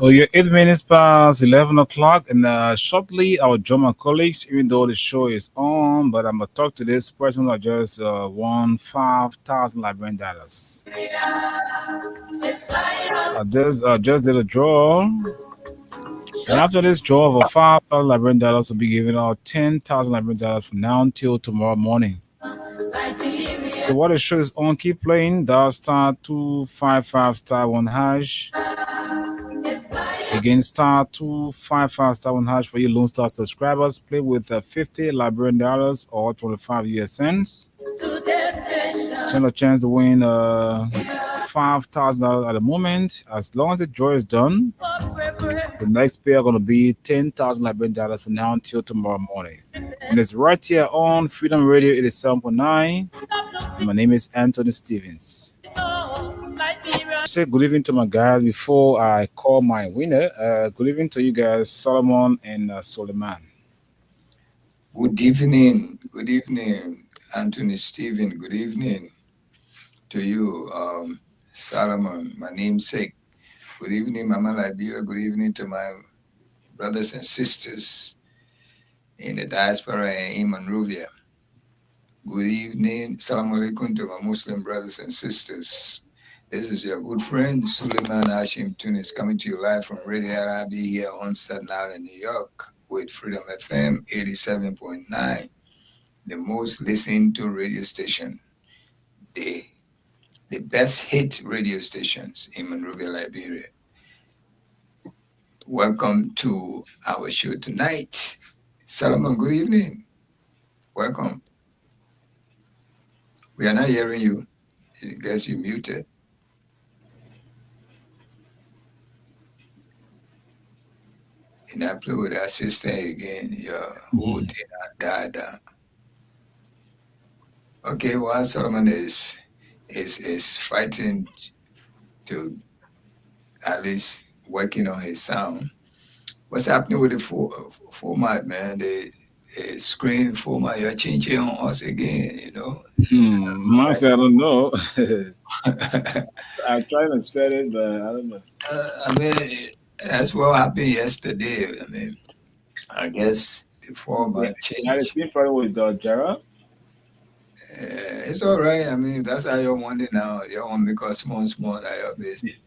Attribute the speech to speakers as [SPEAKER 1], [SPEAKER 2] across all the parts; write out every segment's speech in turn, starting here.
[SPEAKER 1] Well, you're 8 minutes past 11 o'clock, and shortly I'll join my colleagues, even though the show is on. But I'm going to talk to this person who just won 5,000 Liberian dollars. I just did a draw, and after this draw of a 5,000 Liberian dollars, will be giving out 10,000 Liberian dollars from now until tomorrow morning. So, what the show is on, keep playing. Dial star 255 star 1 hash. Again, star 255 star 1 hash for you Lone Star subscribers. Play with 50 Liberian dollars or 25 US cents. Stand a chance to win $5,000 at the moment. As long as the draw is done, the next pair are going to be 10,000 Liberian dollars from now until tomorrow morning. And it's right here on Freedom Radio 87.9. My name is Anthony Stevens. Say good evening to my guys before I call my winner. Good evening to you guys, Solomon and Suleiman.
[SPEAKER 2] Good evening, Anthony Stephen. Good evening to you, Solomon, my namesake. Good evening, Mama Liberia. Good evening to my brothers and sisters in the diaspora and in Monrovia. Good evening, Assalamu alaikum to my Muslim brothers and sisters. This is your good friend Suleiman Hashim Tunis coming to you live from Radio Arabi here on Staten Island, New York with Freedom FM 87.9, the most listened to radio station, the best hit radio stations in Monrovia, Liberia. Welcome to our show tonight. Solomon, good evening. Welcome. We are not hearing you. I guess you're muted. And I play with our sister again. Your whole thing died down. Okay, while Solomon is fighting to at least working on his sound. What's happening with the format, man? The screen format, you're changing on us again, you know?
[SPEAKER 1] Myself, I don't know. I'm trying to set it, but I don't know.
[SPEAKER 2] That's what happened yesterday. I guess the format changed.
[SPEAKER 1] Now the same problem with Jara.
[SPEAKER 2] It's all right. That's how you want it now. You want me because small that your business.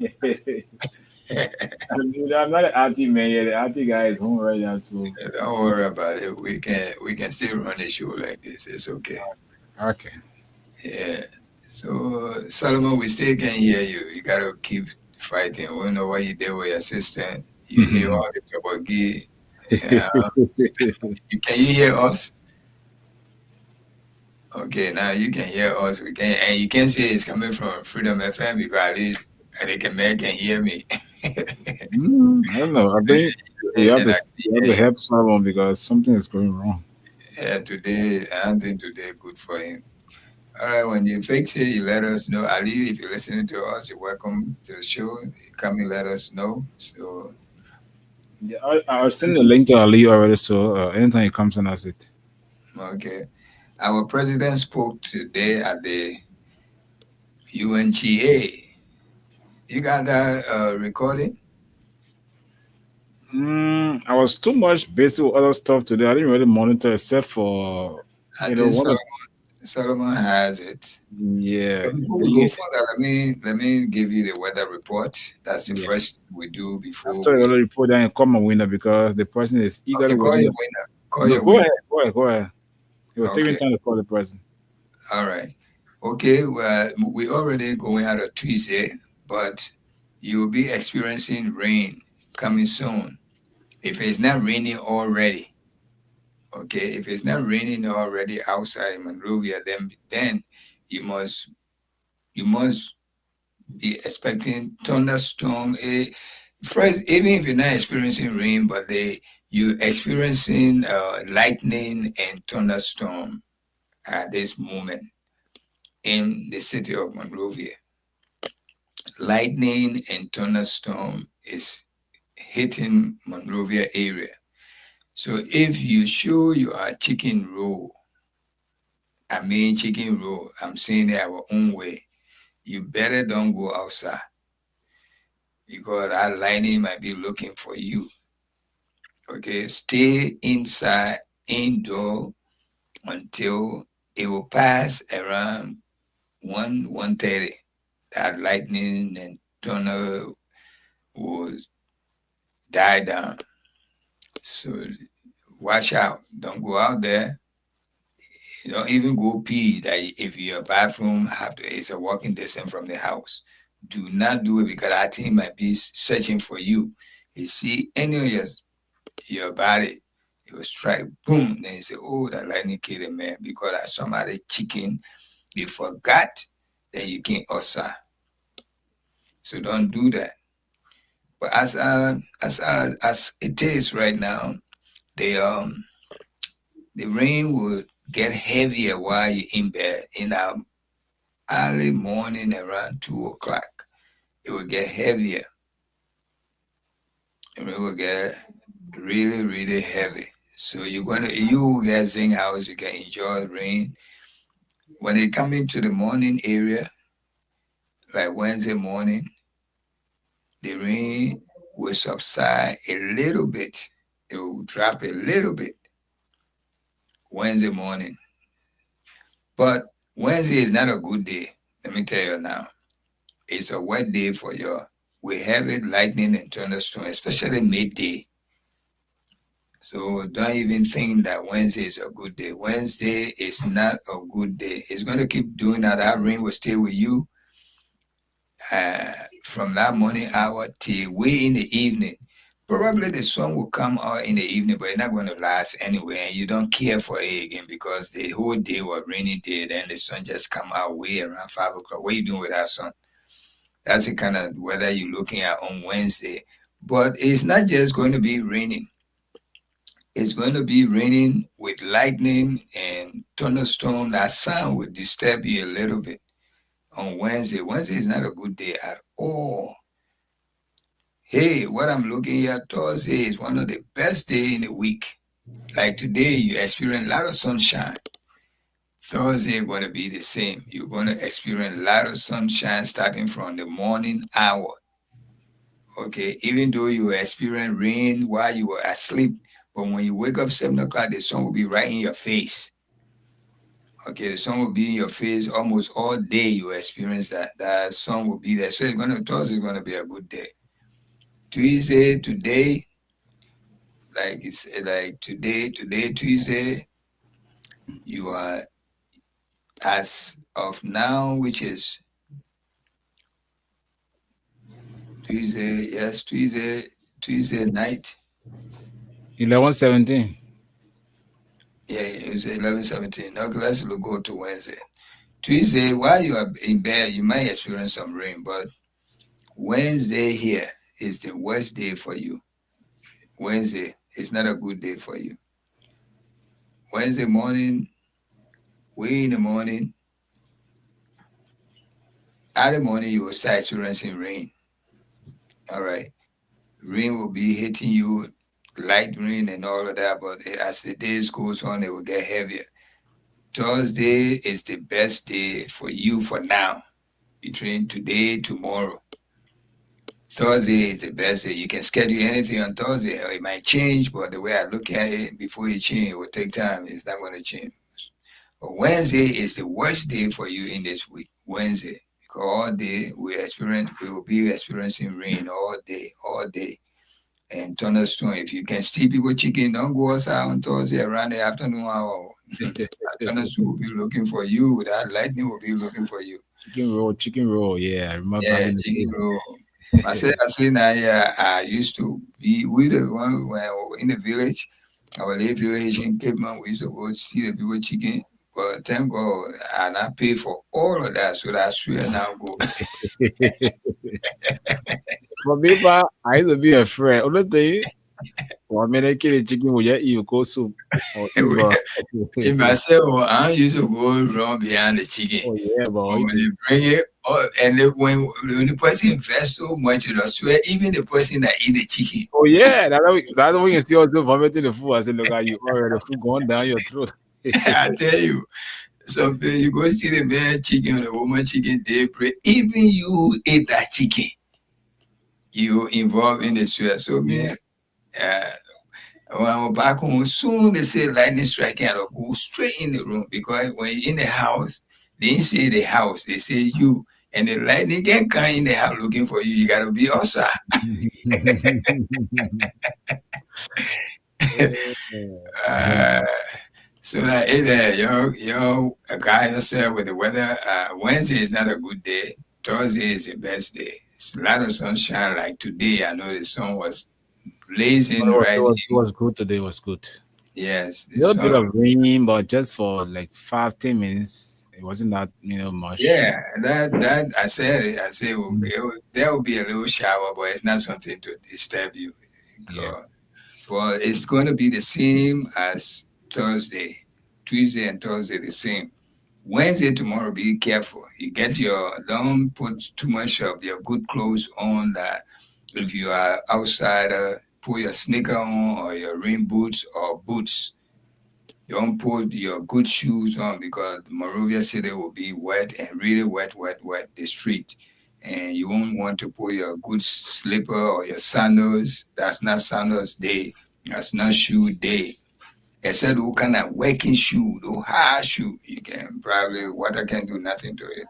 [SPEAKER 1] I'm not an auntie man yet. The auntie guy is home right now, so
[SPEAKER 2] don't worry about it. We can still run a show like this. It's okay.
[SPEAKER 1] Okay.
[SPEAKER 2] Yeah. So Solomon, we still can hear you. You gotta keep fighting. We know what you did with your sister. You hear all the trouble. Can you hear us? Okay, now you can hear us. We can, and you can say it's coming from Freedom FM because at least they can hear me.
[SPEAKER 1] I don't know. I think you have to help someone because something is going wrong.
[SPEAKER 2] Yeah, today I don't think today good for him. All right, when you fix it, you let us know. Ali, if you're listening to us, you're welcome to the show. You come and let us know. So
[SPEAKER 1] yeah, I'll send the link to Ali already. So anytime he comes and has it.
[SPEAKER 2] Okay. Our president spoke today at the UNGA. You got that recording?
[SPEAKER 1] I was too much busy with other stuff today. I didn't really monitor except for
[SPEAKER 2] Solomon has it.
[SPEAKER 1] Yeah.
[SPEAKER 2] But before we go further, let me give you the weather report. That's the first we do before.
[SPEAKER 1] After the weather report, then call my winner because the person is eagerly
[SPEAKER 2] waiting. Call your winner.
[SPEAKER 1] Go ahead. It will take time to call the person.
[SPEAKER 2] All right. Okay. Well, we're already going out of Tuesday, but you will be experiencing rain coming soon. If it's not raining already, okay. If it's not raining already outside Monrovia, then you must be expecting thunderstorm. First, even if you're not experiencing rain, but you're experiencing lightning and thunderstorm at this moment in the city of Monrovia. Lightning and thunderstorm is hitting Monrovia area. So if you show you are chicken roll, I'm saying it our own way. you better don't go outside because that lightning might be looking for you. Okay, stay inside, indoor until it will pass around 1:30. That lightning and thunder will die down. So watch out. Don't go out there. Don't even go pee. That if your bathroom have to, it's a walking distance from the house. Do not do it because that thing might be searching for you. You see any of your body, it will strike, boom. Then you say, oh, that lightning killed a man because that somebody chicken, they forgot that you can't outside. So don't do that. But as it is right now, the the rain will get heavier while you're in bed. In the early morning around 2 o'clock, it will get heavier. And it will get really, really heavy. So you will get zinc house, you can enjoy rain. When it come into the morning area, like Wednesday morning, the rain will subside a little bit. It will drop a little bit Wednesday morning. But Wednesday is not a good day. Let me tell you now. It's a wet day for you. We have it lightning and thunderstorm, especially midday. So don't even think that Wednesday is a good day. Wednesday is not a good day. It's going to keep doing that. That rain will stay with you from that morning hour till way in the evening. Probably the sun will come out in the evening, but it's not going to last anyway. And you don't care for it again because the whole day was rainy day. Then the sun just come out way around 5 o'clock. What are you doing with that sun? That's the kind of weather you're looking at on Wednesday. But it's not just going to be raining. It's going to be raining with lightning and thunderstorm. That sun will disturb you a little bit on Wednesday. Wednesday is not a good day at all. Hey, what I'm looking at Thursday is one of the best days in the week. Like today, you experience a lot of sunshine. Thursday going to be the same. You're going to experience a lot of sunshine starting from the morning hour. Okay, even though you experience rain while you were asleep, but when you wake up 7 o'clock, the sun will be right in your face. Okay, the sun will be in your face almost all day. You experience that. That sun will be there. So Thursday is going to be a good day. Tuesday, today, today, Tuesday, you are, as of now, which is Tuesday night.
[SPEAKER 1] 11:17.
[SPEAKER 2] Yeah, it's 11:17. Okay, let's go to Wednesday. Tuesday, while you are in bed, you might experience some rain, but Wednesday here is the worst day for you. Wednesday is not a good day for you. Wednesday morning, way in the morning, early morning, you will start experiencing rain. All right. Rain will be hitting you, light rain and all of that, but as the days goes on, it will get heavier. Thursday is the best day for you for now, between today, tomorrow. Thursday is the best day. You can schedule anything on Thursday, or it might change, but the way I look at it, before you change, it will take time. It's not going to change. But Wednesday is the worst day for you in this week. Wednesday. Because all day we will be experiencing rain all day. And thunderstorm. If you can steal people chicken, don't go outside on Thursday around the afternoon hour. Thunderstorm will be looking for you. That lightning will be looking for you.
[SPEAKER 1] Chicken roll. Yeah, I remember.
[SPEAKER 2] Yeah, chicken roll. I say now, yeah, I used to be with the one when in the village, our little village in Cape Town, we used to go steal the people chicken. But thank God, I not pay for all of that, so that's where I now go.
[SPEAKER 1] For me, I used to be afraid. Only thing, when I kill a chicken, we just eat cold soup.
[SPEAKER 2] In myself, I used to go run behind the chicken.
[SPEAKER 1] Oh yeah, but
[SPEAKER 2] when they bring it, and when the person invests so much, I swear, even the person that eat the chicken.
[SPEAKER 1] Oh yeah, that's when you see also vomiting the food. I said, look at you, already the food going down your throat.
[SPEAKER 2] I tell you. Some people, you go see the man chicken or the woman chicken, they pray. Even you ate that chicken, you involved in the sweat. So me, uh, when I was back home, soon they say lightning striking, I'll go straight in the room because when you're in the house, they didn't say the house, they say you. And the lightning can come in the house looking for you. You gotta be outside. uh, so that your guys said with the weather, Wednesday is not a good day. Thursday is the best day. It's a lot of sunshine. Like today, I know the sun was blazing
[SPEAKER 1] It
[SPEAKER 2] right.
[SPEAKER 1] was good today. It was good.
[SPEAKER 2] Yes,
[SPEAKER 1] A
[SPEAKER 2] the
[SPEAKER 1] little bit
[SPEAKER 2] sun.
[SPEAKER 1] of rain, but just for like 5, 10 minutes. It wasn't that much.
[SPEAKER 2] Yeah, that I said it. I said there will be a little shower, but it's not something to disturb you.
[SPEAKER 1] Yeah.
[SPEAKER 2] But it's going to be the same as Thursday, Tuesday and Thursday the same. Wednesday tomorrow, be careful. You get don't put too much of your good clothes on. That if you are outsider, put your sneaker on or your rain boots or boots. Don't put your good shoes on because Monrovia City will be wet and really wet, the street. And you won't want to put your good slipper or your sandals. That's not sandals day. That's not shoe day. Except those kind of working shoe, those high shoe. You can probably, water can do nothing to it.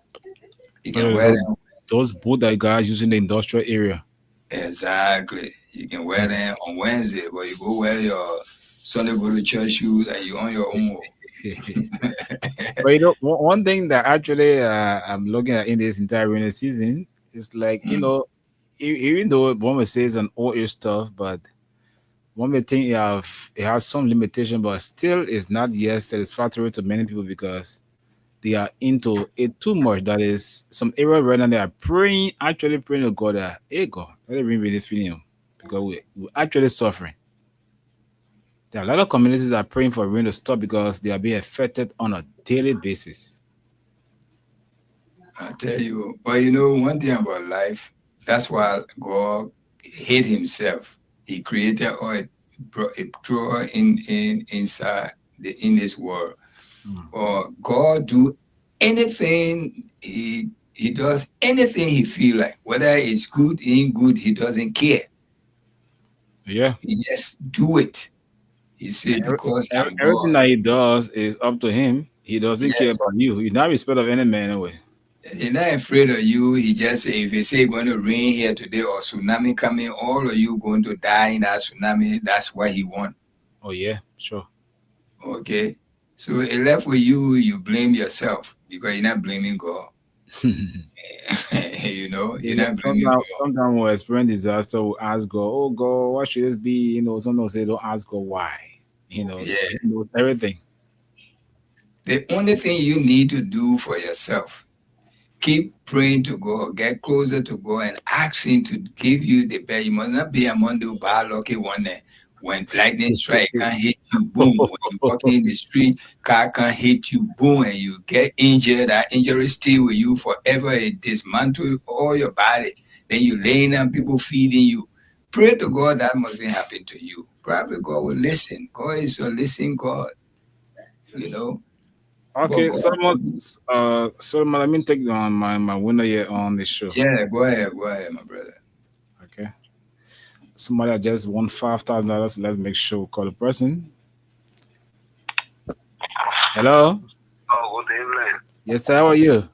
[SPEAKER 2] You can wear
[SPEAKER 1] Those,
[SPEAKER 2] them.
[SPEAKER 1] those boot that guys use in the industrial area.
[SPEAKER 2] Exactly. You can wear them on Wednesday, but you go wear your Sunday go to church shoes and you on your own.
[SPEAKER 1] But one thing that actually I'm looking at in this entire rainy season is like even though one would say it's an old age stuff, but one may think it has some limitation, but still is not yet satisfactory to many people because they are into it too much. That is some area right now they are praying, actually praying to God that hey God, let me really feeling you because we're actually suffering. There are a lot of communities that are praying for rain to stop because they are being affected on a daily basis.
[SPEAKER 2] I tell you, but one thing about life, that's why God hid himself. He created all it draw inside in this world.
[SPEAKER 1] Mm.
[SPEAKER 2] Or God do anything he does anything he feel like. Whether it's good, ain't good, he doesn't care.
[SPEAKER 1] Yeah.
[SPEAKER 2] He just do it. He said,
[SPEAKER 1] Every-
[SPEAKER 2] because I'm
[SPEAKER 1] Everything
[SPEAKER 2] God.
[SPEAKER 1] that he does is up to him. He doesn't care
[SPEAKER 2] Yes.
[SPEAKER 1] about you. He's not respect of any man anyway.
[SPEAKER 2] He's not afraid of you. He just say, if he say going to rain here today or tsunami coming, all of you going to die in that tsunami. That's what he want.
[SPEAKER 1] Oh yeah, sure.
[SPEAKER 2] Okay. So it left with you, you blame yourself because you're not blaming God. You're not blaming God.
[SPEAKER 1] Sometimes we'll experience disaster, we'll ask God, oh God, what should this be? Sometimes say don't ask God why.
[SPEAKER 2] Yeah.
[SPEAKER 1] He knows everything.
[SPEAKER 2] The only thing you need to do for yourself, keep praying to God, get closer to God, and ask Him to give you the best. You must not be among the bad lucky one that when lightning strike can't hit you, boom. When you walking in the street, car can't hit you, boom, and you get injured. That injury stay with you forever. It dismantle all your body. Then you laying down, people feeding you. Pray to God that mustn't happen to you. Probably God will listen. God is a listening God, you know. But
[SPEAKER 1] Okay,
[SPEAKER 2] God,
[SPEAKER 1] Solomon, let me take my winner here on the show.
[SPEAKER 2] yeah, go ahead, my brother.
[SPEAKER 1] Okay. Somebody that just won $5,000. Let's make sure we call the person. Hello?
[SPEAKER 3] Oh, good evening.
[SPEAKER 1] Yes, sir. How are you?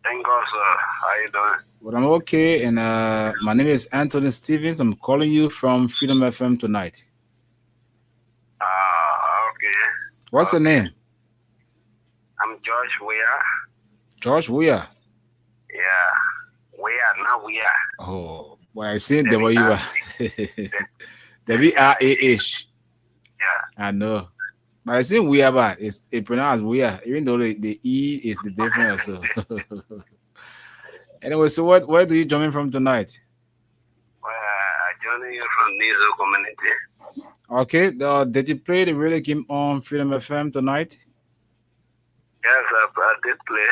[SPEAKER 3] Thank God, sir. How you doing?
[SPEAKER 1] Well, I'm okay. And my name is Anthony Stevens. I'm calling you from Freedom FM tonight.
[SPEAKER 3] Okay.
[SPEAKER 1] What's your name?
[SPEAKER 3] I'm George Weir.
[SPEAKER 1] George Weir.
[SPEAKER 3] Yeah. Weir, not Weir.
[SPEAKER 1] Oh, well, I see the way you are. The WRAH.
[SPEAKER 3] Yeah.
[SPEAKER 1] I know. But I see Weir, but it's pronounced Weir, even though the E is the difference. So. Anyway, so where do you join in from tonight?
[SPEAKER 3] Well, I joined you from Nizo community.
[SPEAKER 1] Okay. Did you play the radio game on Freedom FM tonight?
[SPEAKER 3] Yes, I did play.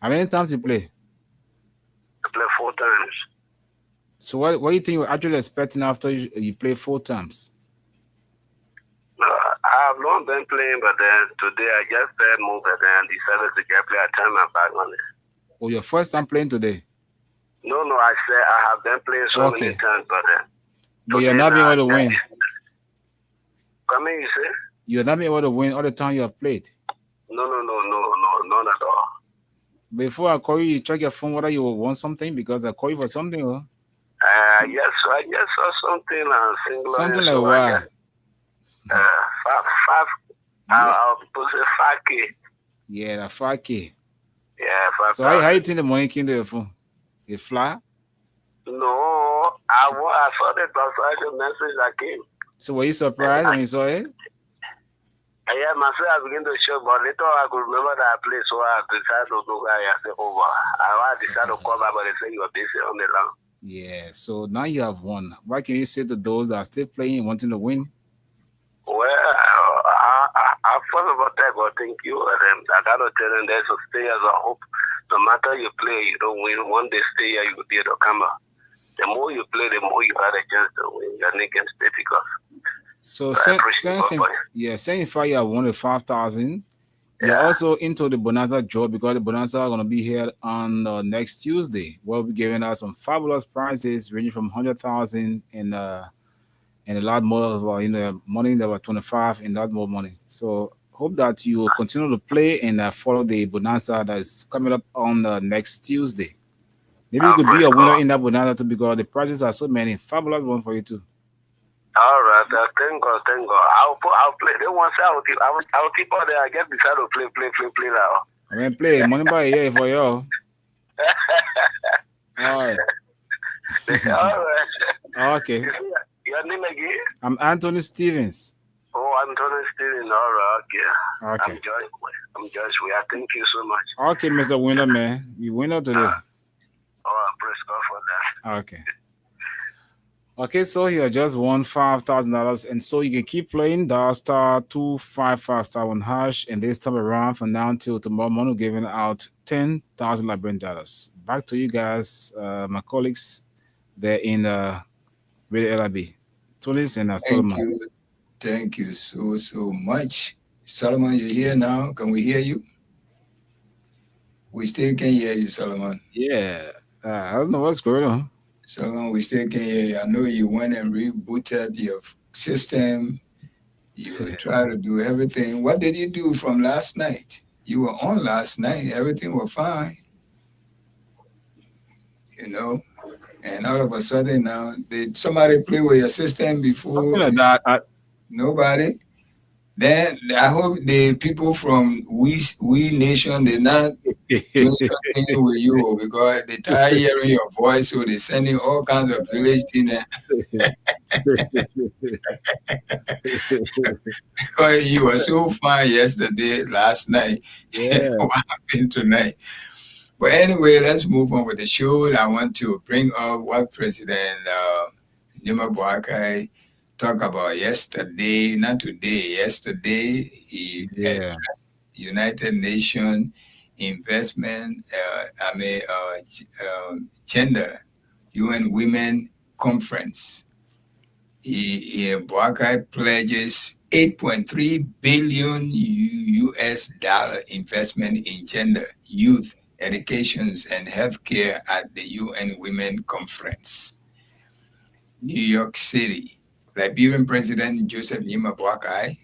[SPEAKER 1] How many times you play?
[SPEAKER 3] I played 4 times.
[SPEAKER 1] So what do you think you're actually expecting after you play 4 times?
[SPEAKER 3] No, I I've long been playing, but then today I just moved and then decided to get play. I turned my back on it.
[SPEAKER 1] Oh, your first time playing today?
[SPEAKER 3] No, I said I have been playing so many
[SPEAKER 1] Okay.
[SPEAKER 3] times, but then.
[SPEAKER 1] But you're not being able to win.
[SPEAKER 3] Come in, you say?
[SPEAKER 1] You're not being able to win all the time you have played.
[SPEAKER 3] No, none at all.
[SPEAKER 1] Before I call you, you check your phone whether you want something because I call you for something. Or?
[SPEAKER 3] Yes, I just saw something singular.
[SPEAKER 1] Something like what?
[SPEAKER 3] Five. I'll put it 5K.
[SPEAKER 1] Yeah, the 5K.
[SPEAKER 3] Yeah, 5.
[SPEAKER 1] So how you think the money came to your phone? It fly?
[SPEAKER 3] No, I saw the transaction message that came.
[SPEAKER 1] So were you surprised when you saw it?
[SPEAKER 3] Yeah, myself I began to show, but later I could remember that place, so I decided to go back and say, over. I decided to call back, but they say you are busy on the line.
[SPEAKER 1] Yeah, so now you have won. What can you say to those that are still playing, wanting to win?
[SPEAKER 3] Well, I first of all, thank you. And I got to tell them there's a stay as a hope. No matter you play, you don't win. One day stay here, you will be able to come out. The more you play, the more you have a chance to win. Your name can stay because.
[SPEAKER 1] So saying if you have won the 5,000, you're also into the Bonanza draw because the Bonanza are going to be here on next Tuesday. We'll be giving out some fabulous prizes ranging from 100,000 and a lot more, money that were 25 and a lot more money. So hope that you will continue to play and follow the Bonanza that is coming up on next Tuesday. Maybe you could be a winner in that Bonanza too because the prizes are so many. Fabulous one for you too.
[SPEAKER 3] All right, thank God. I'll play. They want to say I'll keep on there. I just decided to play now.
[SPEAKER 1] I mean, play money by here for you. All right.
[SPEAKER 3] All right.
[SPEAKER 1] Okay.
[SPEAKER 3] Your name again?
[SPEAKER 1] I'm Anthony Stevens.
[SPEAKER 3] Oh, Anthony Stevens. All right. Okay.
[SPEAKER 1] Okay.
[SPEAKER 3] I'm Joyce. Thank you so much.
[SPEAKER 1] Okay, Mr. Winner, man. You winner today.
[SPEAKER 3] Praise God for that.
[SPEAKER 1] Okay. Okay, so you just won $5,000, and so you can keep playing *255*1# and this time around from now until tomorrow morning, giving out $10,000 Liberian dollars. Back to you guys, my colleagues there in Radio LIB. Tunis and Solomon.
[SPEAKER 2] Thank you so much. Solomon, you're here now. Can we hear you? We still can hear you, Solomon.
[SPEAKER 1] Yeah, I don't know what's going on.
[SPEAKER 2] Solomon, we still can hear you. I know you went and rebooted your system. You try to do everything. What did you do from last night? You were on last night. Everything was fine. And all of a sudden now, did somebody play with your system before?
[SPEAKER 1] Something like that.
[SPEAKER 2] Nobody? Then I hope the people from We Nation did not do something with you because they tired hearing your voice, so they're sending all kinds of village things. Because you were so fine last night.
[SPEAKER 1] Yeah.
[SPEAKER 2] What happened tonight? But anyway, let's move on with the show. I want to bring up what President Nima Boakai talked about yesterday, not today, yesterday. He addressed United Nations Investment, Gender, UN Women Conference. Boakai pledges $8.3 billion US investment in gender, youth, educations and healthcare at the UN Women Conference. New York City. Liberian President Joseph Nima Boakai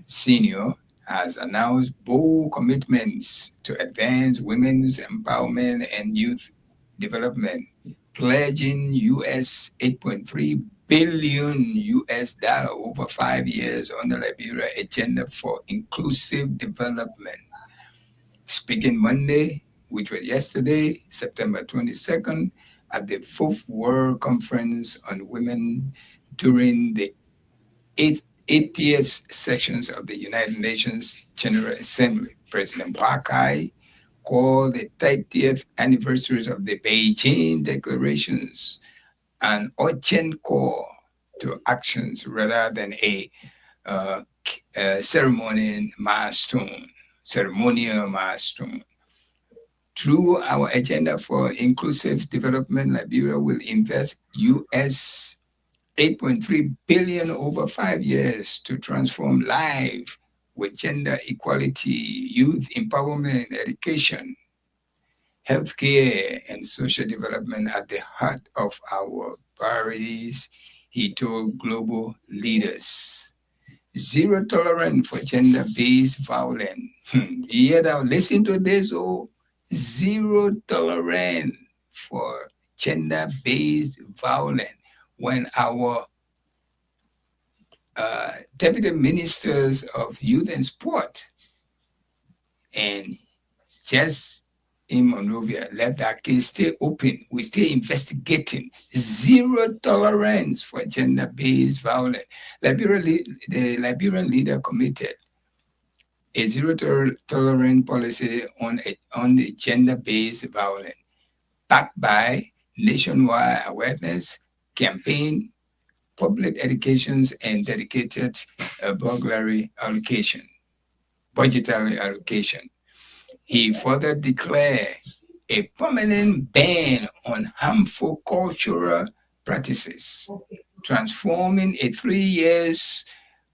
[SPEAKER 2] Sr. has announced bold commitments to advance women's empowerment and youth development, pledging US $8.3 billion over 5 years on the Liberia Agenda for Inclusive Development. Speaking Monday, which was yesterday, September 22nd, at the 4th World Conference on Women during the 80th sections of the United Nations General Assembly. President Boakai called the 30th anniversaries of the Beijing Declarations an urgent call to actions rather than a ceremonial milestone. Through our agenda for inclusive development, Liberia will invest US 8.3 billion over 5 years to transform life with gender equality, youth empowerment, education, healthcare, and social development at the heart of our priorities, he told global leaders. Zero tolerance for gender-based violence. You hear that? Listen to this. Oh, zero tolerance for gender-based violence. When our deputy ministers of youth and sport and just in Monrovia left that case still open. We're still investigating. Zero tolerance for gender-based violence. The Liberian leader committed a zero tolerance policy on the gender-based violence, backed by nationwide awareness campaign, public educations, and dedicated budgetary allocation. He further declared a permanent ban on harmful cultural practices, transforming a 3 years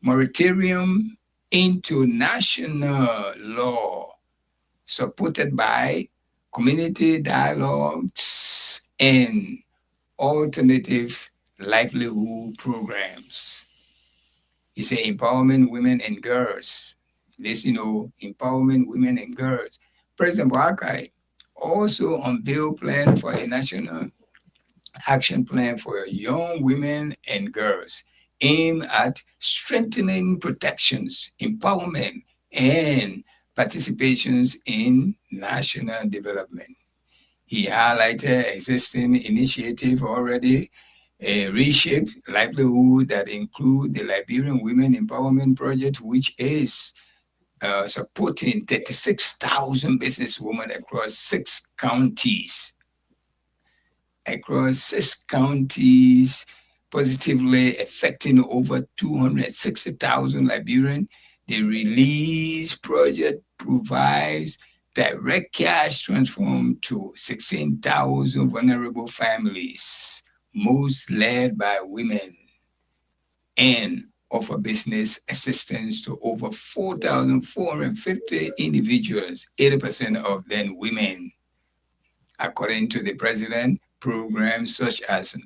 [SPEAKER 2] moratorium into national law, supported by community dialogues and alternative livelihood programs. He said empowerment women and girls. Empowerment women and girls. President Boakai also unveiled plan for a national action plan for young women and girls aimed at strengthening protections, empowerment, and participations in national development. He highlighted existing initiative already a reshape livelihood that include the Liberian Women Empowerment Project, which is supporting 36,000 businesswomen across six counties, positively affecting over 260,000 Liberians. The Release project provides direct cash transform to 16,000 vulnerable families, most led by women, and offer business assistance to over 4,450 individuals, 80% of them women. According to the president, programs such as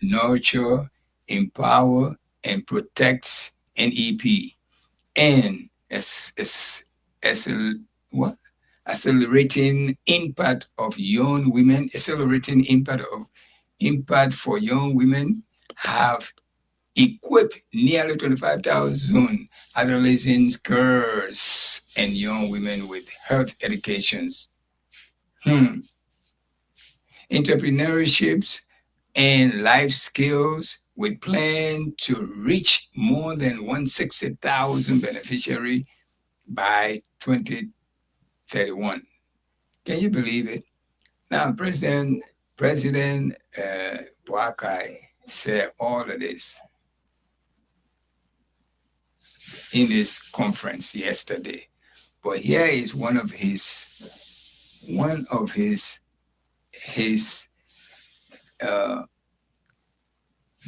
[SPEAKER 2] Nurture, Empower, and Protect NEP, and what? Accelerating impact for young women have equipped nearly 25,000 adolescent girls and young women with health educations, entrepreneurships, and life skills with plan to reach more than 160,000 beneficiaries by 2031. Can you believe it? Now, President Boakai said all of this in his conference yesterday. But here is his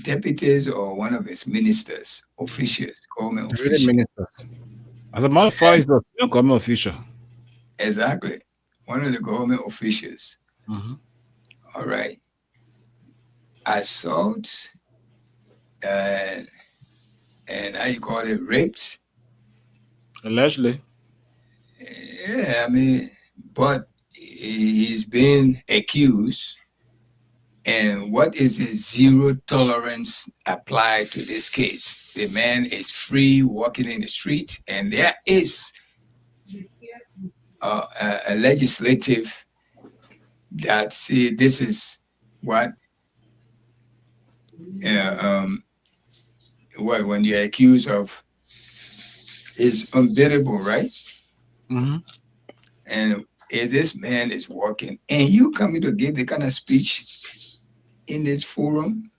[SPEAKER 2] deputies or one of his ministers, government
[SPEAKER 1] Really
[SPEAKER 2] officials.
[SPEAKER 1] ministers. As a matter of fact, it's the same government official.
[SPEAKER 2] Exactly. One of the government officials.
[SPEAKER 1] Mm-hmm.
[SPEAKER 2] All right. Assault and how you call it, raped.
[SPEAKER 1] Allegedly.
[SPEAKER 2] Yeah, I mean, but he's been accused. And what is the zero tolerance applied to this case? The man is free walking in the street, and there is a legislative that see this is what when you're accused of is unbearable, right?
[SPEAKER 1] Mm-hmm.
[SPEAKER 2] And if this man is walking, and you coming to give the kind of speech in this forum,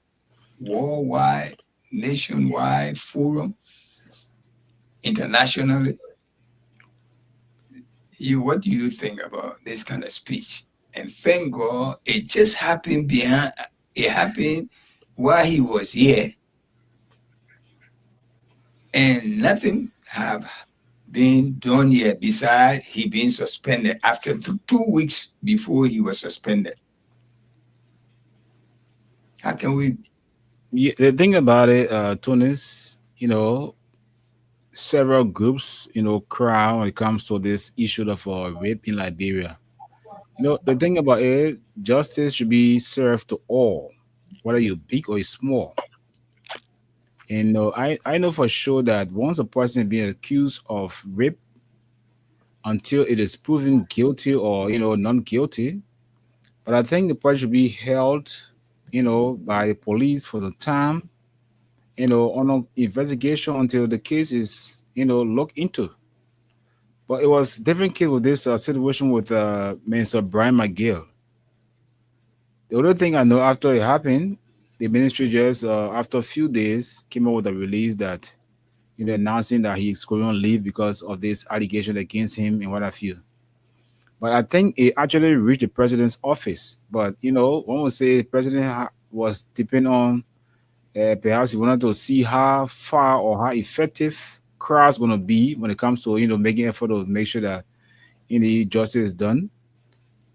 [SPEAKER 2] worldwide, nationwide forum, internationally, what do you think about this kind of speech? And thank God it just happened while he was here, and nothing have been done yet besides he being suspended after 2 weeks before he was suspended. How can we?
[SPEAKER 1] Yeah, the thing about it, Tunis, several groups, cry when it comes to this issue of rape in Liberia. The thing about it, justice should be served to all, whether you're big or you're small. And I know for sure that once a person is being accused of rape, until it is proven guilty or non guilty, but I think the person should be held, by the police for some time, on an investigation until the case is looked into. But it was different case with this situation with Minister Brian McGill. The other thing I know after it happened, the ministry just after a few days came out with a release that announcing that he's going on leave because of this allegation against him and what have you. But I think it actually reached the president's office. But one would say the president was depending on perhaps he wanted to see how far or how effective crowds going to be when it comes to making effort to make sure that justice is done.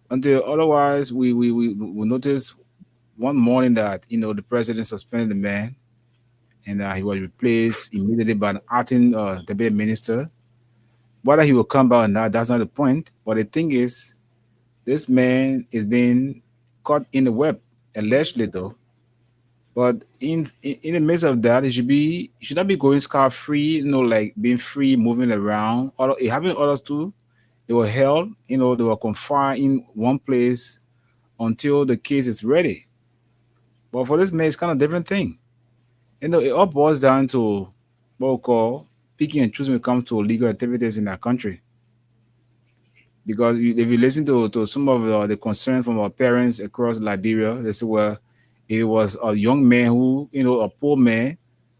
[SPEAKER 1] Until otherwise, we noticed one morning that the president suspended the man, and he was replaced immediately by an acting deputy minister. Whether he will come back or not, that's not the point. But the thing is, this man is being caught in the web, allegedly though. But in the midst of that, it should not be going scot free, like being free, moving around. Although it happened to others too. They were held, they were confined in one place until the case is ready. But for this man, it's kind of different thing. It all boils down to what we call picking and choosing when it comes to legal activities in our country. Because if you listen to some of the concern from our parents across Liberia, they say, well, it was a young man who, a poor man,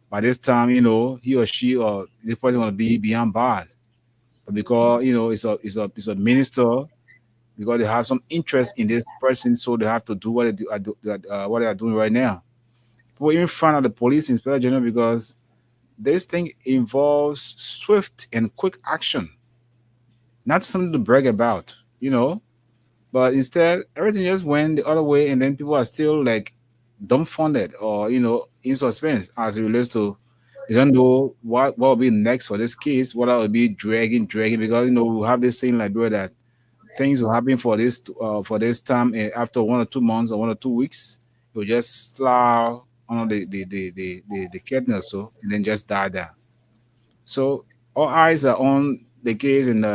[SPEAKER 1] by this time, he or she or this person want to be behind bars. But because, it's a minister, because they have some interest in this person, so they have to do what what they are doing right now. People even find out the police inspector general because this thing involves swift and quick action, not something to brag about. But instead, everything just went the other way, and then people are still like dumbfounded or in suspense as it relates to you don't know what will be next for this case, what will be dragging, because we have this saying like bro that things will happen for this time after 1 or 2 months or 1 or 2 weeks, it will just slough on the curtain or so, and then just die there. So all eyes are on the case, and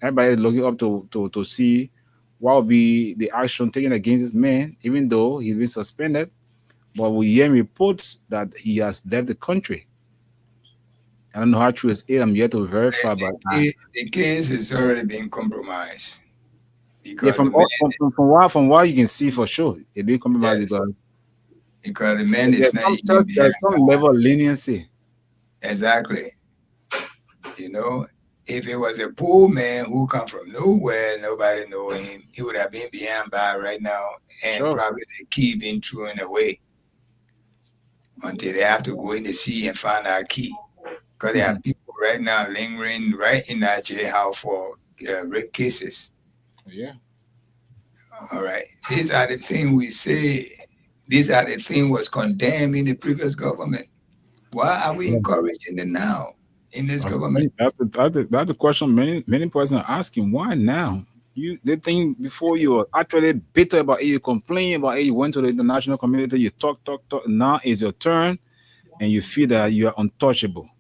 [SPEAKER 1] everybody is looking up to see what will be the action taken against this man, even though he's been suspended. But we hear reports that he has left the country. I don't know how true it is. I'm yet to verify, but
[SPEAKER 2] The case is already being compromised
[SPEAKER 1] yeah,
[SPEAKER 2] because the man,
[SPEAKER 1] from what you can see for sure, it be compromised
[SPEAKER 2] yes,
[SPEAKER 1] because
[SPEAKER 2] because the man is not even behind
[SPEAKER 1] there's some
[SPEAKER 2] bars.
[SPEAKER 1] level of leniency.
[SPEAKER 2] Exactly. You know, if it was a poor man who come from nowhere, nobody know him, he would have been behind bar right now, and
[SPEAKER 1] Sure.
[SPEAKER 2] probably the key been thrown away until they have to go in the sea and find our key. Because there are
[SPEAKER 1] Mhm.
[SPEAKER 2] people right now lingering right in that jailhouse for rape cases.
[SPEAKER 1] Yeah.
[SPEAKER 2] All right, these are the things we say. These are the things was condemned in the previous government. Why are we
[SPEAKER 1] Yeah.
[SPEAKER 2] encouraging it now in this government?
[SPEAKER 1] That's the question many persons are asking. Why now? The thing before you were actually bitter about it, you complain about it, you went to the international community, you talk. Now is your turn, and you feel that you are untouchable.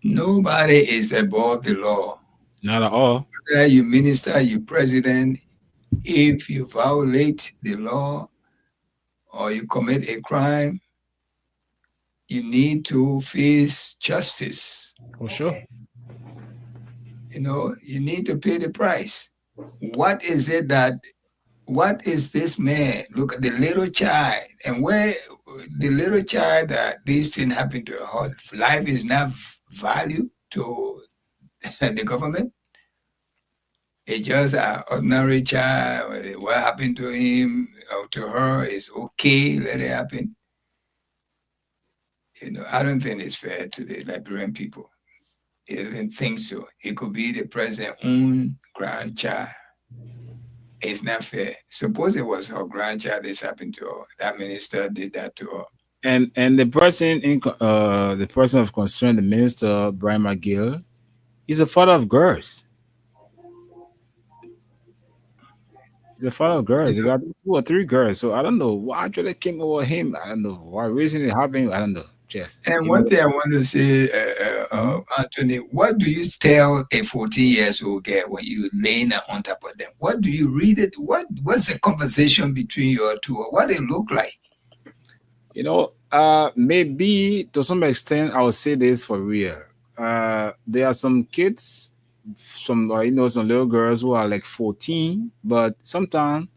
[SPEAKER 2] Nobody is above the law.
[SPEAKER 1] Not at all.
[SPEAKER 2] Whether you minister, you president, if you violate the law or you commit a crime, you need to face justice.
[SPEAKER 1] For sure.
[SPEAKER 2] You need to pay the price. What is this man? Look at the little child, and where the little child that this thing happened to her life is not value to the government. It's just an ordinary child. What happened to him or to her is okay. Let it happen. I don't think it's fair to the Liberian people. I don't think so. It could be the president's own grandchild. It's not fair. Suppose it was her grandchild this happened to her. That minister did that to her.
[SPEAKER 1] And the person of concern, the minister Brian McGill, he's a father of girls. He's a father of girls. He got 2 or 3 girls. So I don't know why they came over him. I don't know why reason it happened. I don't know. Just
[SPEAKER 2] And one thing I want to say, Anthony, what do you tell a 14 years old girl when you laying on top of them? What do you read it? What's the conversation between you two? What it look like?
[SPEAKER 1] Maybe to some extent I would say this for real. There are some kids, some little girls who are like 14, but sometimes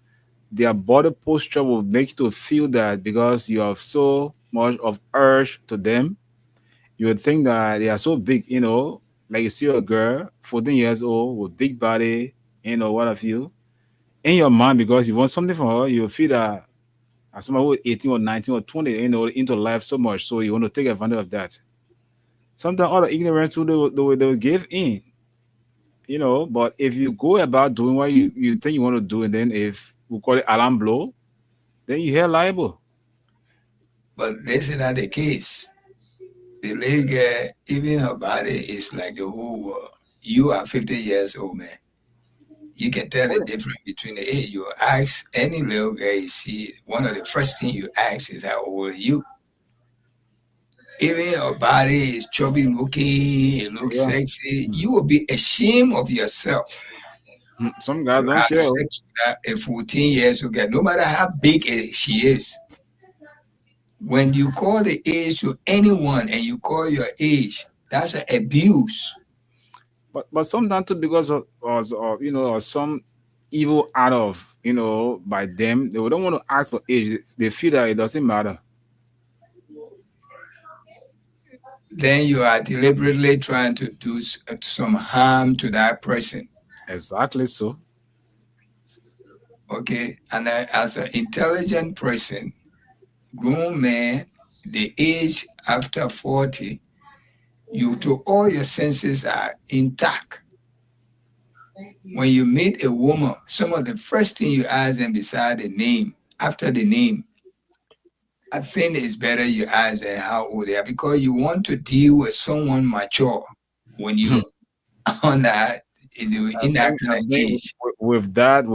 [SPEAKER 1] their body posture will make you to feel that because you have so much of urge to them, you would think that they are so big, like you see a girl, 14 years old with big body, what have you, in your mind because you want something from her, you feel that as someone who is 18 or 19 or 20, into life so much, so you want to take advantage of that. Sometimes all the ignorance too, they will give in, but if you go about doing what you think you want to do, and then if we call it alarm blow, then you hear liable.
[SPEAKER 2] But this is not the case. The little girl, even her body is like the whole world. You are 50 years old, man. You can tell the difference between the age. You ask any little girl you see, one of the first things you ask is how old are you? Even her body is chubby looking, it looks sexy. You will be ashamed of yourself.
[SPEAKER 1] Some guys don't care.
[SPEAKER 2] Sex with a 14 years old girl, no matter how big she is. When you call the age to anyone and you call your age, that's an abuse.
[SPEAKER 1] But sometimes too, because of some evil out of by them, they don't want to ask for age. They feel that it doesn't matter.
[SPEAKER 2] Then you are deliberately trying to do some harm to that person.
[SPEAKER 1] Exactly so.
[SPEAKER 2] Okay, and as an intelligent person, grown man, the age after 40, all your senses are intact. When you meet a woman, some of the first thing you ask them beside the name, after the name, I think it's better you ask them how old they are because you want to deal with someone mature when you're on that in that kind of age.
[SPEAKER 1] With that,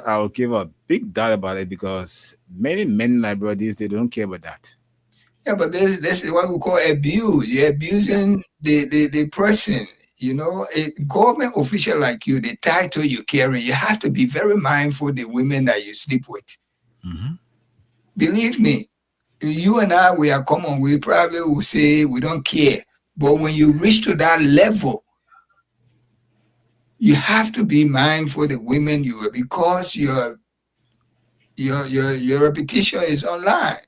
[SPEAKER 1] I'll give a big doubt about it because many men libraries they don't care about that.
[SPEAKER 2] Yeah, but this is what we call abuse. You're abusing the person. A government official like you, the title you carry, you have to be very mindful of the women that you sleep with.
[SPEAKER 1] Mm-hmm.
[SPEAKER 2] Believe me, you and I, we are common. We probably will say we don't care. But when you reach to that level, you have to be mindful of the women you are because your reputation is online.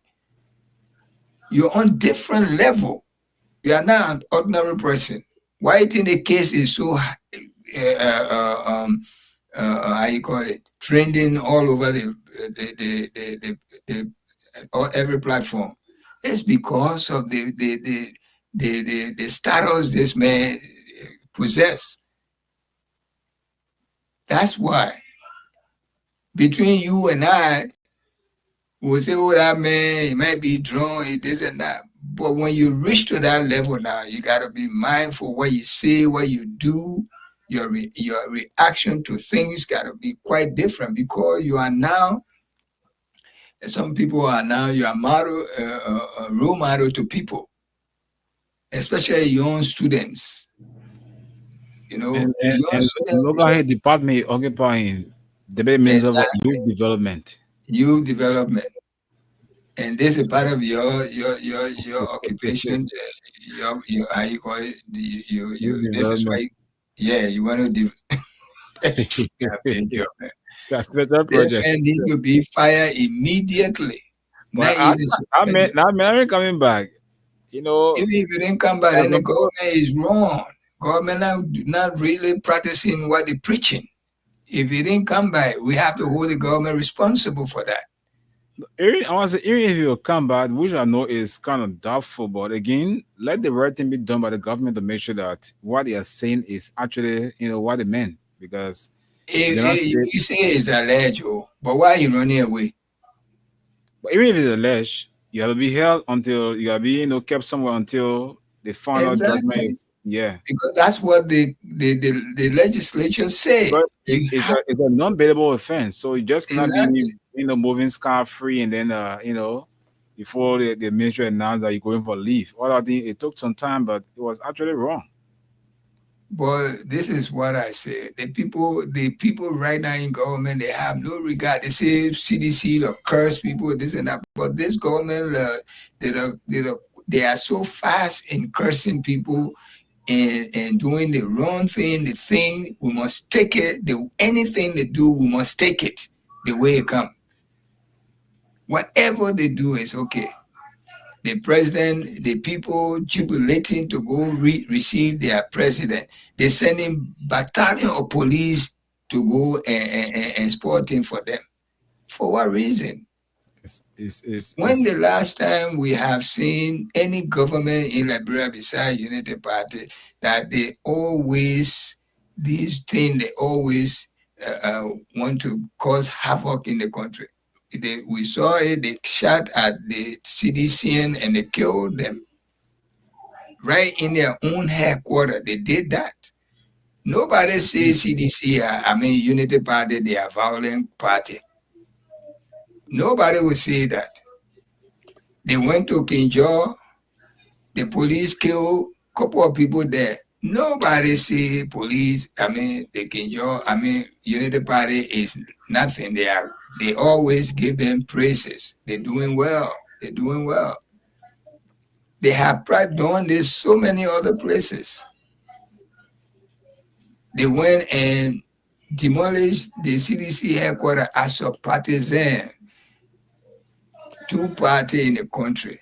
[SPEAKER 2] You're on different level. You are not an ordinary person. Why you think the case is so how you call it, trending all over every platform? It's because of the status this man possess. That's why. Between you and I, we'll say, oh, that man, he might be drunk, he this and that. But when you reach to that level now, you got to be mindful what you say, what you do. Your reaction to things got to be quite different because you are now, some people are now, you are a role model to people, especially young students.
[SPEAKER 1] And local department occupying the means of youth development.
[SPEAKER 2] Youth development. And this is part of your occupation. Your how you call it? This is why. You want to
[SPEAKER 1] That's better project.
[SPEAKER 2] And need to be fired immediately.
[SPEAKER 1] Well, I'm coming back.
[SPEAKER 2] Even if you didn't come back, then the government is wrong. Government not really practicing what they're preaching. If it didn't come by, we have to hold the government responsible for that.
[SPEAKER 1] I want to say, even if it will come back, which I know is kind of doubtful, but again, let the right thing be done by the government to make sure that what they are saying is actually, what they meant. Because you know,
[SPEAKER 2] You say it's alleged, but why are you running away?
[SPEAKER 1] but even if it's alleged, you have to be held until you have be, kept somewhere until the final judgment
[SPEAKER 2] Exactly.
[SPEAKER 1] is, yeah.
[SPEAKER 2] Because that's what the legislature say.
[SPEAKER 1] But
[SPEAKER 2] You have,
[SPEAKER 1] it's a non-bailable offense, so you just cannot be,
[SPEAKER 2] exactly.
[SPEAKER 1] moving scot free and then, before the ministry announced that you're going for leave. All I think it took some time, but it was actually wrong.
[SPEAKER 2] But this is what I say. The people right now in government, they have no regard. They say CDC will curse people, this and that. But this government, they are so fast in cursing people and doing the wrong thing. The thing we must take it. Anything they do, we must take it the way it comes. Whatever they do is okay. The president, the people jubilating to go receive their president. They're sending battalion of police to go and sport him for them. For what reason? When the last time we have seen any government in Liberia besides Unity Party that they always, these things, they always want to cause havoc in the country. We saw it, they shot at the CDCN and they killed them right in their own headquarters. They did that. Nobody says CDC, Unity Party, they are violent party. Nobody will say that. They went to Kinjor, the police killed a couple of people there. Nobody say police, the Kinjor, Unity Party is nothing. They always give them praises. They're doing well. They're doing well. They have done this so many other places. They went and demolished the CDC headquarters as a partisan, two-party in the country.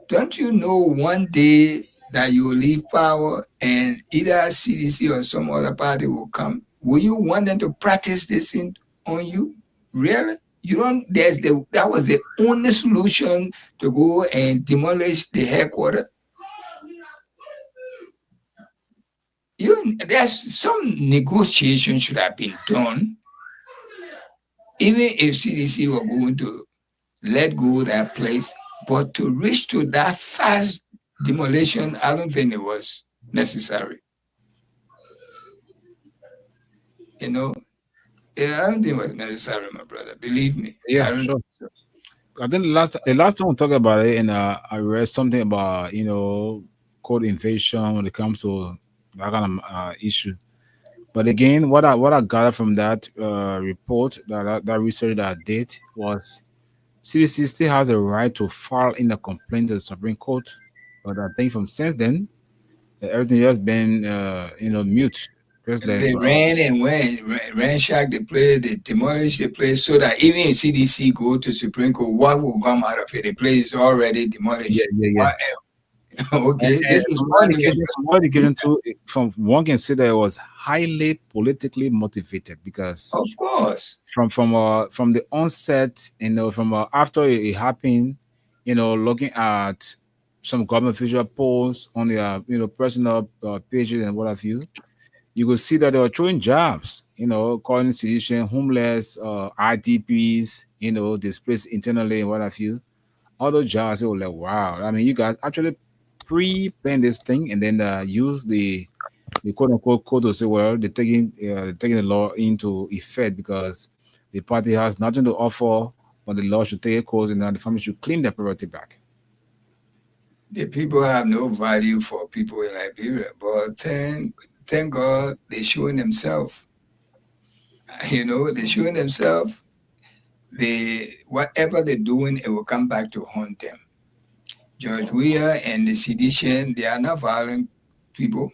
[SPEAKER 2] Don't you know one day that you will leave power and either CDC or some other party will come? Will you want them to practice this on you? Really? You don't. That was the only solution to go and demolish the headquarters. There's some negotiation should have been done. Even if CDC were going to let go of that place, but to reach to that fast demolition, I don't think it was necessary. I don't think it was necessary, my brother. Believe me.
[SPEAKER 1] Yeah, sure. I think the last time we talked about it, and I read something about code invasion when it comes to that kind of issue. But again, what I gathered from that report, that research that I did, was CDC still has a right to file in a complaint to the Supreme Court. But I think from since then, everything has been mute.
[SPEAKER 2] They ran and ransacked the place, they demolished the place, so that even if CDC go to Supreme Court, what will come out of it? The place is already demolished.
[SPEAKER 1] Yeah.
[SPEAKER 2] Okay,
[SPEAKER 1] and
[SPEAKER 2] this is
[SPEAKER 1] what you get into. From one can say that it was highly politically motivated because,
[SPEAKER 2] of course,
[SPEAKER 1] from the onset, from after it happened, looking at some government official posts on their personal pages and what have you, you could see that they were throwing jobs, calling situation homeless, IDPs, displaced internally and what have you. All those jobs, they were like, wow. I mean, you guys actually pre-plan this thing and then use the quote-unquote code to say, well, they're taking the law into effect because the party has nothing to offer, but the law should take a course and now the family should claim their property back.
[SPEAKER 2] The people have no value for people in Liberia, but thank God they're showing themselves. They're showing themselves. Whatever they're doing, it will come back to haunt them. George Weah and the sedition, they are not violent people.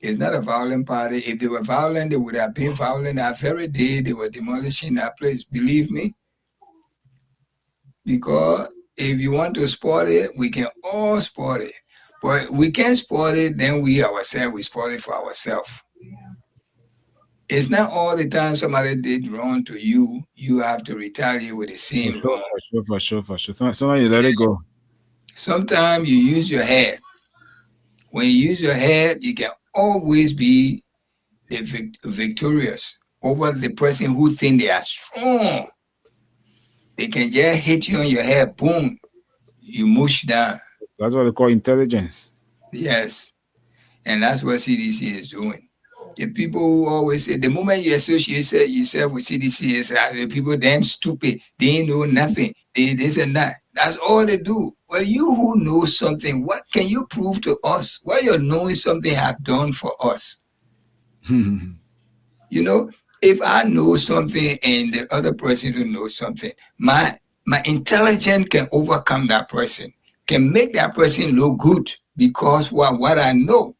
[SPEAKER 2] It's not a violent party. If they were violent, they would have been violent that very day they were demolishing that place. Believe me. Because if you want to spot it, we can all spot it. But we can't spot it, then we spot it for ourselves. It's not all the time somebody did wrong to you, you have to retaliate with the
[SPEAKER 1] For
[SPEAKER 2] same
[SPEAKER 1] sure,
[SPEAKER 2] wrong.
[SPEAKER 1] for sure, for sure, for sure. Sometimes you let it go.
[SPEAKER 2] Sometimes you use your head. When you use your head, you can always be the victorious over the person who think they are strong. They can just hit you on your head, boom, you mush down.
[SPEAKER 1] That's what they call intelligence.
[SPEAKER 2] Yes. And that's what CDC is doing. The people who always say the moment you associate yourself with CDC, is the people damn stupid. They ain't know nothing. They this and that. That's all they do. Well, you who know something, what can you prove to us? What your knowing something have done for us? You know, if I know something and the other person don't know something, my intelligence can overcome that person, can make that person look good because what I know.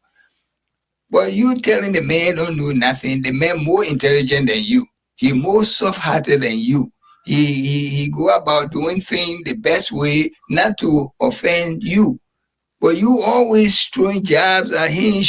[SPEAKER 2] But you telling the man don't know nothing, the man more intelligent than you. He more soft-hearted than you. He go about doing things the best way, not to offend you. But you always throwing jabs at him,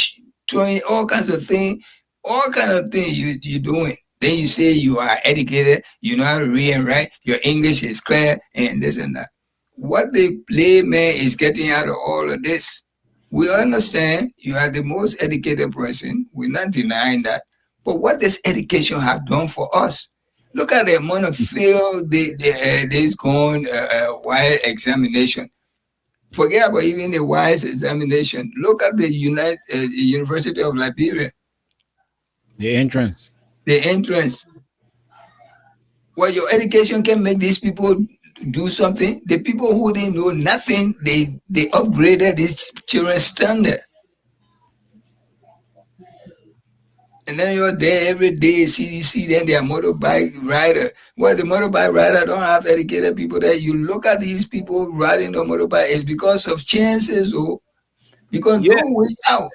[SPEAKER 2] throwing all kinds of things you doing. Then you say you are educated, you know how to read and write, your English is clear, and this and that. What the layman is getting out of all of this? We understand you are the most educated person. We're not denying that. But what does education have done for us? Look at the amount of failed this going while examination. Forget about even the WISE examination. Look at the University of Liberia,
[SPEAKER 1] The entrance.
[SPEAKER 2] the entrance. Well, your education can make these people do something. The people who didn't know nothing, they upgraded these children's standard. And then you're there every day, CDC, then they're motorbike rider. Well, the motorbike rider don't have educated people there. You look at these people riding the motorbike, it's because of chances, because
[SPEAKER 1] Yeah.
[SPEAKER 2] no way out.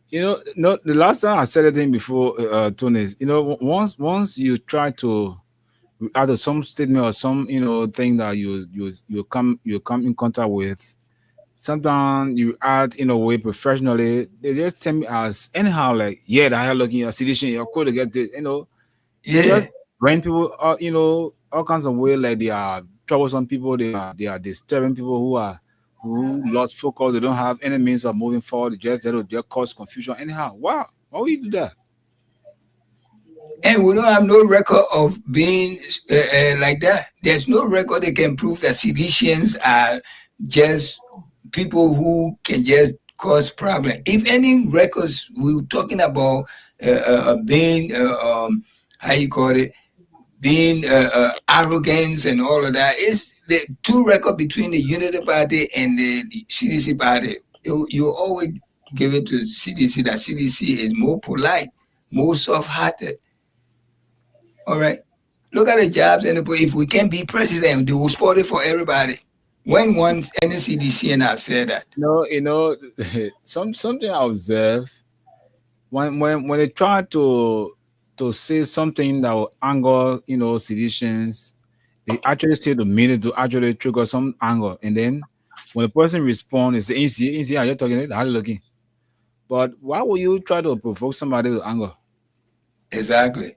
[SPEAKER 1] You know, no, the last time I said it in before, Tony, you know, once you try to add some statement or some, you know, thing that you come in contact with, sometimes you act in a way professionally, they just tell me as anyhow, like, yeah, that looking your situation, your code to get this, you know, you
[SPEAKER 2] Yeah.
[SPEAKER 1] just when people are, you know, all kinds of way, like they are troublesome people, they are disturbing people who lost focus, they don't have any means of moving forward, they just cause confusion. Anyhow, wow, why would you do that?
[SPEAKER 2] And we don't have no record of being like that. There's no record that can prove that seditians are just people who can just cause problem. If any records, we were talking about being, how you call it, being arrogance and all of that. It's the two record between the Unity Party and the CDC Party. You always give it to CDC that CDC is more polite, more soft-hearted. All right. Look at the jobs and if we can be president, they will support it for everybody. When once NCDC and I've said that.
[SPEAKER 1] You know, something I observe when they try to say something that will anger, you know, seditions, they actually say the minute to actually trigger some anger, and then when the person responds, it's easy, are you talking it? How you looking? But why would you try to provoke somebody to anger?
[SPEAKER 2] Exactly.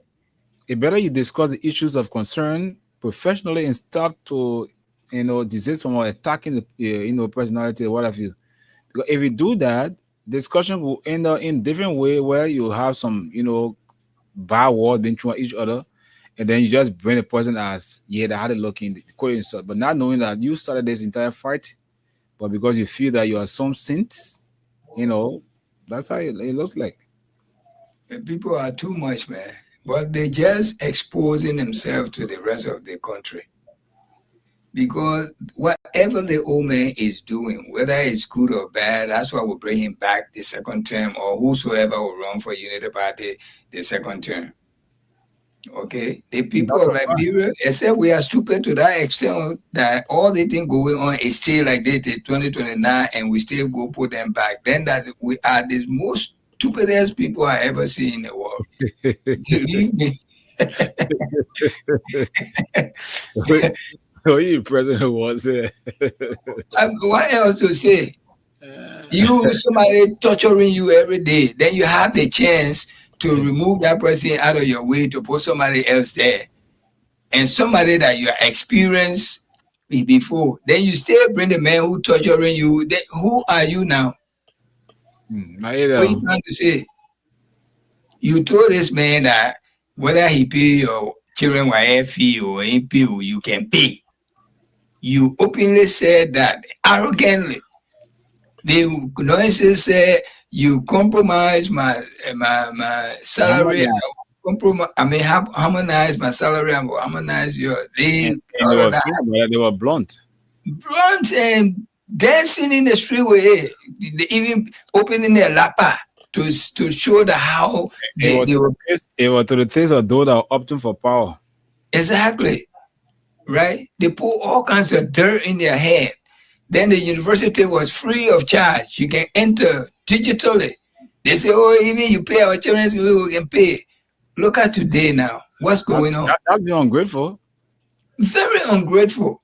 [SPEAKER 1] It better you discuss the issues of concern professionally and start to, you know, desist from attacking the you know, personality or what have you. Because if you do that, discussion will end up in different way where you have some, you know, bad word being thrown at each other, and then you just bring the person as, yeah, they had it looking, the quote insult, but not knowing that you started this entire fight, but because you feel that you are some saints, you know, that's how it looks like.
[SPEAKER 2] People are too much, man. But they just exposing themselves to the rest of the country. Because whatever the old man is doing, whether it's good or bad, that's why we bring him back the second term, or whosoever will run for Unity Party the second term. Okay? The people
[SPEAKER 1] That's
[SPEAKER 2] of
[SPEAKER 1] a fact.
[SPEAKER 2] Liberia, except we are stupid to that extent that all the thing going on is still like this till 2029 and we still go put them back. Then that we are the most stupidest people I ever seen in the world. Believe me.
[SPEAKER 1] So you president was
[SPEAKER 2] What else to say? You somebody torturing you every day, then you have the chance to remove that person out of your way to put somebody else there, and somebody that you experienced before, then you still bring the man who torturing you. Then who are you now?
[SPEAKER 1] Not
[SPEAKER 2] What are you
[SPEAKER 1] either.
[SPEAKER 2] trying to say? You told this man that whether he pay your children YF fee or ain't pay, you can pay. You openly said that arrogantly. The noises say you compromise my salary. Harmonize my salary. I will harmonize your.
[SPEAKER 1] And they
[SPEAKER 2] All of
[SPEAKER 1] were
[SPEAKER 2] that.
[SPEAKER 1] clear about it, they were blunt.
[SPEAKER 2] Blunt and dancing in the street with it. They even opening their lapa to show the how they were
[SPEAKER 1] It was to the taste of those that were opting for power.
[SPEAKER 2] exactly right. They put all kinds of dirt in their head. Then the university was free of charge. You can enter digitally. They say, oh, even you pay our children, we can pay. Look at today now. What's going on?
[SPEAKER 1] That'd be ungrateful.
[SPEAKER 2] Very ungrateful.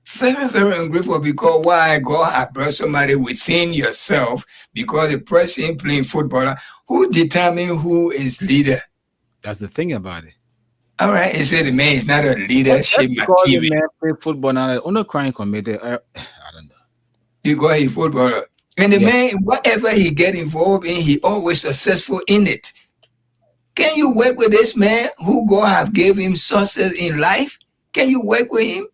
[SPEAKER 2] Very, very ungrateful because why God has brought somebody within yourself because the person playing footballer who determine who is leader.
[SPEAKER 1] That's the thing about it.
[SPEAKER 2] All right, he said the man is not a leadership
[SPEAKER 1] Because the
[SPEAKER 2] material.
[SPEAKER 1] man play football now, like, only crime committed. I don't know.
[SPEAKER 2] Because he's footballer. And the
[SPEAKER 1] Yeah.
[SPEAKER 2] man, whatever he get involved in, he always successful in it. Can you work with this man who God have gave him success in life? Can you work with him?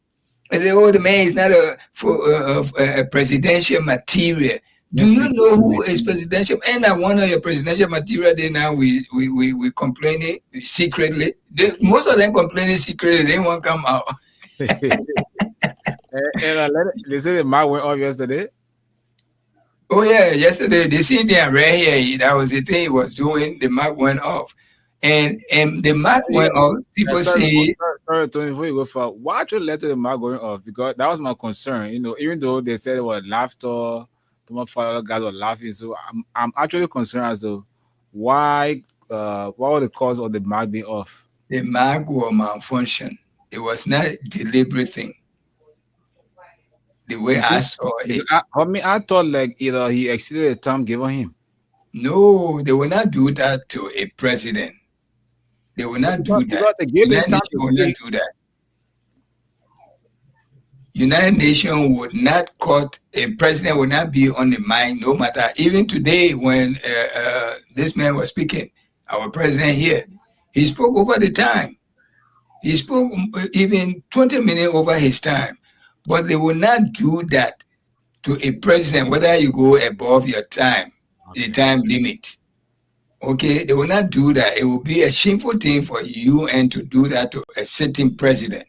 [SPEAKER 2] And say, oh, the man is not a presidential material. Do you know who is presidential? And one of your presidential material, then now we complaining secretly. Most of them complaining secretly. They won't come out.
[SPEAKER 1] They say the mark went off yesterday.
[SPEAKER 2] Oh yeah, yesterday they see there right here. That was the thing he was doing. The mark went off, and the mark went off. People say,
[SPEAKER 1] sorry, Tony, before you go far, why should let the mark going off? Because that was my concern. You know, even though they said it was laughter, my father guys were laughing. So I'm actually concerned as to why what was the cause of the mark being off?
[SPEAKER 2] the mark was malfunction. It was not a deliberate thing. The way I saw it.
[SPEAKER 1] I thought like either he exceeded the time given him.
[SPEAKER 2] No, they will not do that to a president. They will not do that. United Nations will not do that. United Nations would not cut a president would not be on the mind no matter. Even today when this man was speaking, our president here, he spoke over the time. He spoke even 20 minutes over his time. But they will not do that to a president, whether you go above your time, the time limit. Okay, they will not do that. It will be a shameful thing for you and to do that to a sitting president.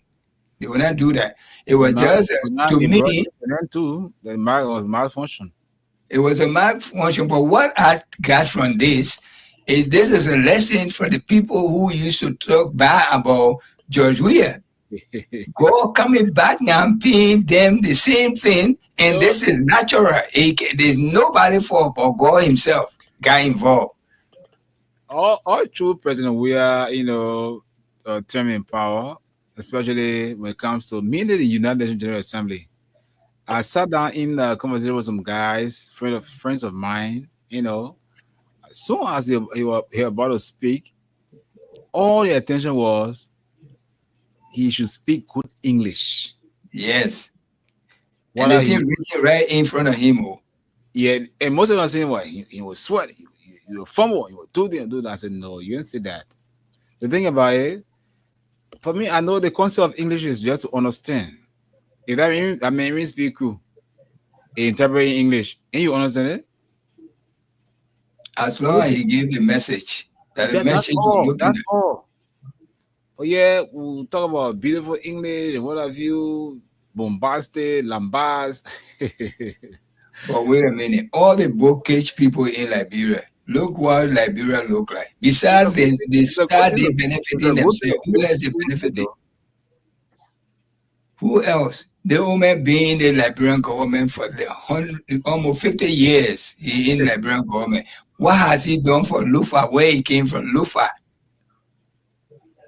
[SPEAKER 2] They will not do that. It was just to me.
[SPEAKER 1] The mark was malfunction.
[SPEAKER 2] It was a malfunction. But what I got from this is a lesson for the people who used to talk bad about George Weah. God coming back now and paying them the same thing, and this is natural. There's nobody for but God himself got involved.
[SPEAKER 1] All true President Weah, term in power, especially when it comes to mainly the United Nations General Assembly. I sat down in the conversation with some guys, friends of mine, as soon as he was about to speak, all the attention was he should speak good English.
[SPEAKER 2] Yes. And the thing right in front of him.
[SPEAKER 1] Yeah, and most of them saying, well, he was sweating, he was fumble, he was do that. I said, no, you didn't say that. The thing about it, for me, I know the concept of English is just to understand. If that means speak cool, interpret in English, and you understand it?
[SPEAKER 2] As long as he gave the message,
[SPEAKER 1] that's all. Oh yeah, we'll talk about beautiful English and what have you, bombastic, lambast.
[SPEAKER 2] But wait a minute, all the bookish people in Liberia, look what Liberia look like. Besides they benefiting themselves, who else is benefiting? Who else? The woman being the Liberian government for almost 50 years in Liberian government. What has he done for Lufa? Where he came from, Lufa?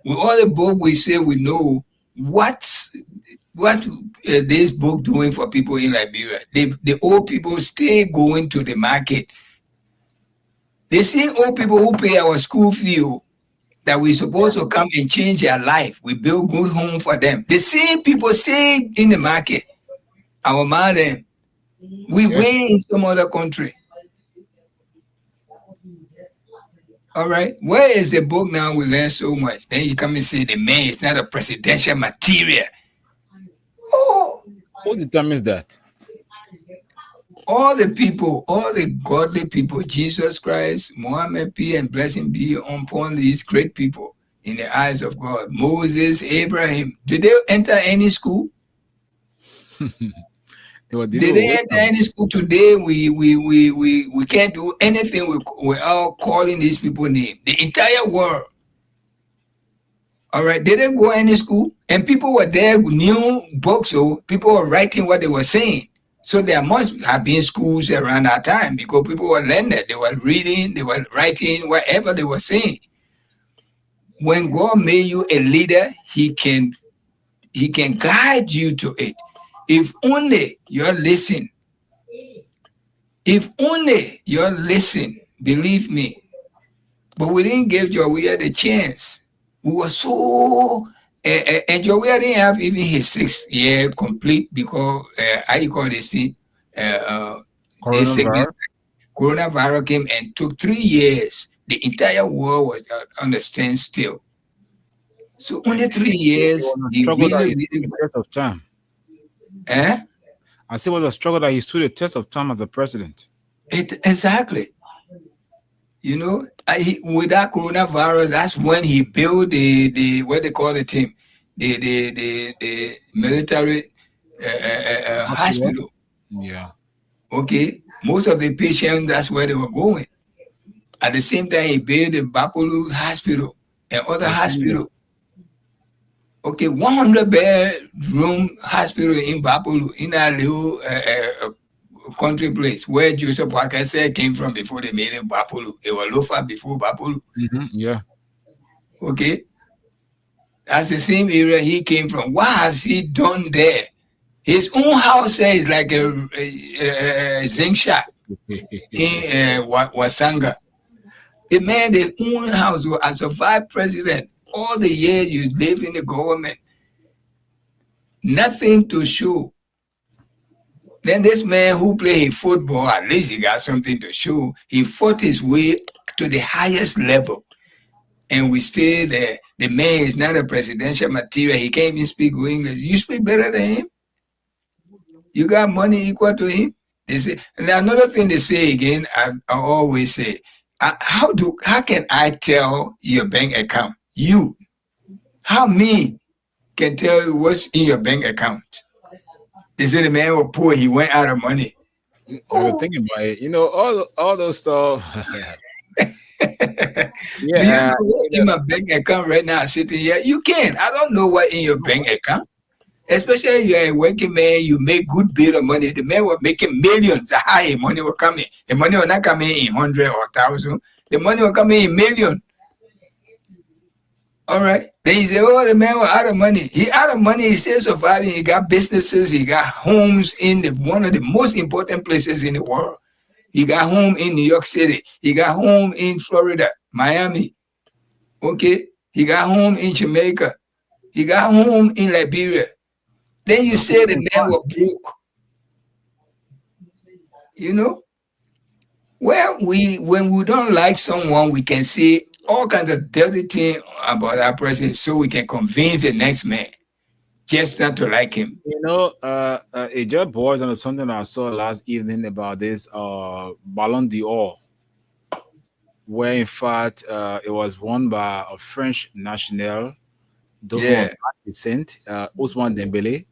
[SPEAKER 2] With all the book we say we know what this book doing for people in Liberia. The old people still going to the market. The same old people who pay our school fee that we supposed to come and change their life. We build good home for them. The same people stay in the market. Our mother, we
[SPEAKER 1] Yes.
[SPEAKER 2] win in some other country. All right. Where is the book now? We learn so much. Then you come and say the man is not a presidential material. Oh,
[SPEAKER 1] Who determines that?
[SPEAKER 2] all the people, all the godly people, Jesus Christ, Muhammad, peace and blessing be upon these great people in the eyes of God. Moses, Abraham. Did they enter any school?
[SPEAKER 1] They were
[SPEAKER 2] Did
[SPEAKER 1] dealing
[SPEAKER 2] they
[SPEAKER 1] with
[SPEAKER 2] enter
[SPEAKER 1] wisdom.
[SPEAKER 2] any school today? We can't do anything without calling these people name. The entire world. All right. They didn't go any school. And people were there with new books, so people were writing what they were saying. So there must have been schools around that time because people were learning. They were reading, they were writing, whatever they were saying. When God made you a leader, He can guide you to it. If only you're listening. If only you're listening, believe me. But we didn't give Jowiah the chance. We were so and Jowiah didn't have even his 6 year complete because how you call this thing? This sickness,
[SPEAKER 1] Coronavirus.
[SPEAKER 2] coronavirus came and took 3 years. The entire world was on the standstill. So only three
[SPEAKER 1] It
[SPEAKER 2] years,
[SPEAKER 1] was a
[SPEAKER 2] he
[SPEAKER 1] struggle that
[SPEAKER 2] really,
[SPEAKER 1] he stood
[SPEAKER 2] really
[SPEAKER 1] the test of time.
[SPEAKER 2] eh?
[SPEAKER 1] I say it was a struggle that he stood the test of time as a president.
[SPEAKER 2] Exactly. You know, with that coronavirus, that's when he built the what they call the team, the military
[SPEAKER 1] Hospital.
[SPEAKER 2] hospital.
[SPEAKER 1] Yeah.
[SPEAKER 2] Okay, most of the patients that's where they were going. At the same time, he built the Bapolu Hospital and other
[SPEAKER 1] At the same time.
[SPEAKER 2] hospital. Okay, 100 bedroom hospital in Bapolu in that little country place where Joseph Parker said came from before they made it Bapolu. It was Lofa before Bapolu.
[SPEAKER 1] Yeah.
[SPEAKER 2] Okay, that's the same area he came from. What has he done there? His own house is like a zinc shop in Wasanga. The man, the own house, as a vice president, all the years you live in the government, nothing to show. Then this man who played football, at least he got something to show. He fought his way to the highest level. And we stay there. The man is not a presidential material. He can't even speak good English. You speak better than him? You got money equal to him? They say, and another thing they say again, I always say, how can I tell your bank account? You, how me can tell you what's in your bank account? They say the man was poor, he went out of money.
[SPEAKER 1] I've been
[SPEAKER 2] Oh,
[SPEAKER 1] thinking about it. You know, all those stuff.
[SPEAKER 2] do you
[SPEAKER 1] Yeah.
[SPEAKER 2] know what in my bank account right now sitting here? You can. I don't know what in your bank account. Especially if you're a working man, you make good bit of money. The man was making millions. How the money was coming? The money was not coming in 100 or 1,000. The money was coming in million. All right. Then you say, oh, the man was out of money. He out of money. He's still surviving. He got businesses. He got homes in one of the most important places in the world. He got home in New York City. He got home in Florida, Miami. Okay. He got home in Jamaica. He got home in Liberia. Then you say the man was broke. You know? Well, when we don't like someone, we can say all kinds of dirty things about that person so we can convince the next man just not to like him.
[SPEAKER 1] You know, it just boils on something I saw last evening about this Ballon d'Or, where in fact it was won by a French national, though from
[SPEAKER 2] Yeah,
[SPEAKER 1] black descent, Ousmane Dembele.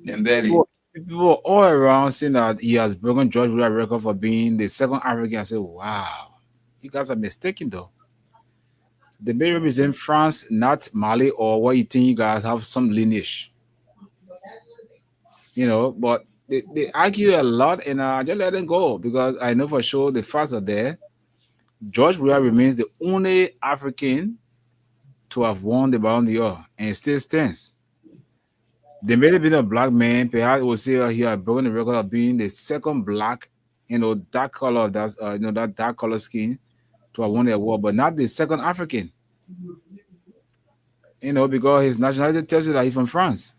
[SPEAKER 2] Dembele.
[SPEAKER 1] People were all around saying that he has broken George Weah record for being the second African. I said, wow, you guys are mistaken though. Dembele represent France, not Mali, or what you think you guys have some lineage, but they argue a lot, and I just let them go because I know for sure the facts are there. George Weah remains the only African to have won the Ballon d'Or, and it still stands. They may have been a black man, perhaps we'll say he had broken the record of being the second black, dark color, that's that dark color skin to have won the award, but not the second African. Because his nationality tells you that he's from France.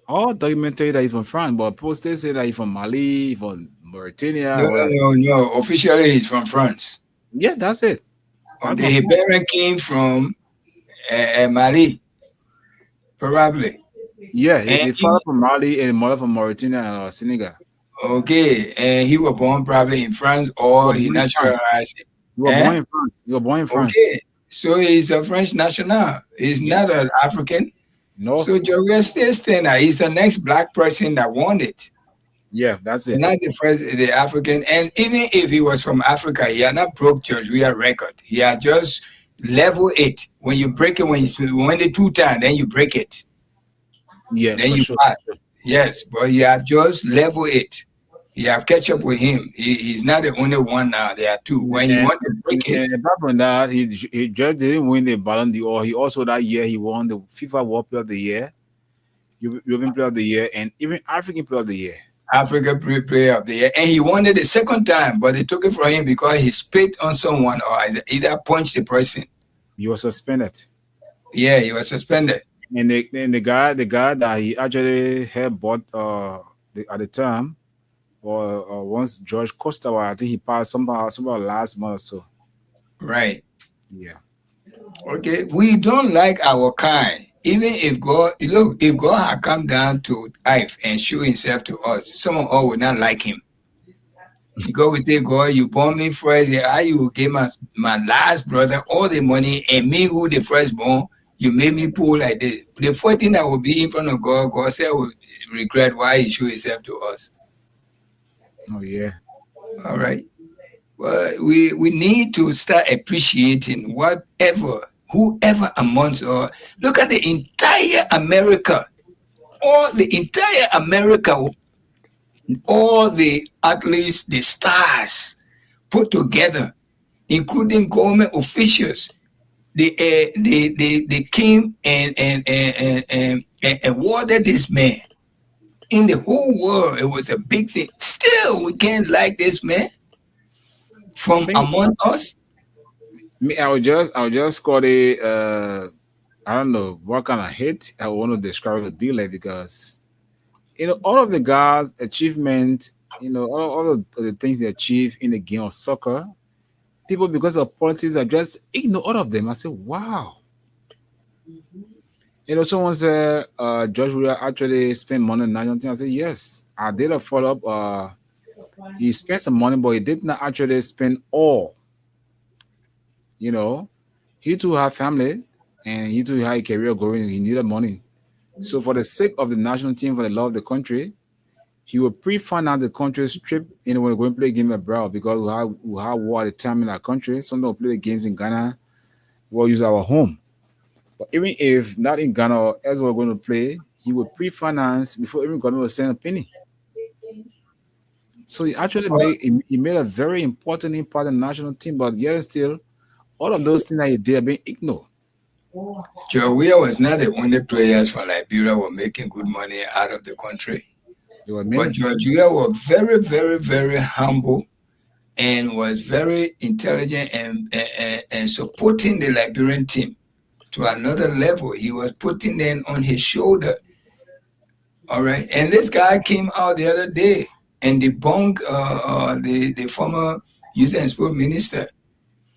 [SPEAKER 1] All documents tell you that he's from France, but people still say that he's from Mali, from Mauritania,
[SPEAKER 2] No,
[SPEAKER 1] or whatever.
[SPEAKER 2] no. Officially, he's from France.
[SPEAKER 1] Yeah, that's it.
[SPEAKER 2] Okay, his parent came from Mali, probably.
[SPEAKER 1] Yeah,
[SPEAKER 2] And
[SPEAKER 1] the father from Mali and the mother from Mauritania and Senegal.
[SPEAKER 2] okay, and he was born probably in France or he naturalized.
[SPEAKER 1] You were born in France. You were born in France.
[SPEAKER 2] Okay, so he's a French national. He's not an African.
[SPEAKER 1] No.
[SPEAKER 2] So George still staying there. He's the next black person that won it.
[SPEAKER 1] Yeah, that's it.
[SPEAKER 2] Not the first, the African. And even if he was from Africa, he had not broke George Weah record. He had just level it. When you break it, when you win it 2 times, then you break it.
[SPEAKER 1] Yeah,
[SPEAKER 2] then you pass. Yes, but you have just level it. You have catch up with him. He's not the only one now. There are 2. When you want to break it.
[SPEAKER 1] And apart from that, he just didn't win the Ballon d'Or. He also that year he won the FIFA World Player of the Year, European Player of the Year, and even African Player of the Year.
[SPEAKER 2] Africa Player of the Year. And he won it the second time, but they took it from him because he spit on someone or either punched the person.
[SPEAKER 1] He was suspended.
[SPEAKER 2] Yeah, he was suspended.
[SPEAKER 1] And the guy that he actually had bought at the time, or once George Costa, I think he passed somehow last month or so.
[SPEAKER 2] Right.
[SPEAKER 1] Yeah.
[SPEAKER 2] Okay. We don't like our kind. Even if if God had come down to earth and show himself to us, some of us would not like him. Because we say, God, you born me first. How you gave my last brother all the money and me who the firstborn, you made me poor like this. The first thing that will be in front of God, God said will regret why he showed himself to us.
[SPEAKER 1] Oh, yeah.
[SPEAKER 2] All right. Well, we need to start appreciating whoever amongst us. Look at the entire America. All the entire America, all the athletes, the stars put together, including government officials. They came and awarded this man. In the whole world, it was a big thing. Still, we can't like this man from among us.
[SPEAKER 1] Me, I would just call it I don't know what kind of hate I want to describe it to be like, because all of the guys' achievement, all of the things they achieve in the game of soccer, people, because of politics, are just ignore all of them. I say, wow. Someone said George Weah actually spent money on national team. I said, yes. I did a follow up. He spent some money, but he did not actually spend all. He too had family and he too had a career going. He needed money. So for the sake of the national team, for the love of the country, he would pre-finance the country's trip when we're going to play a game abroad, because we have war at the time in our country. Sometimes we'll play the games in Ghana. We'll use our home. But even if not in Ghana or elsewhere we're going to play, he would pre-finance before even government would send a penny. So he actually made a very important impact on the national team, but yet still, all of those things that he did are being ignored.
[SPEAKER 2] George Weah was not the only players from Liberia were making good money out of the country. But George Weah was very, very, very humble and was very intelligent and supporting the Liberian team to another level. He was putting them on his shoulder. All right. And this guy came out the other day and debunked the former youth and sport minister,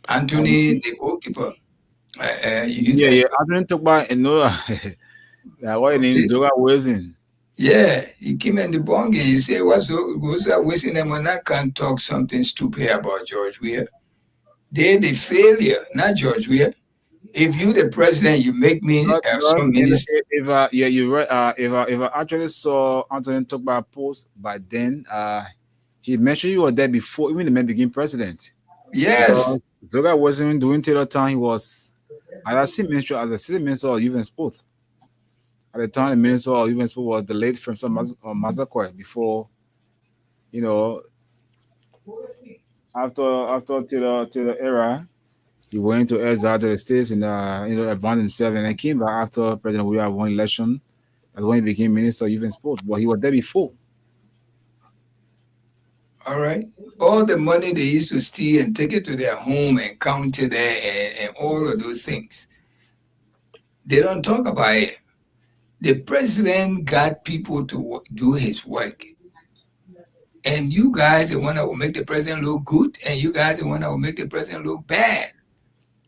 [SPEAKER 2] Anthony, the goalkeeper.
[SPEAKER 1] Anthony talk about what name is Zoga Wilson.
[SPEAKER 2] Yeah, he came and debunked it. He said, what's wasting them when I can't talk something stupid about George Weah? They're the failure, not George Weah. If you the president, you make me some minister.
[SPEAKER 1] You're right. If I actually saw Anthony talk about post by then, he mentioned you were there before even the man became president.
[SPEAKER 2] Yes.
[SPEAKER 1] Zoga wasn't doing Taylor Town. He was as assistant minister of youth and sport. At the time, the minister of youth and sport was the late Francois Mazakwe before, after Taylor era. He went to exile to the States and advanced himself, and then came back after President Weah won election. That's when he became Minister of Youth and Sports. But he was there before.
[SPEAKER 2] All right. All the money they used to steal and take it to their home and count it there and all of those things. They don't talk about it. The president got people to do his work. And you guys the one that will make the president look good, and you guys the one that will make the president look bad.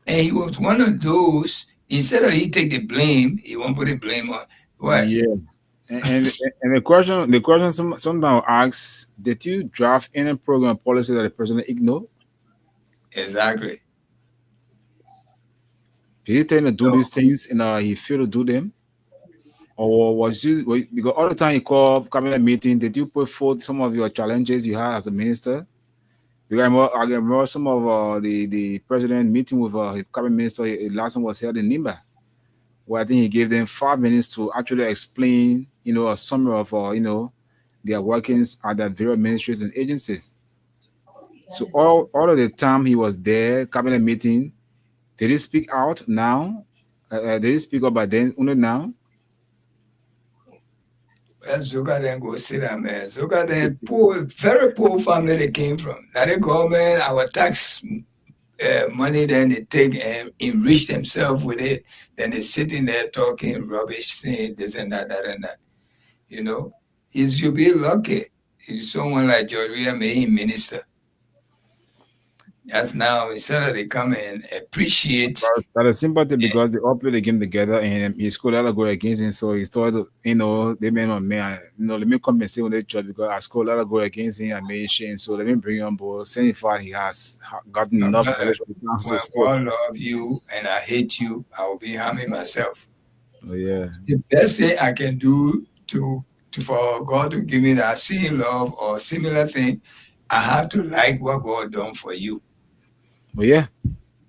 [SPEAKER 2] And he was one of those, instead of he take the blame, he won't put the blame on what?
[SPEAKER 1] Yeah. And the question sometimes asks, did you draft any program or policy that the president ignored?
[SPEAKER 2] Exactly.
[SPEAKER 1] Did he tell him to do
[SPEAKER 2] So
[SPEAKER 1] these things and he failed to do them? Or because all the time you call cabinet meeting, did you put forth some of your challenges you had as a minister? Because I remember some of the president meeting with his cabinet minister. Last one was held in Nimba, where I think he gave them 5 minutes to actually explain, a summary of, their workings at their various ministries and agencies. So all of the time he was there, cabinet meeting, did he speak out now? Did he speak up by then? Only now?
[SPEAKER 2] well, Zuka then go sit down, man. Zuka then poor, very poor family they came from. Now the government, our tax money, then they take and enrich themselves with it. Then they sitting there talking rubbish, saying this and that, that and that. You know, you should be lucky if someone like George William made him minister. That's now instead of they come and appreciate.
[SPEAKER 1] That is sympathy because they all played the game together and he scored a lot of goal against him. So he thought, they made him, man, let me compensate with the job because I scored a lot of goal against him. I made shame. So let me bring him on board. Saying far he has gotten
[SPEAKER 2] My
[SPEAKER 1] enough
[SPEAKER 2] brother,
[SPEAKER 1] knowledge when it comes to
[SPEAKER 2] when
[SPEAKER 1] sport.
[SPEAKER 2] God love you and I hate you, I will be harming myself.
[SPEAKER 1] Oh, yeah.
[SPEAKER 2] The best thing I can do to for God to give me that same love or similar thing, I have to like what God done for you.
[SPEAKER 1] But yeah.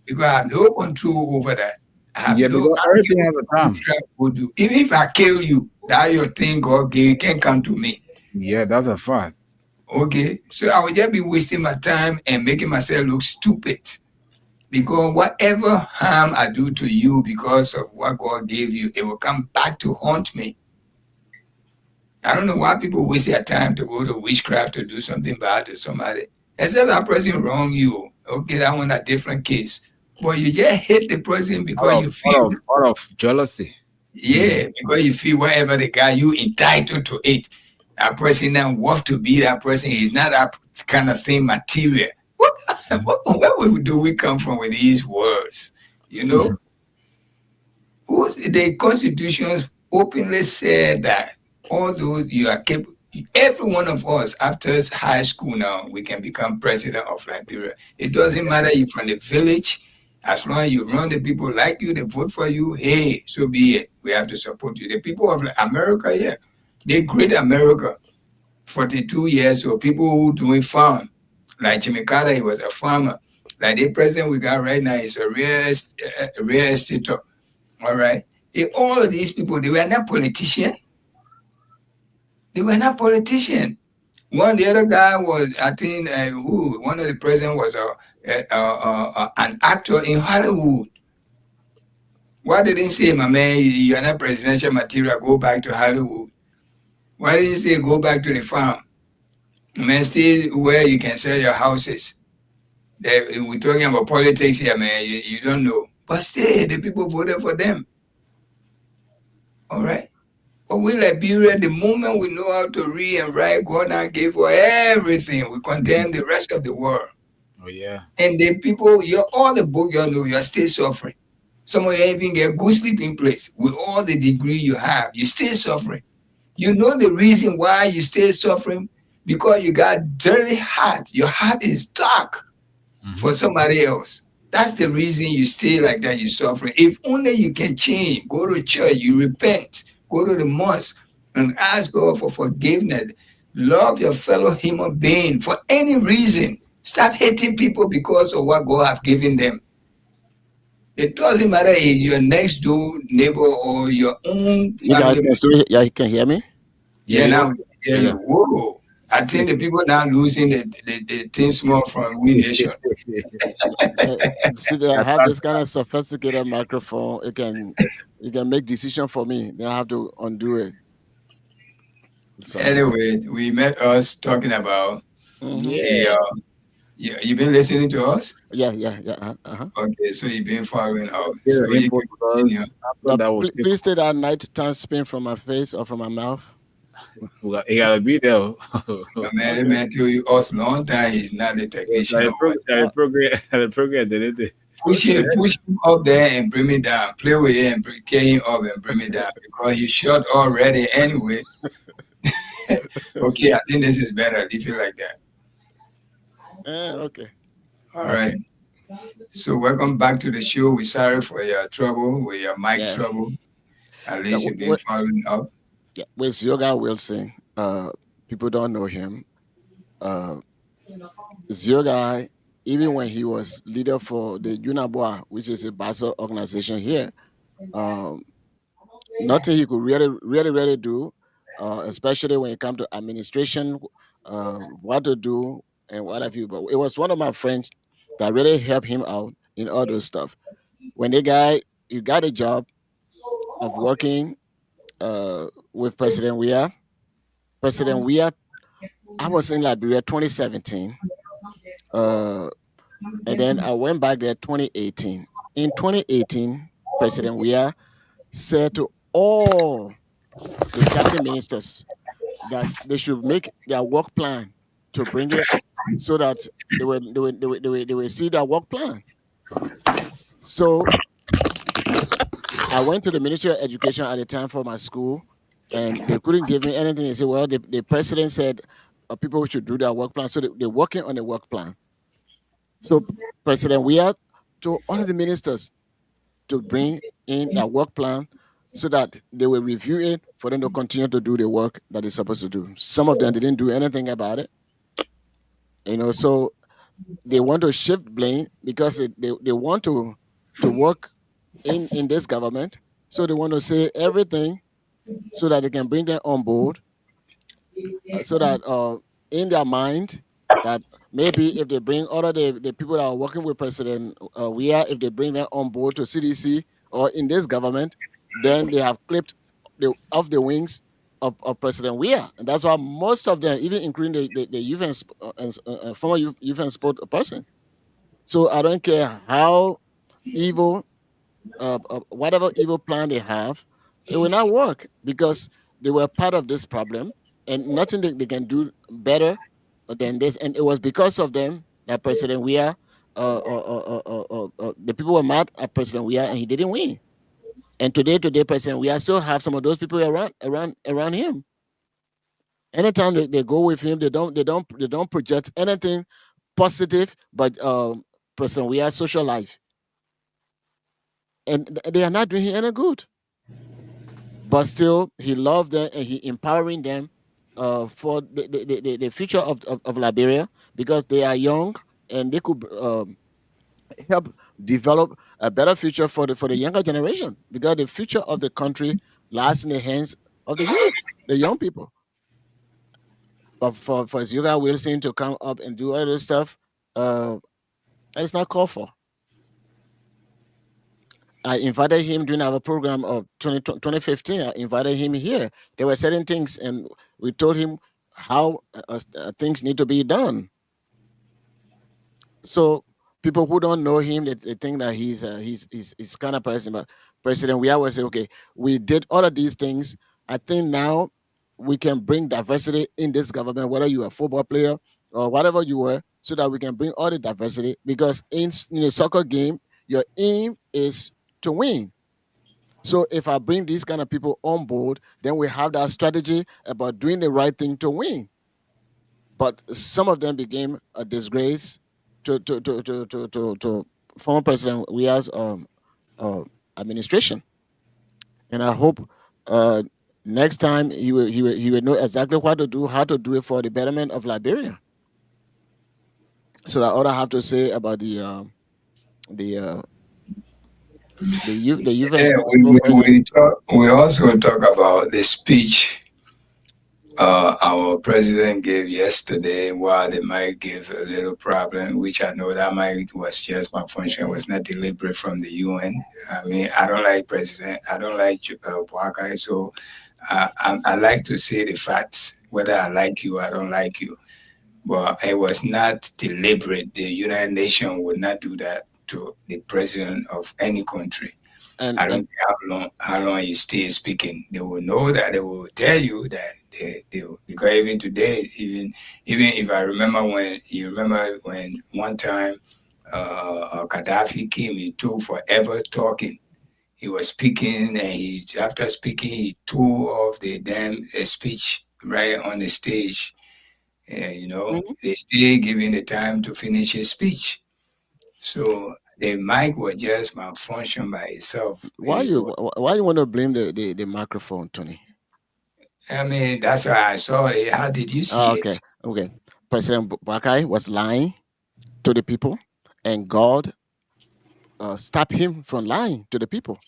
[SPEAKER 2] Because I have no control over that. I have
[SPEAKER 1] Yeah,
[SPEAKER 2] no
[SPEAKER 1] because everything has a time.
[SPEAKER 2] would do. Even if I kill you, that your thing God gave, you can't come to me.
[SPEAKER 1] Yeah, that's a fact.
[SPEAKER 2] Okay. So I will just be wasting my time and making myself look stupid. Because whatever harm I do to you because of what God gave you, it will come back to haunt me. I don't know why people waste their time to go to witchcraft to do something bad to somebody. Except that person wrong you. Okay, that one a different case. But you just hate the person because
[SPEAKER 1] Out
[SPEAKER 2] you
[SPEAKER 1] of,
[SPEAKER 2] feel,
[SPEAKER 1] out of, out of jealousy.
[SPEAKER 2] yeah, because you feel whatever the guy you entitled to it. That person now worth to be that person. He's not that kind of thing material. Where do we come from with these words? You know? The Constitution openly said that although you are capable, every one of us after high school now, we can become president of Liberia. It doesn't matter you from the village, as long as you run the people like you, they vote for you, hey, so be it. We have to support you. The people of America, yeah, they great America. 42 years old, people who doing farm. Like Jimmy Carter, he was a farmer. Like the president we got right now is a real estate. All right. All of these people, they were not politicians. They were not politicians. The other guy was, I think, one of the president was an actor in Hollywood. Why didn't he say, my man, you are not presidential material, go back to Hollywood? Why didn't he say, go back to the farm? Man, still where you can sell your houses. We're talking about politics here, man. You don't know. But still, the people voted for them. All right. But we Liberia, the moment we know how to read and write, God now gave for everything. We condemn the rest of the world.
[SPEAKER 1] Oh, yeah.
[SPEAKER 2] And the people, all the book you know, you're still suffering. Some of you even get good sleeping place with all the degree you have. You're still suffering. You know the reason why you still suffering? Because you got dirty heart. Your heart is dark for somebody else. That's the reason you stay like that, you're suffering. If only you can change, go to church, you repent, go to the mosque and ask God for forgiveness. Love your fellow human being for any reason. Stop hating people because of what God has given them. It doesn't matter if your next door neighbor or your own
[SPEAKER 4] You guys
[SPEAKER 2] family.
[SPEAKER 4] can still, yeah, you can hear me?
[SPEAKER 2] Yeah, now,
[SPEAKER 1] Yeah.
[SPEAKER 2] whoa. I think the people now losing the thing small from We Nation.
[SPEAKER 4] See, they have this kind of sophisticated microphone. It can make decision for me. Then I have to undo it. So,
[SPEAKER 2] Anyway, we met us talking about The you been listening to us?
[SPEAKER 4] Yeah, yeah, yeah.
[SPEAKER 2] Okay, so you've been following up.
[SPEAKER 1] Get
[SPEAKER 2] So
[SPEAKER 1] the
[SPEAKER 2] you
[SPEAKER 1] input
[SPEAKER 2] can continue.
[SPEAKER 1] because after
[SPEAKER 4] Now,
[SPEAKER 1] that will take
[SPEAKER 4] please take that nighttime spin from my face or from my mouth.
[SPEAKER 1] he gotta be there.
[SPEAKER 2] Man,
[SPEAKER 4] Okay.
[SPEAKER 2] man, tell you us long time he's not the technician or what.
[SPEAKER 1] The program the program did it.
[SPEAKER 2] Push him up there and bring me down. Play with him and carry him up and bring me down because you shot already anyway. Okay, I think this is better. Leave it like that.
[SPEAKER 4] Okay.
[SPEAKER 2] All right. So welcome back to the show. We're sorry for your trouble with your mic
[SPEAKER 4] Yeah.
[SPEAKER 2] trouble. At
[SPEAKER 4] Yeah,
[SPEAKER 2] least you've been following up.
[SPEAKER 4] yeah. With Yoga Wilson, people don't know him. Uh, Yoga, even when he was leader for the UNABOA, which is a Basel organization here, um, nothing he could really do, especially when it comes to administration, what to do and what have you. But it was one of my friends that really helped him out in all those stuff. When the guy, you got a job of working with President Weah. President Weah, I was in Liberia 2017, uh, and then I went back there 2018. In 2018, President Weah said to all the cabinet ministers that they should make their work plan to bring it so that they will see their work plan. So I went to the Ministry of Education at the time for my school, and they couldn't give me anything. They said, well, the president said people should do their work plan. So they're working on the work plan. So President Weah to all of the ministers to bring in their work plan so that they will review it for them to continue to do the work that they're supposed to do. Some of them didn't do anything about it. So they want to shift blame because they want to work in this government. So they want to say everything so that they can bring them on board, so that in their mind that maybe if they bring all of the people that are working with President if they bring them on board to CDC or in this government, then they have clipped off the wings of President Weah. And that's why most of them, even including the youth and former youth and sport person. So I don't care how evil, whatever evil plan they have, it will not work because they were part of this problem and nothing they can do better than this. And it was because of them that President Weah, the people were mad at President Weah and he didn't win. And today, President Weah still have some of those people around him. Anytime they go with him, they don't project anything positive, but President Weah's social life, and they are not doing him any good. But still, he loved them and he empowering them for the future of Liberia because they are young and they could help develop a better future for the younger generation because the future of the country lies in the hands of the youth, the young people. But for Yoga Wilson to come up and do all this stuff, that is not called for. I invited him during our program of 2015. I invited him here. There were certain things, and we told him how things need to be done. So people who don't know him, they think that he's kind of person. But President, we always say, okay, we did all of these things. I think now we can bring diversity in this government, whether you're a football player or whatever you were, so that we can bring all the diversity. Because in a soccer game, your aim is to win. So if I bring these kind of people on board, then we have that strategy about doing the right thing to win. But some of them became a disgrace to former President Weah's administration. And I hope next time he will know exactly what to do, how to do it for the betterment of Liberia. So that's all I have to say about the youth
[SPEAKER 2] Yeah, we also talk about the speech our president gave yesterday. While they might give a little problem, which I know that might was just malfunction, was not deliberate from the UN. I mean, I don't like president. I don't like Boakai, so I like to say the facts, whether I like you, I don't like you. but it was not deliberate. The United Nations would not do that to the president of any country.
[SPEAKER 4] And
[SPEAKER 2] I don't care how long you stay speaking. They will know that. They will tell you that they because even today, even if I remember when one time Gaddafi came, he took forever talking. He was speaking, and after speaking, he tore off the damn speech right on the stage.
[SPEAKER 4] mhm.
[SPEAKER 2] They still giving the time to finish his speech. So the mic was just malfunction by itself.
[SPEAKER 4] Why you want to blame the microphone, Tony?
[SPEAKER 2] I mean, that's why I saw it. How did you see
[SPEAKER 4] Okay,
[SPEAKER 2] it?
[SPEAKER 4] okay. President Buakai was lying to the people, and God stopped him from lying to the people.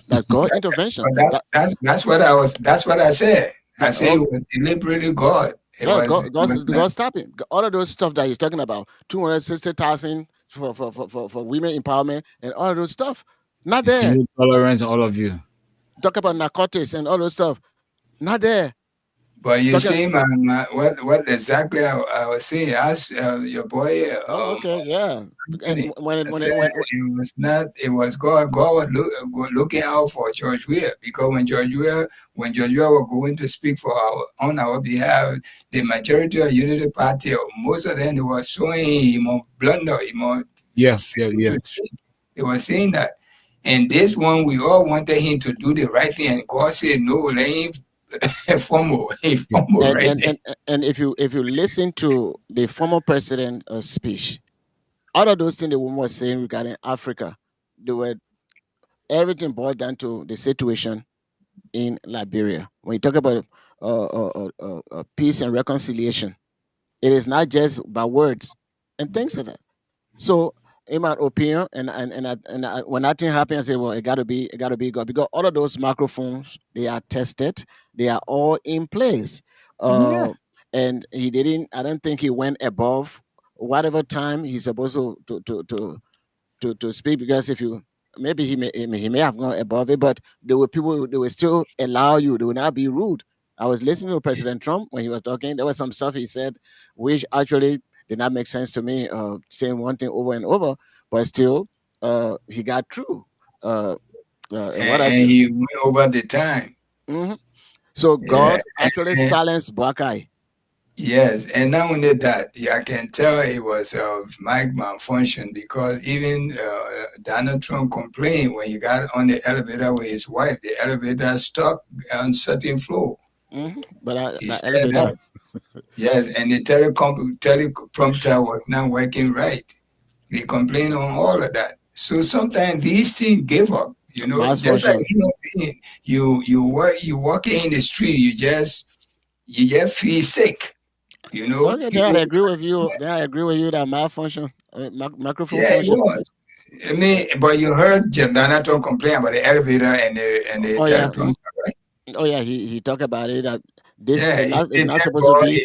[SPEAKER 4] That's God intervention.
[SPEAKER 2] But that's what I said. I said it
[SPEAKER 4] Oh,
[SPEAKER 2] was deliberately God.
[SPEAKER 4] yeah,
[SPEAKER 2] It was not.
[SPEAKER 4] God stopped him. All of those stuff that he's talking about, 260,000 for women empowerment and all of those stuff, not there.
[SPEAKER 1] Zero tolerance, all of you.
[SPEAKER 4] Talk about narcotics and all those stuff, not there.
[SPEAKER 2] But you
[SPEAKER 4] Talking.
[SPEAKER 2] see, what exactly I was saying? Ask your boy
[SPEAKER 4] Oh, okay, yeah. And
[SPEAKER 2] Anthony. I
[SPEAKER 4] when
[SPEAKER 2] said
[SPEAKER 4] it
[SPEAKER 2] it was not. It was God. God was looking out for George Weah because when George Weah was going to speak on our behalf, the majority of Unity Party, or most of them, they were showing him on blunder, him on
[SPEAKER 1] Yeah, yeah,
[SPEAKER 2] fail
[SPEAKER 1] yeah.
[SPEAKER 2] to speak. They were saying that. And this one, we all wanted him to do the right thing, and God said no. Let him fumble, he
[SPEAKER 1] Yeah.
[SPEAKER 2] fumble right there.
[SPEAKER 4] and if you listen to the former president speech, all of those things the woman was saying regarding Africa, they were everything boiled down to the situation in Liberia. When you talk about peace and reconciliation, it is not just by words and things like that. So, in my opinion, when that thing happened, I say, well, it gotta be God because all of those microphones they are tested, they are all in place.
[SPEAKER 1] Yeah.
[SPEAKER 4] And he didn't. I don't think he went above whatever time he's supposed to speak because if you maybe he may have gone above it, but there were people they will still allow you. They will not be rude. I was listening to President Trump when he was talking. There was some stuff he said which actually did not make sense to me. Saying one thing over and over, but still, he got through. And what I
[SPEAKER 2] And he went over the time.
[SPEAKER 4] Mhm. So
[SPEAKER 2] Yeah.
[SPEAKER 4] God actually silenced Black Eye.
[SPEAKER 2] Yes, and not only that, I can tell it was mic malfunction because even Donald Trump complained when he got on the elevator with his wife. The elevator stuck on certain floor.
[SPEAKER 4] But
[SPEAKER 2] He
[SPEAKER 4] that
[SPEAKER 2] said
[SPEAKER 4] elevator.
[SPEAKER 2] that. Yes, and the teleprompter was not working right. He complained on all of that. So sometimes these things give up. Just like
[SPEAKER 4] Malfunction.
[SPEAKER 2] human being, you walking in the street, you just feel sick.
[SPEAKER 4] Okay, then I
[SPEAKER 2] People.
[SPEAKER 4] agree with you. Then I agree with you that malfunction, microphone
[SPEAKER 2] Yeah, it
[SPEAKER 4] function.
[SPEAKER 2] was. I mean, but you heard Donald Trump complain about the elevator and the
[SPEAKER 4] Oh yeah,
[SPEAKER 2] teleprompter, right?
[SPEAKER 4] oh yeah. He talked about it that this
[SPEAKER 2] Yeah, he
[SPEAKER 4] it's
[SPEAKER 2] said
[SPEAKER 4] not
[SPEAKER 2] thank
[SPEAKER 4] supposed to
[SPEAKER 2] God
[SPEAKER 4] be.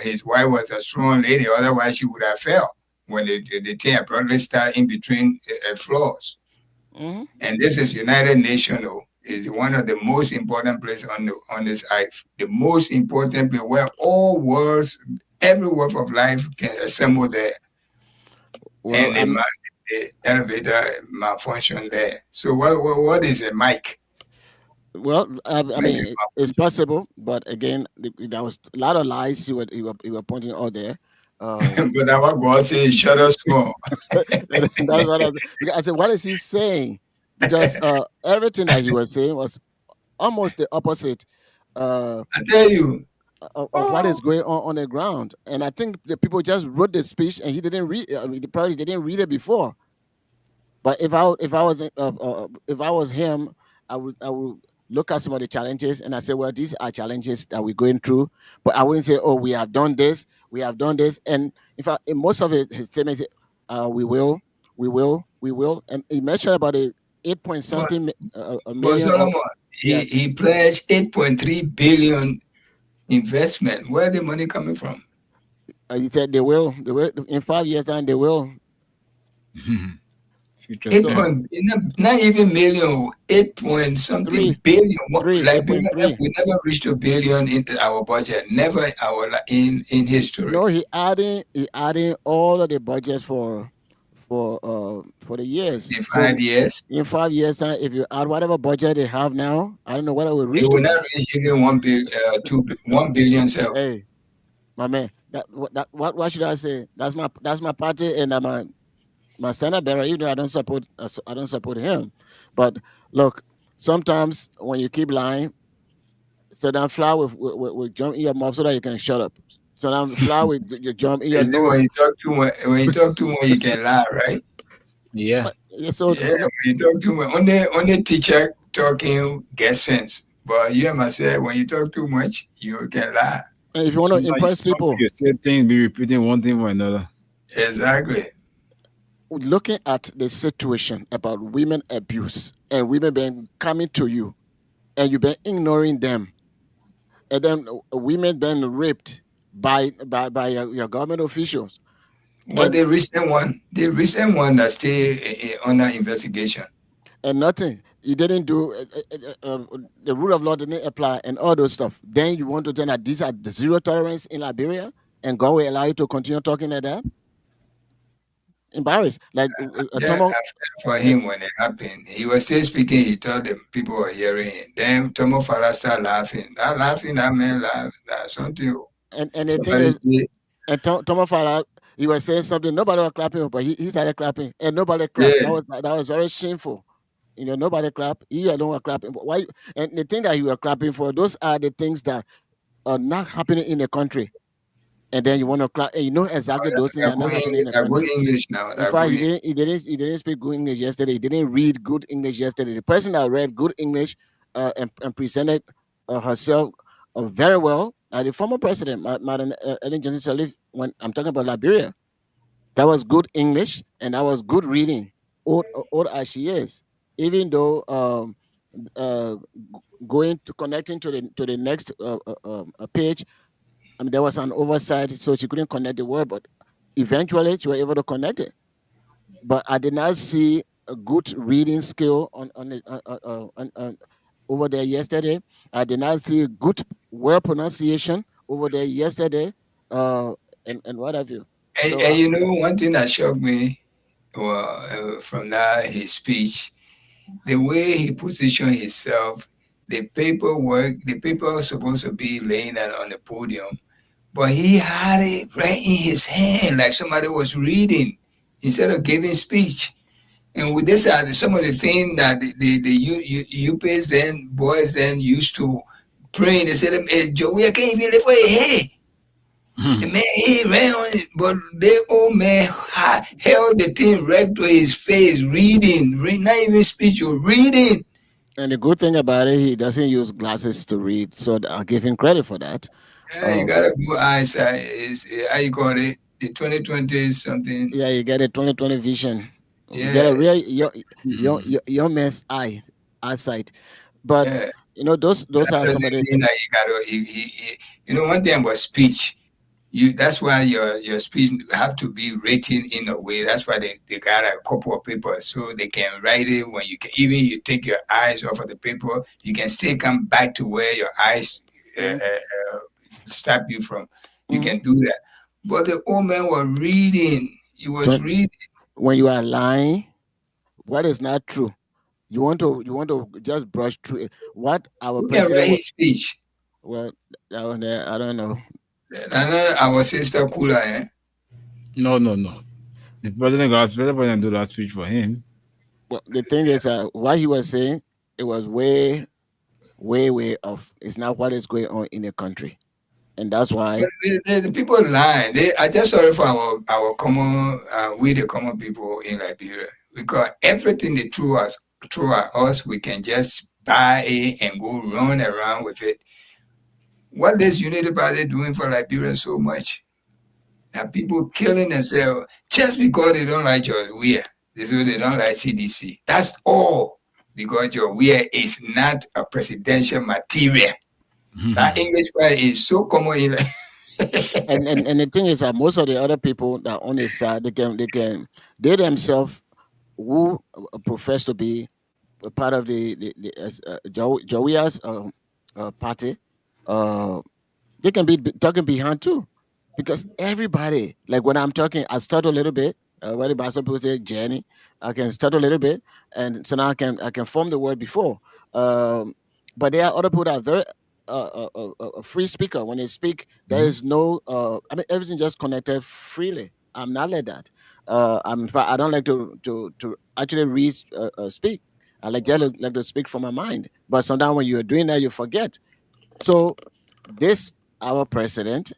[SPEAKER 2] his wife was a strong lady, otherwise she would have fell when the thing abruptly started in between floors.
[SPEAKER 4] hmm
[SPEAKER 2] And this is United Nations, though, is one of the most important places on this earth. The most important place where all worlds, every world of life can assemble there.
[SPEAKER 4] Well,
[SPEAKER 2] And the elevator malfunction there. So what is a mic?
[SPEAKER 4] I
[SPEAKER 2] Mic
[SPEAKER 4] mean, it's possible, but again, there was a lot of lies you were pointing out there.
[SPEAKER 2] but our God says, shut us small.
[SPEAKER 4] That's what I was. Because I said, what is he saying? Because everything that he was saying was almost the opposite. Uh,
[SPEAKER 2] I tell you,
[SPEAKER 4] of what
[SPEAKER 2] oh,
[SPEAKER 4] is going on the ground. And I think the people just wrote the speech and he didn't read. I mean, they probably didn't read it before. But if I was him, I would look at some of the challenges and I say, well, these are challenges that we're going through. But I wouldn't say, oh, we have done this, we have done this. And in most of it, his statements, we will, we will. And he mentioned about a 8 point
[SPEAKER 2] but,
[SPEAKER 4] something
[SPEAKER 2] but
[SPEAKER 4] million. Or
[SPEAKER 2] Solomon,
[SPEAKER 4] yeah,
[SPEAKER 2] he pledged 8.3 billion investment. Where the money coming from?
[SPEAKER 4] he said they will in 5 years time they will.
[SPEAKER 1] Future
[SPEAKER 2] Eight
[SPEAKER 4] So
[SPEAKER 1] tense.
[SPEAKER 2] point, not even million, 8 point something
[SPEAKER 4] three,
[SPEAKER 2] billion.
[SPEAKER 4] eight point
[SPEAKER 2] Liberia,
[SPEAKER 4] three.
[SPEAKER 2] we never reached a billion in our budget. Never in history.
[SPEAKER 4] No, he adding all of the budgets for the years.
[SPEAKER 2] In
[SPEAKER 4] So
[SPEAKER 2] 5 years,
[SPEAKER 4] in 5 years time, if you add whatever budget they have now, I don't know whether we
[SPEAKER 2] it
[SPEAKER 4] reach
[SPEAKER 2] will
[SPEAKER 4] to
[SPEAKER 2] not
[SPEAKER 4] that.
[SPEAKER 2] reach even 1 billion self.
[SPEAKER 4] Hey, my man, what should I say? That's my party and my standard bearer. Even though I don't support him, but look, sometimes when you keep lying, so then fly with jump in your mouth so that you can shut up. So then fly with your jump in your
[SPEAKER 2] Is it when
[SPEAKER 4] nose.
[SPEAKER 2] you talk too much? When you talk too much, you can lie, right?
[SPEAKER 1] Yeah.
[SPEAKER 4] Yeah, so
[SPEAKER 2] Yeah, when you talk too much, only teacher talking get sense. But you must say when you talk too much, you can lie.
[SPEAKER 4] and if you want to impress
[SPEAKER 1] Sometimes
[SPEAKER 4] people,
[SPEAKER 1] you say things, be repeating one thing for another.
[SPEAKER 2] Exactly.
[SPEAKER 4] looking at the situation about women abuse and women being coming to you and you've been ignoring them, and then women being raped by your government officials,
[SPEAKER 2] What
[SPEAKER 4] and
[SPEAKER 2] the recent one that still under investigation.
[SPEAKER 4] nothing. You didn't do the rule of law didn't apply and all those stuff. Then you want to tell that these are the zero tolerance in Liberia, and God will allow you to continue talking like that. Embarrassed, like
[SPEAKER 2] Yeah,
[SPEAKER 4] Tomo.
[SPEAKER 2] for him when it happened, he was still speaking. He told the people were hearing him. Then Tomo Fala started laughing. That laughing, that man laughed. That's something.
[SPEAKER 4] And the thing
[SPEAKER 2] Somebody
[SPEAKER 4] is,
[SPEAKER 2] say,
[SPEAKER 4] and Tomo Fala, he was saying something. Nobody was clapping, but he started clapping, and nobody clapped.
[SPEAKER 2] yeah,
[SPEAKER 4] That was very shameful. Nobody clapped. He alone was clapping. But why? And the thing that you were clapping for, those are the things that are not happening in the country. And then you want to clap, and you know exactly those things are not happening in the
[SPEAKER 2] that good
[SPEAKER 4] country.
[SPEAKER 2] English now.
[SPEAKER 4] In
[SPEAKER 2] That
[SPEAKER 4] fact,
[SPEAKER 2] good.
[SPEAKER 4] he didn't speak good English yesterday. He didn't read good English yesterday. The person that read good English and presented herself very well, the former president, Madam Ellen Johnson Sirleaf, when I'm talking about Liberia, that was good English and that was good reading, old as she is. Even though uh, going to connecting to the next page, I mean, there was an oversight, so she couldn't connect the word, but eventually she was able to connect it. But I did not see a good reading skill on over there yesterday. I did not see good word pronunciation over there yesterday, uh, and what have you.
[SPEAKER 2] And,
[SPEAKER 4] So
[SPEAKER 2] and you know, one thing that shocked me from that his speech, the way he positioned himself, the paper was supposed to be laying on the podium, but he had it right in his hand, like somebody was reading instead of giving speech. And with this are some of the things that the UPS then boys then used to praying. They said, hey, Joey, I can't even lift your head. The man, he ran on it, but the old man held the thing right to his face, reading, not even speech, you're reading.
[SPEAKER 4] and the good thing about it, he doesn't use glasses to read, so I'll give him credit for that.
[SPEAKER 2] Yeah, you got a good eyesight. Is how you call it? The 2020 something.
[SPEAKER 4] Yeah, you get a 20/20 vision. You get
[SPEAKER 2] Yeah,
[SPEAKER 4] a real young man's eyesight. But
[SPEAKER 2] yeah.
[SPEAKER 4] those
[SPEAKER 2] That
[SPEAKER 4] are some
[SPEAKER 2] doesn't
[SPEAKER 4] of the
[SPEAKER 2] mean that you gotta. One thing about speech. That's why your speech have to be written in a way. That's why they got a couple of papers so they can write it. When you take your eyes off of the paper, you can still come back to where your eyes stop you from. You can do that. But the old man was reading. He was reading.
[SPEAKER 4] when you are lying, what is not true, you want to just brush through it. What our
[SPEAKER 2] Who can write
[SPEAKER 4] president
[SPEAKER 2] his speech?
[SPEAKER 4] well, I don't know.
[SPEAKER 2] I know our sister Kula,
[SPEAKER 1] No. The president do that speech for him.
[SPEAKER 4] Well, the thing is, what he was saying, it was way, way, way off. It's not what is going on in the country, and that's why.
[SPEAKER 2] The people lying. They are just sorry for our common, we the common people in Liberia, because everything they threw at us, we can just buy it and go run around with it. What is Unity Party doing for Liberia so much? That people killing themselves just because they don't like your wear. So they don't like CDC. That's all. Because your wear is not a presidential material. That English word is so common in
[SPEAKER 4] and the thing is that most of the other people that on his side, they themselves who profess to be a part of Jowia's party, uh, they can be talking behind too, because everybody, like when I'm talking, I stutter a little bit. What about some people say Jenny? I can stutter a little bit, and so now I can form the word before. Um, but there are other people that are very a free speaker. When they speak, there
[SPEAKER 1] Mhm.
[SPEAKER 4] is no. I mean, everything just connected freely. I'm not like that. In fact, I don't like to actually read speak. I like to speak from my mind. But sometimes when you're doing that, you forget. So this our president.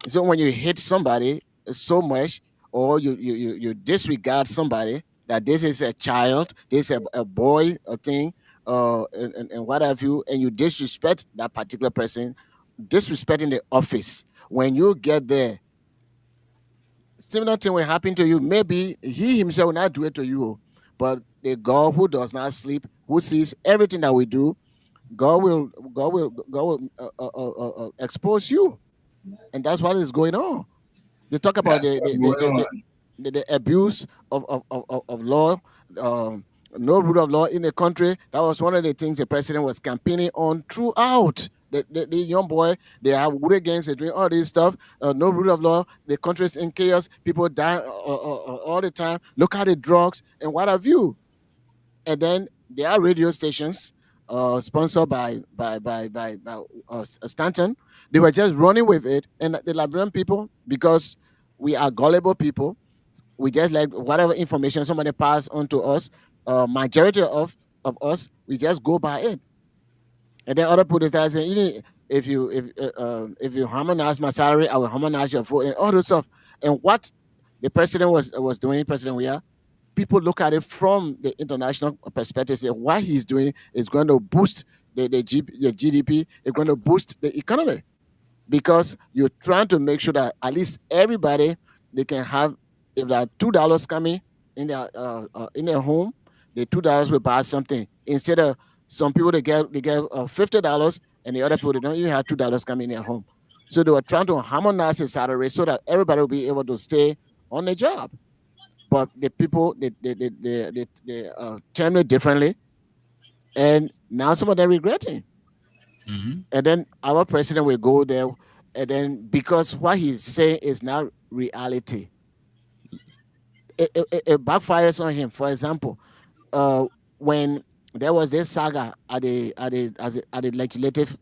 [SPEAKER 4] So when you hate somebody so much, or you disregard somebody, that this is a child, this is a boy, a thing, and what have you, and you disrespect that particular person, disrespecting the office. When you get there, similar thing will happen to you. Maybe he himself will not do it to you, but the God who does not sleep, who sees everything that we do, God will expose you, and that's what is going on. They talk about
[SPEAKER 2] That's what's going on.
[SPEAKER 4] the abuse of law, um, no rule of law in the country. That was one of the things the president was campaigning on throughout. The young boy, they have wood against, they're doing all this stuff. No rule of law. The country's in chaos. People die all the time. Look at the drugs and what have you. And then there are radio stations sponsored by Stanton. They were just running with it, and the Liberian people, because we are gullible people, we just like whatever information somebody pass on to us. Majority of us, we just go by it, and then other people start saying, even if you harmonize my salary, I will harmonize your vote and all this stuff. And what the president was doing, President we are, people look at it from the international perspective. Say what he's doing is going to boost the GDP. It's going to boost the economy, because you're trying to make sure that at least everybody, they can have, if there are $2 coming in their home, the $2 will buy something, instead of some people they get $50, and the other people they don't even have $2 coming in their home. So they were trying to harmonize the salary so that everybody will be able to stay on the job. But the people they term it differently, and now some of them regretting.
[SPEAKER 1] Mhm.
[SPEAKER 4] And then our president will go there, and then because what he's saying is not reality, it backfires on him. For example, when there was this saga at the legislative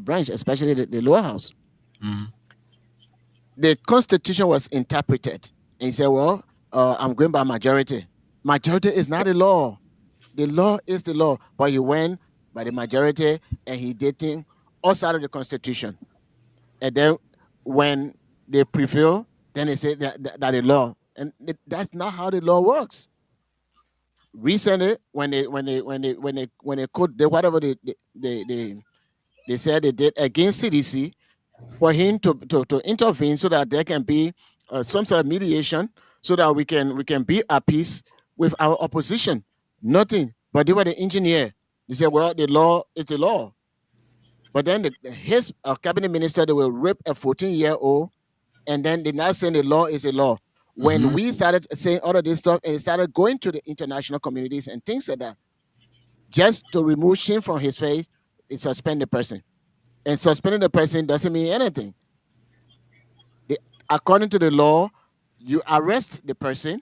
[SPEAKER 4] branch, especially the lower house,
[SPEAKER 1] Mhm.
[SPEAKER 4] the constitution was interpreted, and he said, well, I'm going by majority. Majority is not the law. The law is the law, but he went by the majority, and he did things outside of the constitution. And then when they prevail, then they say that the law, and that's not how the law works. Recently, when they could they whatever they said they did against CDC, for him to intervene so that there can be some sort of mediation, so that we can be at peace with our opposition. Nothing. But they were the engineer. They said, well, the law is the law. But then his cabinet minister, they will rip a 14-year-old, and then they now saying the law is a law. When
[SPEAKER 1] Mhm.
[SPEAKER 4] we started saying all of this stuff, and it started going to the international communities and things like that, just to remove shame from his face, it suspend the person. And suspending the person doesn't mean anything. The, according to the law, you arrest the person,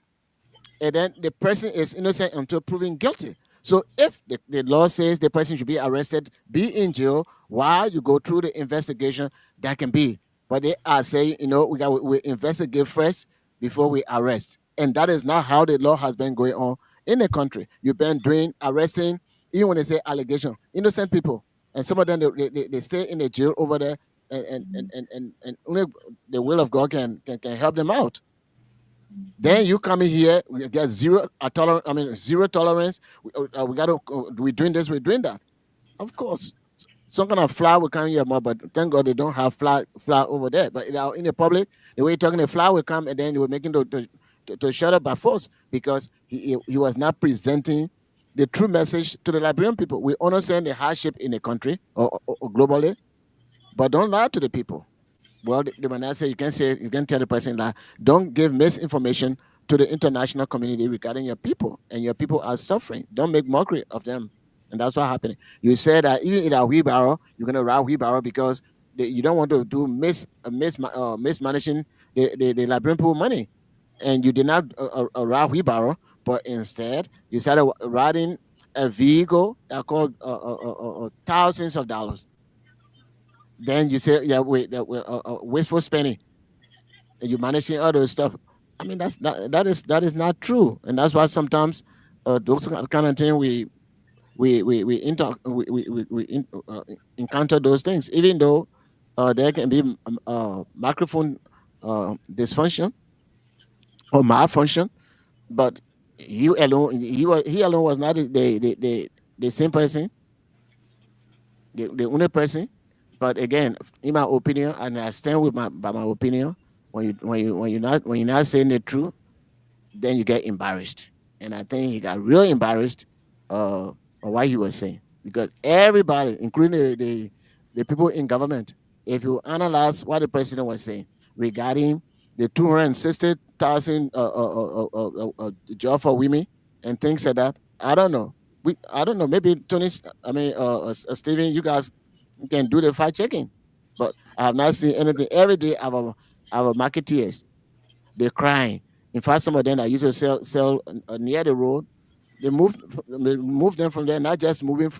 [SPEAKER 4] and then the person is innocent until proven guilty. So if the law says the person should be arrested, be in jail while you go through the investigation, that can be. But they are saying, we investigate first before we arrest. And that is not how the law has been going on in the country. You've been doing arresting, even when they say allegation, innocent people. And some of them they stay in the jail over there, and only the will of God can help them out. Then you come in here, we get zero tolerance. I mean, zero tolerance. We got to. We're doing this. We're doing that. Of course, some kind of fly will come here more, but thank God they don't have fly over there. But in the public, the way you're talking, the fly will come, and then they were making to shut up by force, because he was not presenting the true message to the Liberian people. We understand the hardship in the country, or globally, but don't lie to the people. Well, the man I say, you can tell the person that don't give misinformation to the international community regarding your people, and your people are suffering. Don't make mockery of them. And that's what happening. You said that even in a wheelbarrow, you're gonna ride wheelbarrow because you don't want to do mismanaging the Liberian people money, and you did not ride wheelbarrow, but instead you started riding a vehicle that cost thousands of dollars. Then you say, yeah, wait, wasteful spending, and you managing other stuff. I mean, that is not true, and that's why sometimes those kind of thing we encounter those things, even though there can be microphone dysfunction or malfunction, but you alone, he alone was not the same person, the only person. But again, in my opinion, and I stand with my opinion, when you're not saying the truth, then you get embarrassed. And I think he got real embarrassed on what he was saying, because everybody, including the people in government, if you analyze what the president was saying regarding the 260,000 job for women and things like that, I don't know. Maybe Tony, I mean, Stephen, you guys can do the fact checking, but I have not seen anything. Every day, our marketeers, they're crying. In fact, some of them that used to sell near the road, they moved them from there, not just moving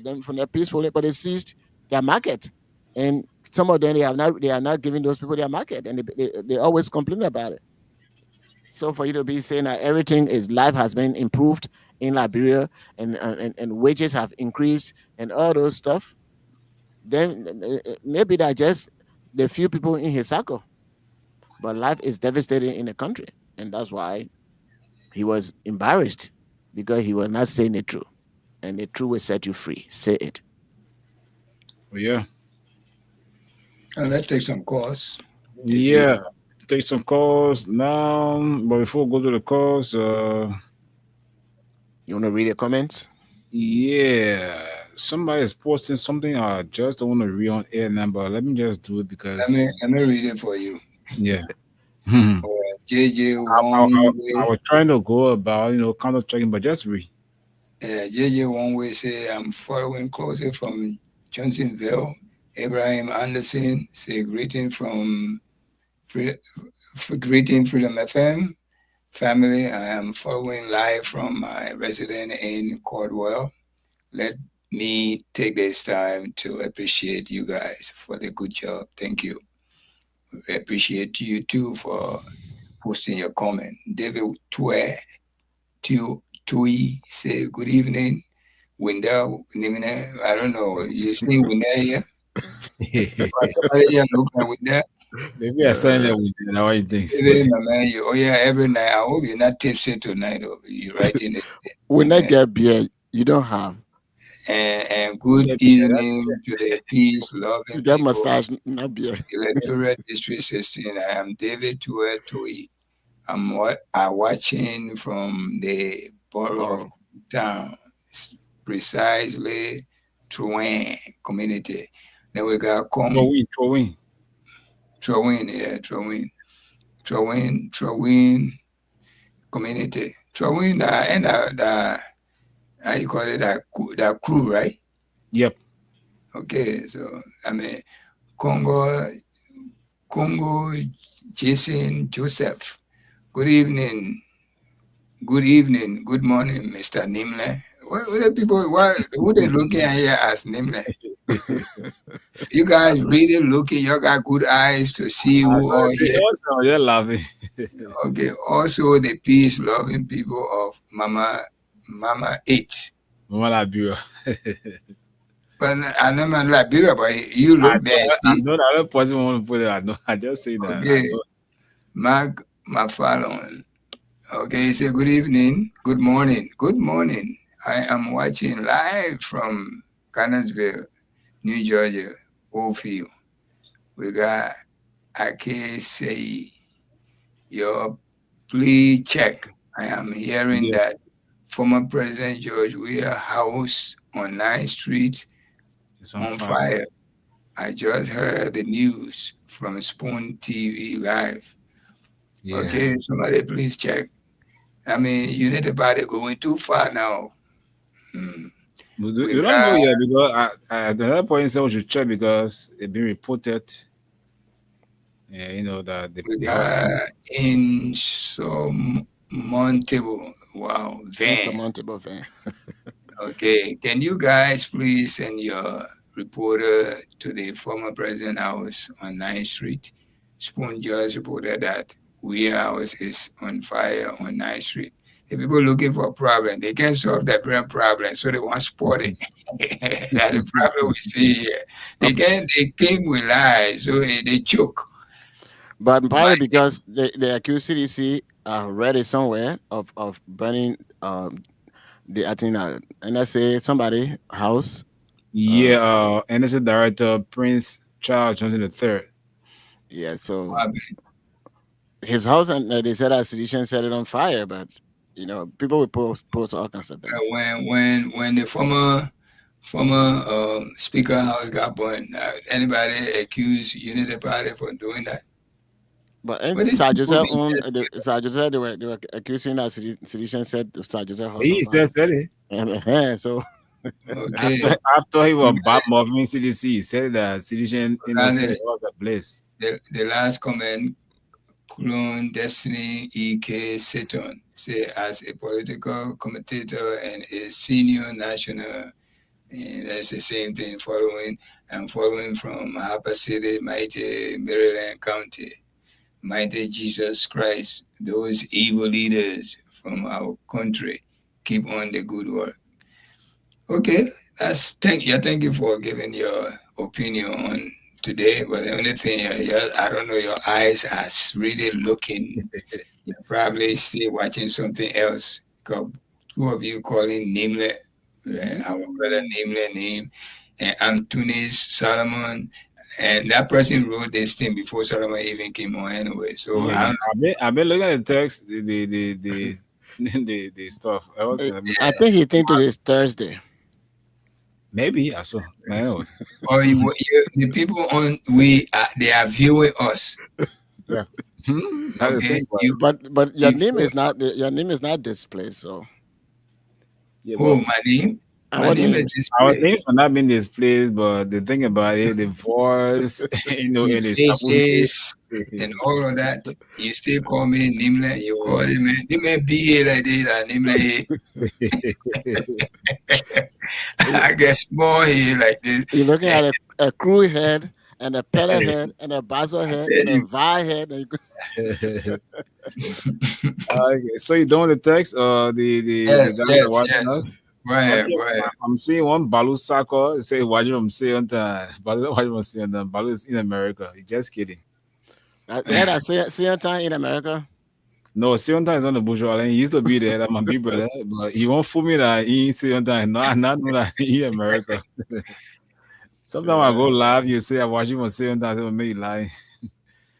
[SPEAKER 4] them from there peacefully, but they seized their market. And some of them they are not giving those people their market, and they always complain about it. So for you to be saying that everything is life has been improved in Liberia, and wages have increased and all those stuff, then maybe that just the few people in his circle. But life is devastating in the country, and that's why he was embarrassed, because he was not saying the truth, and the truth will set you free. Say it.
[SPEAKER 1] Well, yeah.
[SPEAKER 2] And let's take some calls. If you
[SPEAKER 1] Yeah. Take some calls now. But before we go to the calls,
[SPEAKER 4] You want to read the comments?
[SPEAKER 1] yeah. Somebody is posting something I just don't want to read on air now, but let me just do it
[SPEAKER 2] let me
[SPEAKER 1] because,
[SPEAKER 2] let me read it for you.
[SPEAKER 1] yeah. I,
[SPEAKER 2] JJ
[SPEAKER 1] I,
[SPEAKER 2] One
[SPEAKER 1] I, I
[SPEAKER 2] Way.
[SPEAKER 1] was trying to go about, counter checking, but just read.
[SPEAKER 2] JJ One Way say I'm following closely from Johnsonville. Abraham Anderson say Free, greeting Freedom FM family. I am following live from my residence in Caldwell. Let me take this time to appreciate you guys for the good job. Thank you. We appreciate you too for posting your comment. David Tui say good evening. Wendell, I don't know. You see Wendell here? Somebody here look at Wendell.
[SPEAKER 1] Maybe I signed that with you. How are you doing?
[SPEAKER 2] David, my man, oh yeah, every night. I hope you're not tipsy tonight. Or you're writing it.
[SPEAKER 4] When I
[SPEAKER 2] Amen.
[SPEAKER 4] get beer, you don't have.
[SPEAKER 2] And good
[SPEAKER 1] Yeah,
[SPEAKER 2] evening to the peace
[SPEAKER 4] You
[SPEAKER 2] loving
[SPEAKER 4] get
[SPEAKER 2] people.
[SPEAKER 4] mustache, not beer.
[SPEAKER 2] Electoral District 16. I am David Tuetui. I'm watching from the borough of town, precisely Troen community. Then we got
[SPEAKER 1] throw in.
[SPEAKER 2] Troen, yeah, Troen community. Troen, and the how you call it, that crew, right?
[SPEAKER 1] Yep.
[SPEAKER 2] Okay, so I mean Congo Jason Joseph. Good evening. Good evening. Good morning, Mr. Nimle. What are people who they looking at here as Nimle? You guys really looking, you got good eyes to see who
[SPEAKER 1] So
[SPEAKER 2] are
[SPEAKER 1] they
[SPEAKER 2] here.
[SPEAKER 1] also, you're laughing.
[SPEAKER 2] Okay. Also the peace loving people of Mama 8.
[SPEAKER 1] Mama Liberia.
[SPEAKER 2] But I know man Liberia, but you
[SPEAKER 1] I
[SPEAKER 2] look there.
[SPEAKER 1] I
[SPEAKER 2] See?
[SPEAKER 1] know that other person want to put it. I know. I just say that. I
[SPEAKER 2] Okay.
[SPEAKER 1] know.
[SPEAKER 2] Mark Mafalon. Okay, say good evening, good morning, good morning. I am watching live from Connellsville, New Georgia, Oldfield. We got Ake say your plea check. I am hearing
[SPEAKER 1] Yeah.
[SPEAKER 2] that former President George Weah house on 9th Street
[SPEAKER 1] It's on
[SPEAKER 2] on
[SPEAKER 1] fire.
[SPEAKER 2] fire. I just heard the news from Spoon TV Live.
[SPEAKER 1] Yeah.
[SPEAKER 2] Okay, somebody please check. I mean, Unity Party going too far now. Hmm.
[SPEAKER 1] We
[SPEAKER 2] With
[SPEAKER 1] don't know yet because at that point, someone should check because it's been reported. Yeah, that
[SPEAKER 2] we
[SPEAKER 1] the
[SPEAKER 2] got
[SPEAKER 1] office.
[SPEAKER 2] insurmountable. Wow, van.
[SPEAKER 4] Insurmountable van.
[SPEAKER 2] Okay, can you guys please send your reporter to the former president house on 9th Street? Spoon just reported that warehouse is on fire on 9th Street. The people looking for a problem, they can't solve their real problem, so they want to spot it. That's the problem we see here. They came with lies, so they choke.
[SPEAKER 4] But
[SPEAKER 2] My
[SPEAKER 4] probably because the accused CDC read it somewhere of burning I think NSA somebody house.
[SPEAKER 1] Yeah, NSA Director Prince Charles Johnson III.
[SPEAKER 4] Yeah, so
[SPEAKER 2] my
[SPEAKER 4] his house, and they said that sedition set it on fire. But people will post all kinds of things.
[SPEAKER 2] when the former Speaker House got burned, anybody accuse Unity Party for doing that?
[SPEAKER 4] But
[SPEAKER 2] But
[SPEAKER 4] and
[SPEAKER 2] these
[SPEAKER 4] Sir
[SPEAKER 2] people
[SPEAKER 4] Joseph
[SPEAKER 2] be
[SPEAKER 4] Sir Joseph they were accusing that sedition set Sir Joseph house on
[SPEAKER 1] He
[SPEAKER 4] fire.
[SPEAKER 1] said it.
[SPEAKER 4] So
[SPEAKER 2] okay.
[SPEAKER 1] After he was
[SPEAKER 2] We
[SPEAKER 1] bad moving CDC, he said that citizen
[SPEAKER 2] got
[SPEAKER 1] innocent was a place.
[SPEAKER 2] the last comment. Clone Destiny E.K. Seton say as a political commentator and a senior national, and that's the same thing. Following from Harper City, Mighty Maryland County. Mighty Jesus Christ, those evil leaders from our country, keep on the good work. Okay, thank you for giving your opinion on today. But the only thing, I don't know, your eyes are really looking. You're probably still watching something else. 'Cause two of you calling Nimle, our brother Nimle name, and Antunis Solomon, and that person wrote this thing before Solomon even came on anyway. So I
[SPEAKER 1] Yeah,
[SPEAKER 2] don't
[SPEAKER 1] I've been looking at the text, the the stuff. I was
[SPEAKER 4] I think he think to this Thursday.
[SPEAKER 1] maybe I saw. I don't know.
[SPEAKER 2] or the people on they are viewing us.
[SPEAKER 1] Yeah. That's the
[SPEAKER 2] Okay,
[SPEAKER 1] thing, but
[SPEAKER 4] But your
[SPEAKER 2] if
[SPEAKER 4] name is not displayed. So
[SPEAKER 1] yeah,
[SPEAKER 2] oh
[SPEAKER 1] but
[SPEAKER 2] my name, my
[SPEAKER 4] our
[SPEAKER 2] name is
[SPEAKER 4] names.
[SPEAKER 1] our
[SPEAKER 2] displayed.
[SPEAKER 1] names are not being displayed. But the thing about it, the voice,
[SPEAKER 2] The
[SPEAKER 1] and the
[SPEAKER 2] faces and all of that. You still call me Nimle, you call him Nimle B like this and Nimle I guess more here like this.
[SPEAKER 4] You're looking
[SPEAKER 2] And
[SPEAKER 4] at a crew head and a pedal head and a basso
[SPEAKER 2] I
[SPEAKER 4] head
[SPEAKER 2] tell
[SPEAKER 4] and a
[SPEAKER 2] you,
[SPEAKER 4] vi head. And
[SPEAKER 1] Okay, so you done with the text or the
[SPEAKER 2] yes,
[SPEAKER 1] guys that are
[SPEAKER 2] yes,
[SPEAKER 1] watching
[SPEAKER 2] yes.
[SPEAKER 1] us?
[SPEAKER 2] Go ahead,
[SPEAKER 1] Okay,
[SPEAKER 2] go ahead.
[SPEAKER 1] I'm seeing one Balu Sako. It say watching from say on the Balu watching from say on the Balu is in America. Just kidding.
[SPEAKER 4] I see time in America.
[SPEAKER 1] No, Sionta is on the bush island. He used to be there. That's my big brother. But he won't fool me that he ain't Sionta. No, I not know that he America. Sometimes I go live, you say I watch him on Sionta, I say, make you lie.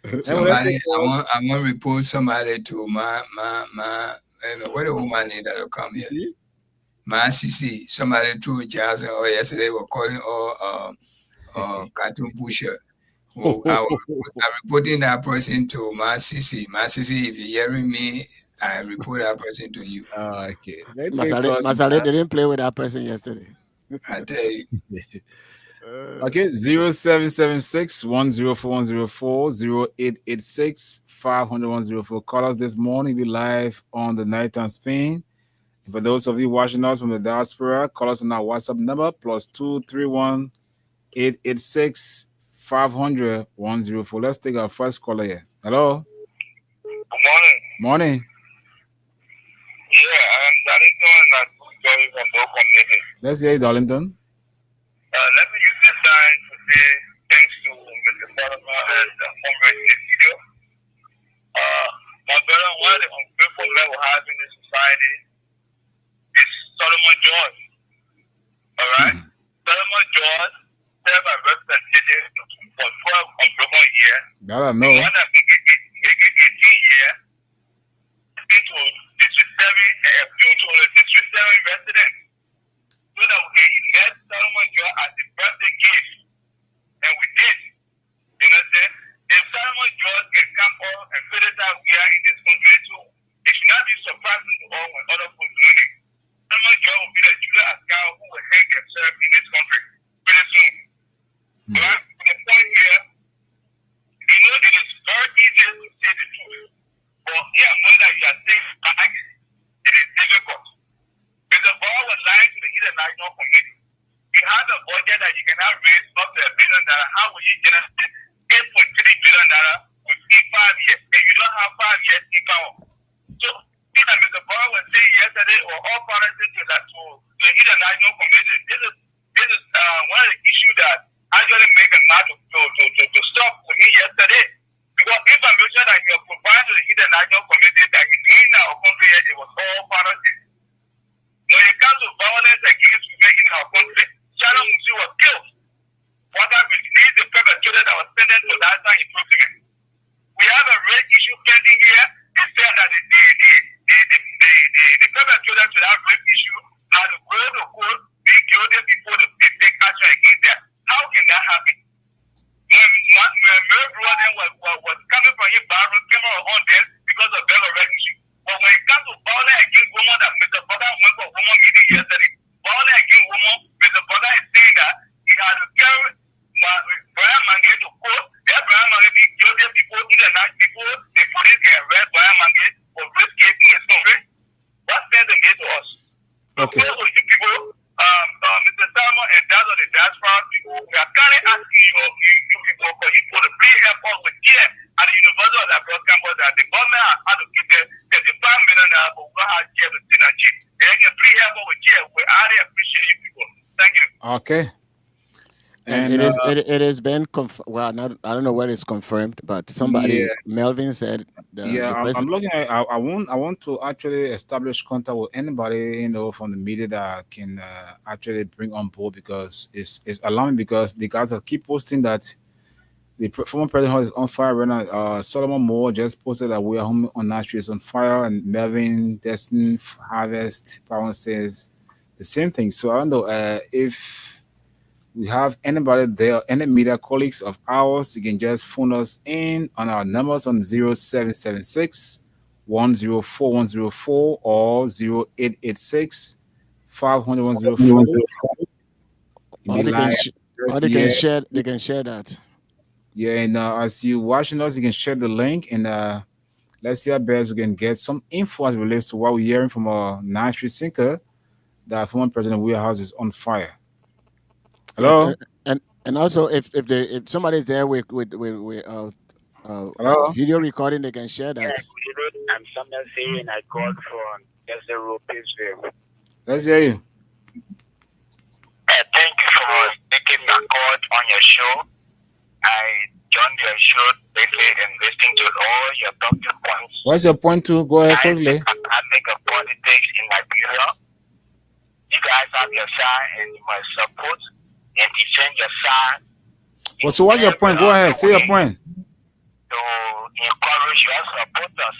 [SPEAKER 1] Anyway, let's
[SPEAKER 2] Somebody,
[SPEAKER 1] move forward.
[SPEAKER 2] I want to report somebody to my what the woman name that'll come
[SPEAKER 1] You
[SPEAKER 2] here.
[SPEAKER 1] see?
[SPEAKER 2] My CC, somebody threw Johnson or yesterday were calling cartoon pusher. Who I'm reporting that person to my CC. My CC, if you're hearing me, I report that person to you.
[SPEAKER 1] Oh, okay. Let's take calls
[SPEAKER 4] Masale didn't play with that person yesterday.
[SPEAKER 2] I tell you.
[SPEAKER 1] Okay, 0776 104 0886 500 Call us this morning. Be live on the Night on Spain. For those of you watching us from the diaspora, call us on our WhatsApp number +231 886 500 104. Let's take our first caller here. Hello.
[SPEAKER 3] Good morning.
[SPEAKER 1] Morning.
[SPEAKER 3] Yeah, I'm Darlington and Joey from Bow Community.
[SPEAKER 1] Let's hear you, Darlington.
[SPEAKER 3] Let me use this time to say thanks to Mr. Solomon and Comrade Studio. My brother, one of the ungrateful men we have in this society is Solomon George. All right? Solomon George served as representative for 12 unbroken years.
[SPEAKER 1] I don't know.
[SPEAKER 3] The one that make it 18 years due to disrespecting residents. So that we can elect Solomon George as the birthday gift. And we did. You understand? If Solomon George can come up and figure out we are in how will you generate 8.3 billion naira within 5 years, and you don't have 5 years in power? So, Mr. Boy was saying yesterday, or all parties to that to hit a national committee. This is one of the issues that actually make a man to stop for me yesterday. Because information that you are providing to the hidden national committee that you doing in our country, it was all parties. When it comes to violence against women in our country, Sharon Musi was killed. What happened? These the perpetrators that was sentenced to that time in imprisonment. We have a rape issue pending here. It said that the perpetrators to that rape issue are the go to court, be guilty before they take action against them. How can that happen? When my brother was coming from his bathroom, came on them because of their rape issue. But when it comes to violence against women, that Mr. Bada went for woman meeting yesterday. Violence against women, Mr. Bada is saying that he had to carry Brian Mange to court. That Brian Mange be guilty before the police can arrest Brian Mange for rape case in his country. What sense it made to us?
[SPEAKER 1] Okay.
[SPEAKER 3] So those you people, Mr. Salmon and that of the diaspora people, we are currently asking you people for you to please help us with care at the University of the Broad Campus that the government has allocated 35 million for what has care to synergy. They can please help us with care. We highly appreciate you people. Thank you.
[SPEAKER 1] Okay.
[SPEAKER 4] And it has been well, not, I don't know where it's confirmed, but somebody Melvin said
[SPEAKER 1] I'm looking at I want to actually establish contact with anybody from the media that can actually bring on board, because it's alarming, because the guys that keep posting that the former president is on fire right now. Solomon Moore just posted that we are home on Nashville is on fire, and Melvin Destin Harvest Power says the same thing. So I don't know if we have anybody there, any media colleagues of ours, you can just phone us in on our numbers on 0776 104 104 or 0886 500 104.
[SPEAKER 4] Or they can share that.
[SPEAKER 1] Yeah, and as you watching us, you can share the link, and let's see how best we can get some info as it relates to what we're hearing from our Nashville sinker that former President Wheelhouse is on fire. Hello,
[SPEAKER 4] and also if somebody's there with video recording, they can share that.
[SPEAKER 5] Yeah, I'm Samuel saying I called from Desero Pittsville.
[SPEAKER 1] Let's hear you.
[SPEAKER 5] Thank you for taking my call on your show. I joined your show lately and listening to all your talking points.
[SPEAKER 1] What's your point to? Go ahead quickly.
[SPEAKER 5] I make a politics in Liberia. You guys have your side and you must support and defend your side.
[SPEAKER 1] Well, so what's your point? Go ahead, say your point.
[SPEAKER 5] To encourage your supporters.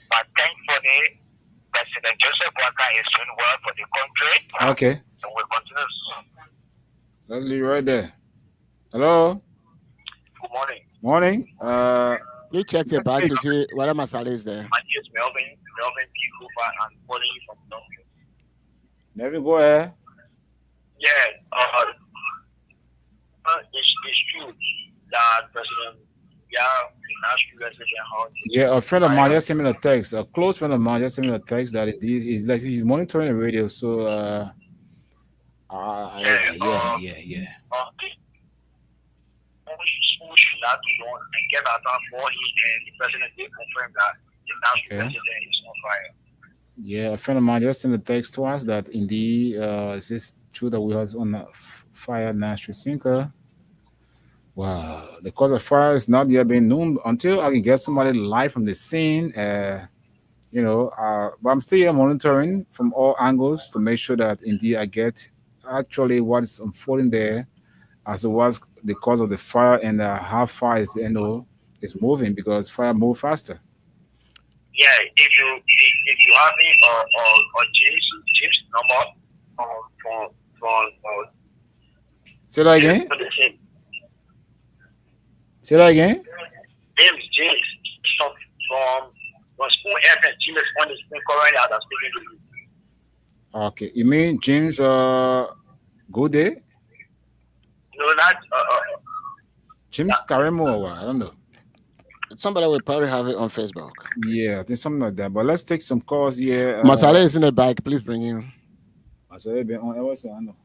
[SPEAKER 5] But thankfully, President Joseph Boakai is doing well for the country.
[SPEAKER 1] Okay.
[SPEAKER 5] So we'll continue.
[SPEAKER 1] Let's leave right there. Hello.
[SPEAKER 5] Good morning.
[SPEAKER 1] Morning.
[SPEAKER 4] Please check the back to see whether Masale is there.
[SPEAKER 5] My name is Melvin P. Cooper. I'm calling you from Dublin.
[SPEAKER 1] Never go ahead.
[SPEAKER 5] Yeah, it's true that President
[SPEAKER 1] a friend of mine just sent me a text. A close friend of mine just sent me a text that indeed he's monitoring the radio. So yeah.
[SPEAKER 5] Should not be on and get out for him, and the president did confirm that the national president is on fire.
[SPEAKER 1] Yeah, a friend of mine just sent a text to us that indeed is this true that we was on a fire Nashville sinker. Wow, the cause of fire is not yet been known until I can get somebody live from the scene. But I'm still here monitoring from all angles to make sure that indeed I get actually what is unfolding there as to what's the cause of the fire and how far is is moving, because fire move faster.
[SPEAKER 5] Yeah, if you have me or James number from
[SPEAKER 1] Say that again. Say that again.
[SPEAKER 5] James from Spoon FM. James on the Spoon currently as I'm speaking to you.
[SPEAKER 1] Okay, you mean James Good Day?
[SPEAKER 5] No, not
[SPEAKER 1] James Karemo or what? I don't know.
[SPEAKER 4] Somebody will probably have it on Facebook.
[SPEAKER 1] Yeah, I think something like that. But let's take some calls here.
[SPEAKER 4] Masale is in the back. Please bring him.
[SPEAKER 1] Masale been on. I know.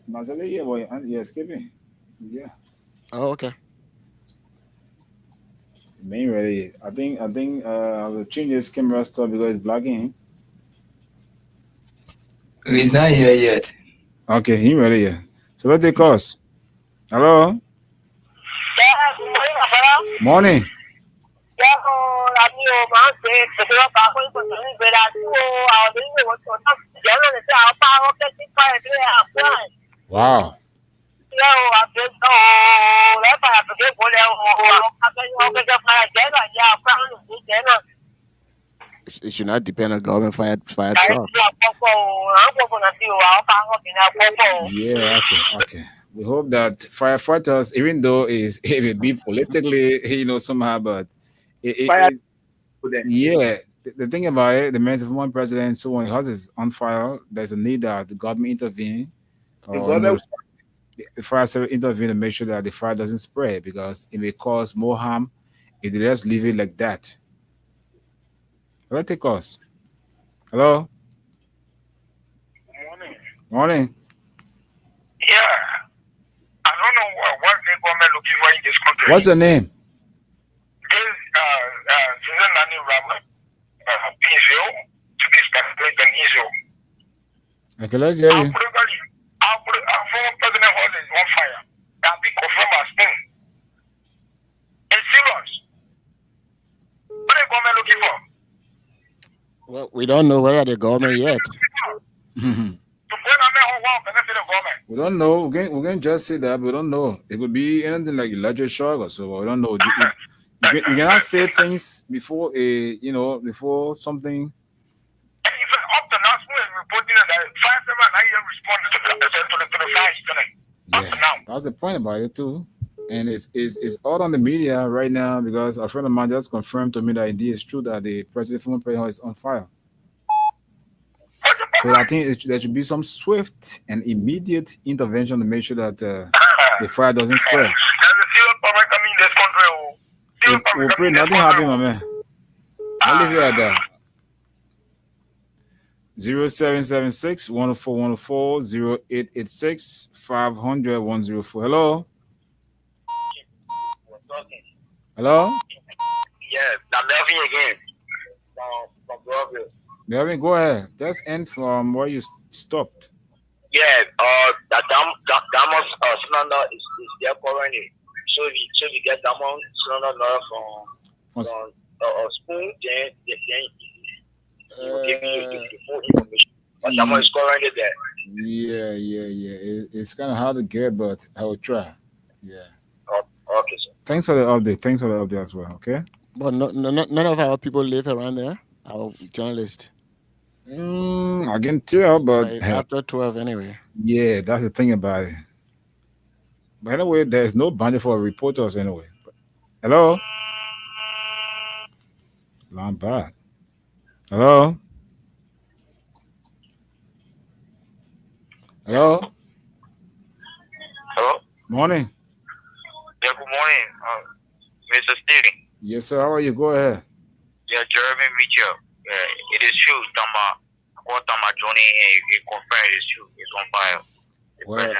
[SPEAKER 1] Marcelo, yeah, boy, yeah, skipping. Yeah,
[SPEAKER 4] Oh, okay.
[SPEAKER 1] main ready. I will change this camera stuff because it's blocking.
[SPEAKER 2] He's not here yet.
[SPEAKER 1] Okay, he ready. Yeah. So let's take calls. Hello, morning. Wow.
[SPEAKER 4] It should not depend on government fire truck.
[SPEAKER 1] Yeah. Okay. We hope that firefighters, even though it may be politically, somehow, but
[SPEAKER 6] Fire
[SPEAKER 1] it yeah. The thing about it, the man of one president, so when his house is on fire, there's a need that the government intervene,
[SPEAKER 6] the
[SPEAKER 1] or
[SPEAKER 6] government
[SPEAKER 1] the fire service intervene to make sure that the fire doesn't spread because it may cause more harm if they just leave it like that. Let's take us. Hello,
[SPEAKER 5] Morning.
[SPEAKER 1] morning.
[SPEAKER 5] Yeah. I don't know what the government looking for in this country.
[SPEAKER 1] What's your name?
[SPEAKER 5] This Susan Nani Rama, Israel, to be specific in Israel.
[SPEAKER 1] Okay, let's hear you.
[SPEAKER 5] Our former president was on fire. That be confirmed as thing. It's serious. What the government looking for?
[SPEAKER 4] Well, we don't know whether the government yet.
[SPEAKER 1] We don't know. We can just say that. We don't know. It could be anything like electric shock or so. We don't know. You cannot say things before before something.
[SPEAKER 5] And if up to now, school is reporting that 5 7 responded to the fire tonight. Up to now.
[SPEAKER 1] That's the point about it too. And it's all on the media right now because a friend of mine just confirmed to me that indeed it's true that the former president is on fire. So I think there should be some swift and immediate intervention to make sure that the fire doesn't spread.
[SPEAKER 5] There's a serious problem coming in this country.
[SPEAKER 1] We pray nothing happen, my man. I'll leave you at that. 0776 104 104 0886 500 104. Hello? Hello?
[SPEAKER 5] Yes, I'm Melvin again. From Broadville.
[SPEAKER 1] Melvin, go ahead. Just end from where you stopped.
[SPEAKER 5] Yeah, the diamond cylinder is there currently. So if you get diamond cylinder from a spoon, then he will give you the full information. But diamond is currently there.
[SPEAKER 1] Yeah. It's kind of hard to get, but I will try. Yeah.
[SPEAKER 5] Okay, sir.
[SPEAKER 1] Thanks for the update as well, okay?
[SPEAKER 4] But none of our people live around there. Our journalists.
[SPEAKER 1] I can tell, but
[SPEAKER 4] It's after 12 anyway.
[SPEAKER 1] yeah, that's the thing about it. But anyway, there's no boundary for reporters anyway. Hello? Not bad. Hello? Hello?
[SPEAKER 5] Hello?
[SPEAKER 1] Morning.
[SPEAKER 5] Yeah, good morning, Mr. Steven.
[SPEAKER 1] Yes, sir. How are you? Go ahead.
[SPEAKER 5] Yeah, Jeremy Mitchell. It is true. Tama Johnny, he confirmed it is true. It's on fire.
[SPEAKER 1] Well,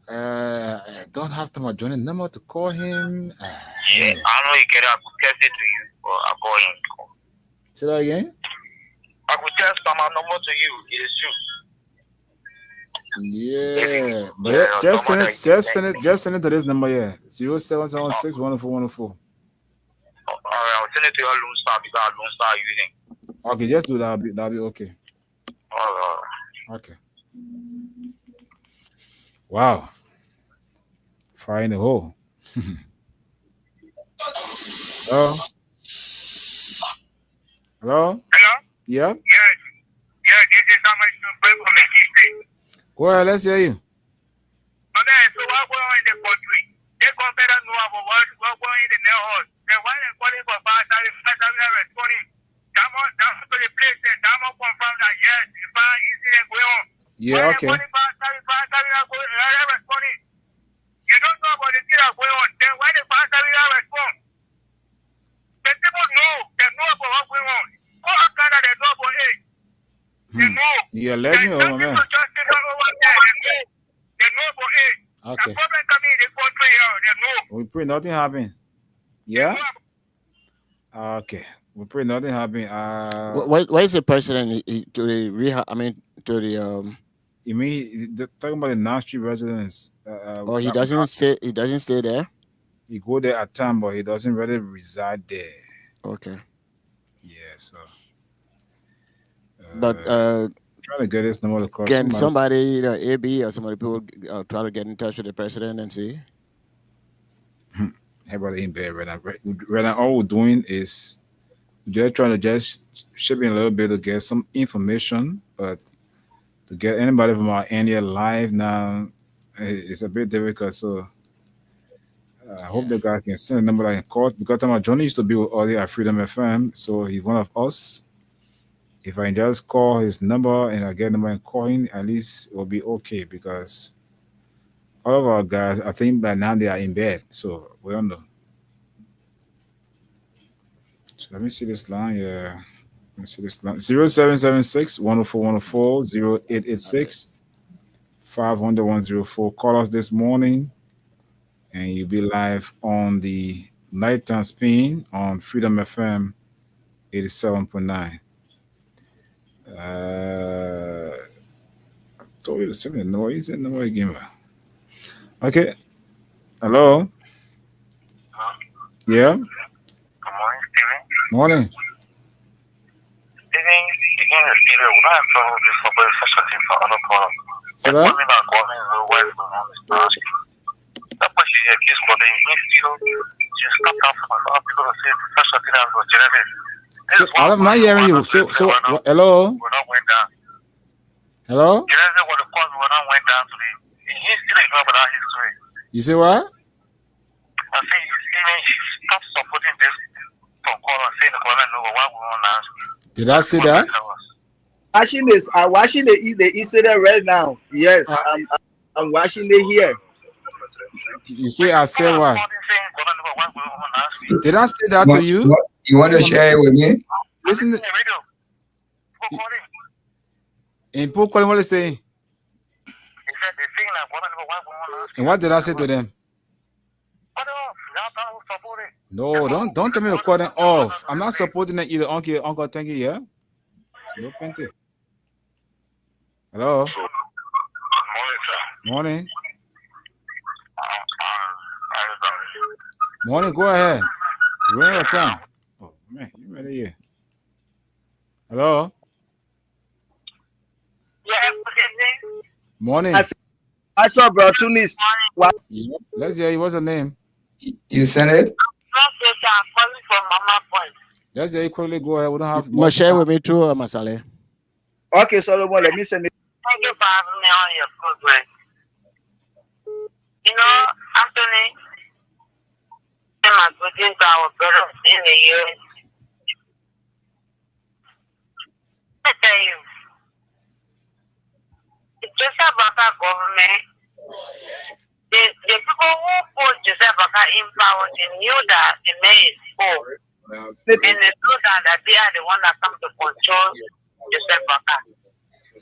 [SPEAKER 1] I don't have to join number to call him.
[SPEAKER 5] Yeah, I know you get it. I could text it to you, but I call him.
[SPEAKER 1] Say that again?
[SPEAKER 5] I could text my number to you. It is true.
[SPEAKER 1] Yeah, but just send it to this number, yeah. 0776 104 104.
[SPEAKER 5] All right, I'll send it to your Lone Star because I Lone Star using.
[SPEAKER 1] Okay, just do that. That'll be okay.
[SPEAKER 5] All right.
[SPEAKER 1] Okay. Wow. Fire in the hole. Hello? Hello?
[SPEAKER 5] Hello?
[SPEAKER 1] Yep.
[SPEAKER 5] Yes. Yeah, this is how much you pay for the history.
[SPEAKER 1] Go ahead, let's hear you.
[SPEAKER 5] Okay, so what going on in the country? They compare that know about what going in the neighborhood. Then why they calling for fire responding? That's to the place and Damo confirmed that yes, the fire incident going on.
[SPEAKER 1] Yeah, okay.
[SPEAKER 5] Responding. You don't know about the thing that's going on. Then why the fire respond? The people know. They know about what's going on. Go out Canada, they know about it. They know.
[SPEAKER 1] You're a legend, oh man.
[SPEAKER 5] They
[SPEAKER 1] Okay.
[SPEAKER 5] The government coming in the country here, they know.
[SPEAKER 1] We pray nothing happen. Yeah? Okay. We pray nothing happen.
[SPEAKER 4] Why is the president to the rehab? I mean, to the
[SPEAKER 1] You mean talking about the Nashville residents?
[SPEAKER 4] Oh, he doesn't stay. He doesn't stay there.
[SPEAKER 1] He go there at time, but he doesn't really reside there.
[SPEAKER 4] Okay.
[SPEAKER 1] Yeah. So.
[SPEAKER 4] But
[SPEAKER 1] trying to get this number to call.
[SPEAKER 4] Can somebody, either AB or somebody, people try to get in touch with the president and see?
[SPEAKER 1] Everybody in bed right now. Right now, all we're doing is just trying to just ship in a little bit to get some information, but to get anybody from our area live now, it's a bit difficult. So I hope the guy can send a number I can call, because Johnny used to be with Audie at Freedom FM, so he's one of us. If I just call his number and I get number and call him, at least it will be okay, because all of our guys, I think by now they are in bed, so we don't know. So let me see this line. Yeah. Let me see this line. 0776 104 104 0886 500 104. Call us this morning and you'll be live on the nighttime spin on Freedom FM 87.9. I told you to send me the number. You said number again. Okay. Hello. Yeah.
[SPEAKER 5] Good morning, Steven.
[SPEAKER 1] Morning.
[SPEAKER 5] Steven, again, Steven, we don't have trouble with this for such a thing for other products.
[SPEAKER 1] So that?
[SPEAKER 5] That person here keeps calling me, you stop that from a lot of people to say such a thing as was generated.
[SPEAKER 1] So, I'm not hearing you. So hello?
[SPEAKER 5] We're not went down.
[SPEAKER 1] Hello?
[SPEAKER 5] Generated what the cause we're not went down today. He's still ignoring about history.
[SPEAKER 1] You say what?
[SPEAKER 5] I say, Steven, stop supporting this from call and saying the government know what we want to ask you.
[SPEAKER 1] Did I say that?
[SPEAKER 6] I'm watching the incident right now. Yes, I'm watching it here.
[SPEAKER 1] You see, I said what? Did I say that to you?
[SPEAKER 2] You want to share it with me?
[SPEAKER 1] Listen to in Paul calling what they say. And what did I say to them? No, don't tell me to call them off. I'm not supporting them either. Uncle, thank you, yeah? No plenty. Hello? Morning. Morning, go ahead. We're out of time. Oh, man, you ready here? Hello? Morning.
[SPEAKER 6] I saw bro Tunis.
[SPEAKER 1] Yeah. Let's hear you. What's your name?
[SPEAKER 2] You sent it?
[SPEAKER 1] Let's hear you quickly. Go ahead. We don't have
[SPEAKER 4] Must share with me too, Masale.
[SPEAKER 6] Okay, Solomon, let me send it.
[SPEAKER 5] Thank you for having me on your program. You know, Anthony, I'm going to our brothers in the US. I tell you, it's just about our government. The people who put Joseph Baka in power, they knew that the man is poor. And they knew that they are the one that come to control Joseph Baka.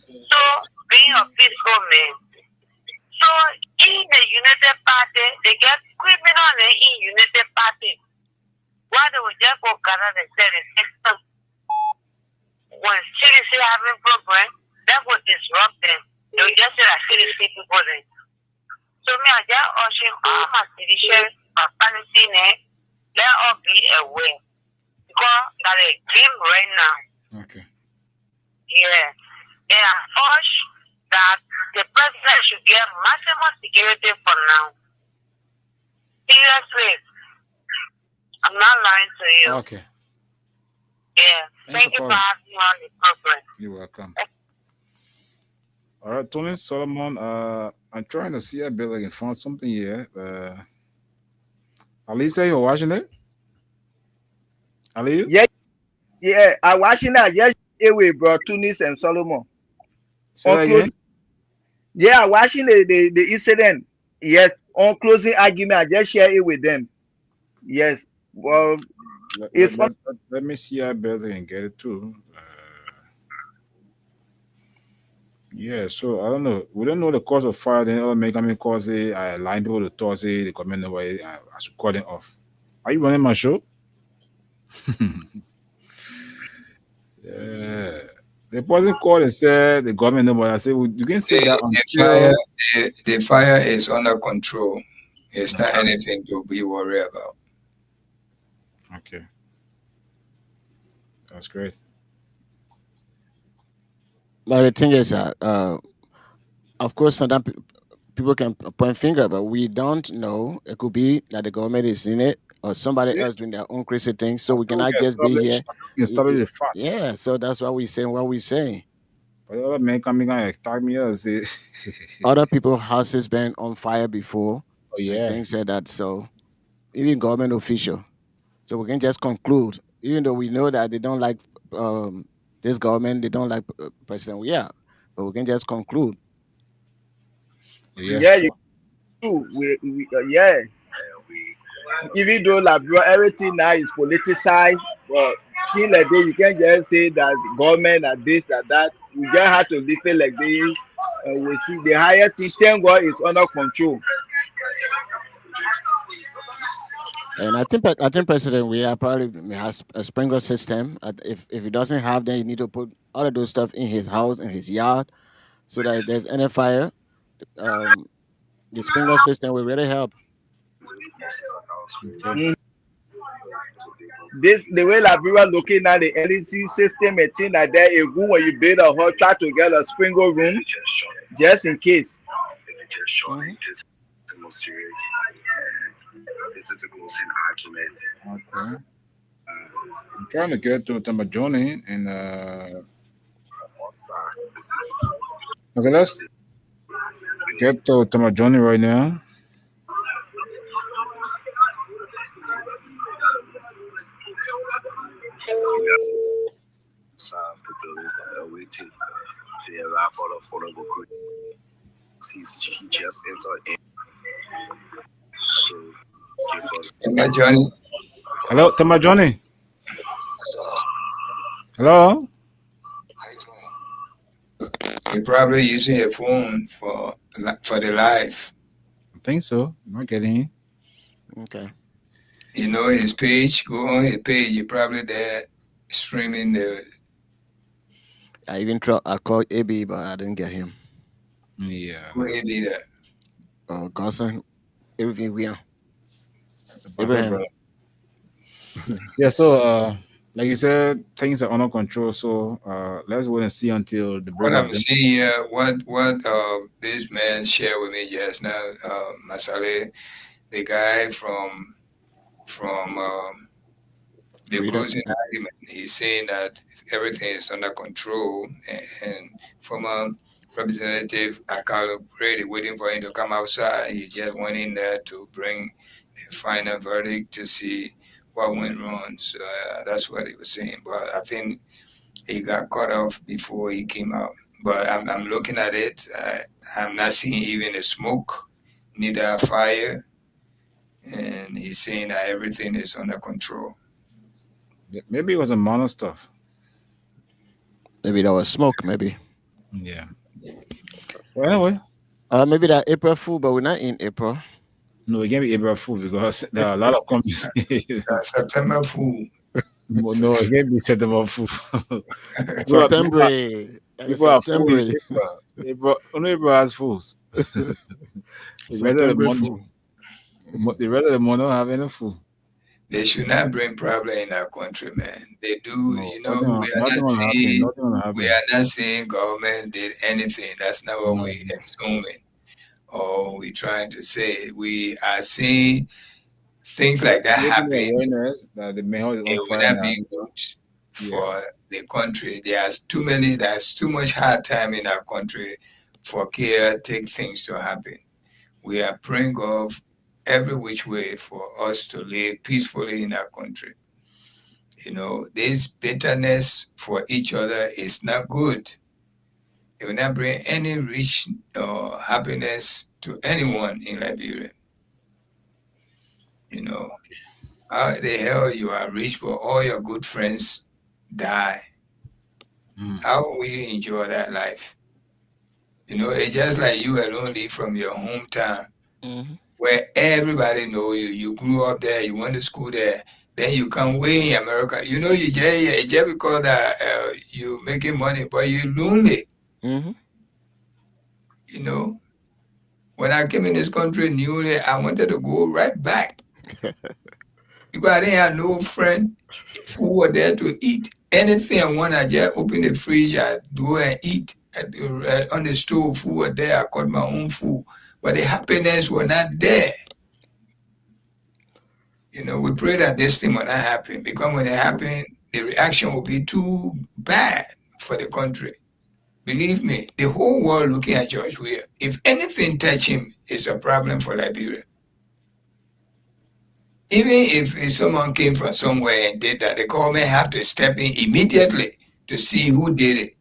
[SPEAKER 5] So, being a peaceful man. So, in the United Party, they get criminal in United Party. Why they will just go Canada and say the system. When CDC having problem, that will disrupt them. They will just say that CDC people then. So, me, I just urging all my citizens, my Palestinians, let us be aware. Because that is a dream right now.
[SPEAKER 1] Okay.
[SPEAKER 5] Yeah. And I urge that the president should get maximum security for now. Seriously. I'm not lying to you.
[SPEAKER 1] Okay.
[SPEAKER 5] Yeah. Thank you for having me on the program.
[SPEAKER 1] You're welcome. All right, Tony Solomon. I'm trying to see a bit like I found something here. Alisa, you're watching it? Ali?
[SPEAKER 6] Yeah, I'm watching that. Yes, away, bro Tunis and Solomon.
[SPEAKER 1] Say that again?
[SPEAKER 6] Yeah, watching the incident. Yes, on closing argument, I just share it with them. Yes. Well,
[SPEAKER 1] let me see how better can get it too. Yeah, so I don't know. We don't know the cause of fire. Then other make cause it. I line people to toss it. They comment away. I should call it off. Are you running my show? Yeah. The person called and said the government nobody. I said well, you can say that
[SPEAKER 2] Fire,
[SPEAKER 1] until
[SPEAKER 2] the fire is under control. It's not anything to be worried about.
[SPEAKER 1] okay. That's great.
[SPEAKER 4] But the thing is that, of course, sometimes people can point finger, but we don't know. It could be that the government is in it or somebody
[SPEAKER 1] Yeah.
[SPEAKER 4] else doing their own crazy things. So we
[SPEAKER 1] Until we
[SPEAKER 4] cannot
[SPEAKER 1] can
[SPEAKER 4] just be
[SPEAKER 1] establish
[SPEAKER 4] here.
[SPEAKER 1] until we can establish the facts.
[SPEAKER 4] Yeah, so that's why we saying what we saying.
[SPEAKER 1] But the other man coming and attack me and say
[SPEAKER 4] Other people houses been on fire before
[SPEAKER 1] oh
[SPEAKER 4] and
[SPEAKER 1] yeah.
[SPEAKER 4] things like that. So even government official. So we can just conclude, even though we know that they don't like um, this government, they don't like President. Yeah, but we can just conclude.
[SPEAKER 1] Yeah,
[SPEAKER 6] Yeah, you
[SPEAKER 1] sure.
[SPEAKER 6] do. Yeah. Even though like bro, everything now is politicized, but till like day you can't just say that government and this and that. We just have to leave it like this. And we see the highest thing. Thank God is under control.
[SPEAKER 4] And I think President we are probably has a sprinkler system. If he doesn't have, then you need to put all of those stuff in his house, in his yard, so that if there's any fire, um, the sprinkler system will really help.
[SPEAKER 1] Okay.
[SPEAKER 6] Mm. This the way Liberia looking at the LEC system and thing like that. A good when you build a hall, try to get a sprinkle room just in case.
[SPEAKER 4] Hmm.
[SPEAKER 1] Okay. I'm trying to get to Tamajoni and okay, let's get to Tamajoni right now.
[SPEAKER 2] Remember, Johnny,
[SPEAKER 1] Hello, Tamajoni. Hello?
[SPEAKER 2] you're probably using your phone for the live.
[SPEAKER 1] I think so. I'm not getting it.
[SPEAKER 4] Okay.
[SPEAKER 2] You know his page. Go on his page. You're probably there streaming the.
[SPEAKER 4] I called AB, but I didn't get him.
[SPEAKER 1] Yeah.
[SPEAKER 2] Where he did that.
[SPEAKER 4] Godson, everything we are.
[SPEAKER 1] What's up,
[SPEAKER 4] Abraham.
[SPEAKER 1] brother? Yeah, so like you said, things are under control. So let's wait and see until the break
[SPEAKER 2] What
[SPEAKER 1] of
[SPEAKER 2] I'm
[SPEAKER 1] them.
[SPEAKER 2] seeing here, what this man shared with me just now, Masale, the guy from the
[SPEAKER 4] Freedom.
[SPEAKER 2] closing argument, he's saying that everything is under control, and former Representative Akalo Brady waiting for him to come outside. He just went in there to bring the final verdict to see what went wrong. So that's what he was saying. But I think he got cut off before he came out. But I'm looking at it. I'm not seeing even a smoke, neither a fire, and he's saying that everything is under control.
[SPEAKER 1] Maybe it was a minor stuff.
[SPEAKER 4] Maybe that was smoke. Maybe.
[SPEAKER 1] Yeah. Well, anyway,
[SPEAKER 4] Maybe that April Fool, but we're not in April.
[SPEAKER 1] no, it can't be April Fool because there are a lot of comments.
[SPEAKER 2] September Fool.
[SPEAKER 1] No, it can't be September Fool.
[SPEAKER 4] September.
[SPEAKER 1] People are
[SPEAKER 4] September.
[SPEAKER 1] fooling April. April. Only April has fools. The rest of the
[SPEAKER 4] September
[SPEAKER 1] month,
[SPEAKER 4] Fool.
[SPEAKER 1] the rest of the month don't have any fool.
[SPEAKER 2] They should not bring problem in our country, man. They do,
[SPEAKER 1] No,
[SPEAKER 2] you know.
[SPEAKER 1] nothing will happen. Nothing will happen.
[SPEAKER 2] We are not saying government did anything. That's not what
[SPEAKER 1] No.
[SPEAKER 2] we assuming or we trying to say. We are saying things like that
[SPEAKER 1] Making
[SPEAKER 2] happen.
[SPEAKER 1] awareness that the mayor is
[SPEAKER 2] It
[SPEAKER 1] on
[SPEAKER 2] will
[SPEAKER 1] fire
[SPEAKER 2] not
[SPEAKER 1] now.
[SPEAKER 2] be good for the country. There's too much hard time in our country for chaotic things to happen. We are praying God every which way for us to live peacefully in our country. You know, this bitterness for each other is not good. It will not bring any rich or happiness to anyone in Liberia. You know, how the hell you are rich but all your good friends die?
[SPEAKER 1] Mm.
[SPEAKER 2] How will you enjoy that life? You know, it's just like you alone leave from your hometown
[SPEAKER 4] Mhm.
[SPEAKER 2] where everybody know you. You grew up there, you went to school there. Then you come way in America. You know, you just because that you making money, but you lonely.
[SPEAKER 4] Mhm.
[SPEAKER 2] You know, when I came in this country newly, I wanted to go right back because I didn't have no friend who were there to eat. Anything I want, I just open the fridge, I go and eat. On the stove, food were there, I cut my own food. But the happiness was not there. You know, we pray that this thing will not happen because when it happens, the reaction will be too bad for the country. Believe me, the whole world looking at George Weah. If anything touch him, it's a problem for Liberia. Even if someone came from somewhere and did that, the government have to step in immediately to see who did it.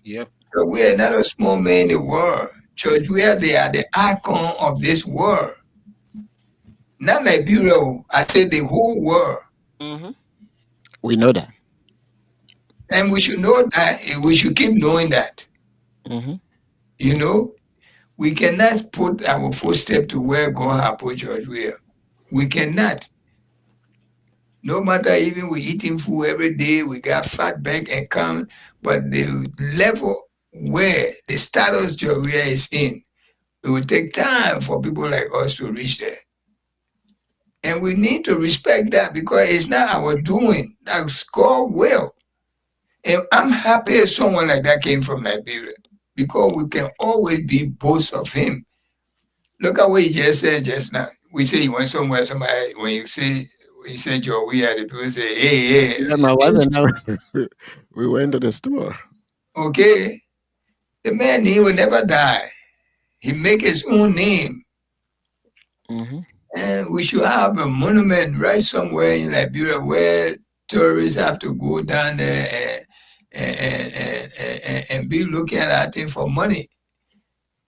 [SPEAKER 1] Yep.
[SPEAKER 2] So we are not a small man in the world. Church, we are they are the icon of this world. Not Liberia, I said the whole world.
[SPEAKER 4] Mhm. We know that.
[SPEAKER 2] And we should know that, we should keep knowing that.
[SPEAKER 4] Mhm.
[SPEAKER 2] You know, we cannot put our footstep to where God has put George Weah. We cannot. No matter even we eating food every day, we got fat bank account, but the level where the status George Weah is in, it will take time for people like us to reach there. And we need to respect that because it's not our doing. That's God will. And I'm happy if someone like that came from Liberia because we can always be boast of him. Look at what he just said just now. We say you went somewhere, somebody, when you say Joe, we had the people say, hey,
[SPEAKER 4] Yeah, my wife and I we went to the store.
[SPEAKER 2] okay. The man, he will never die. He make his own name.
[SPEAKER 4] Mhm.
[SPEAKER 2] And we should have a monument right somewhere in Liberia where tourists have to go down there and be looking at that thing for money.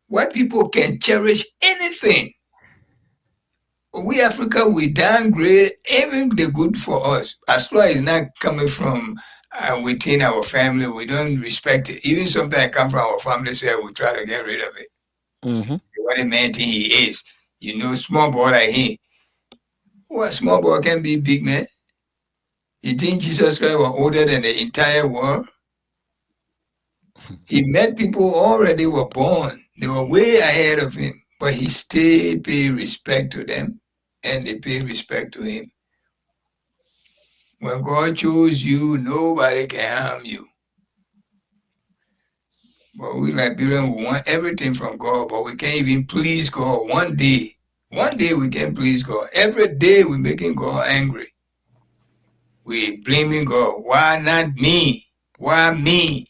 [SPEAKER 2] Where people can cherish anything. We Africa, we downgrade even the good for us. As long as it's not coming from within our family, we don't respect it. Even sometimes it come from our family, so we try to get rid of it.
[SPEAKER 4] Mhm.
[SPEAKER 2] What a man think he is. You know, small boy like him. What small boy can be big man? You think Jesus Christ was older than the entire world? He met people already were born. They were way ahead of him, but he still paid respect to them, and they pay respect to him. When God chose you, nobody can harm you. But we Liberians, we want everything from God, but we can't even please God one day. One day we can please God. Every day we're making God angry. We're blaming God. Why not me? Why me?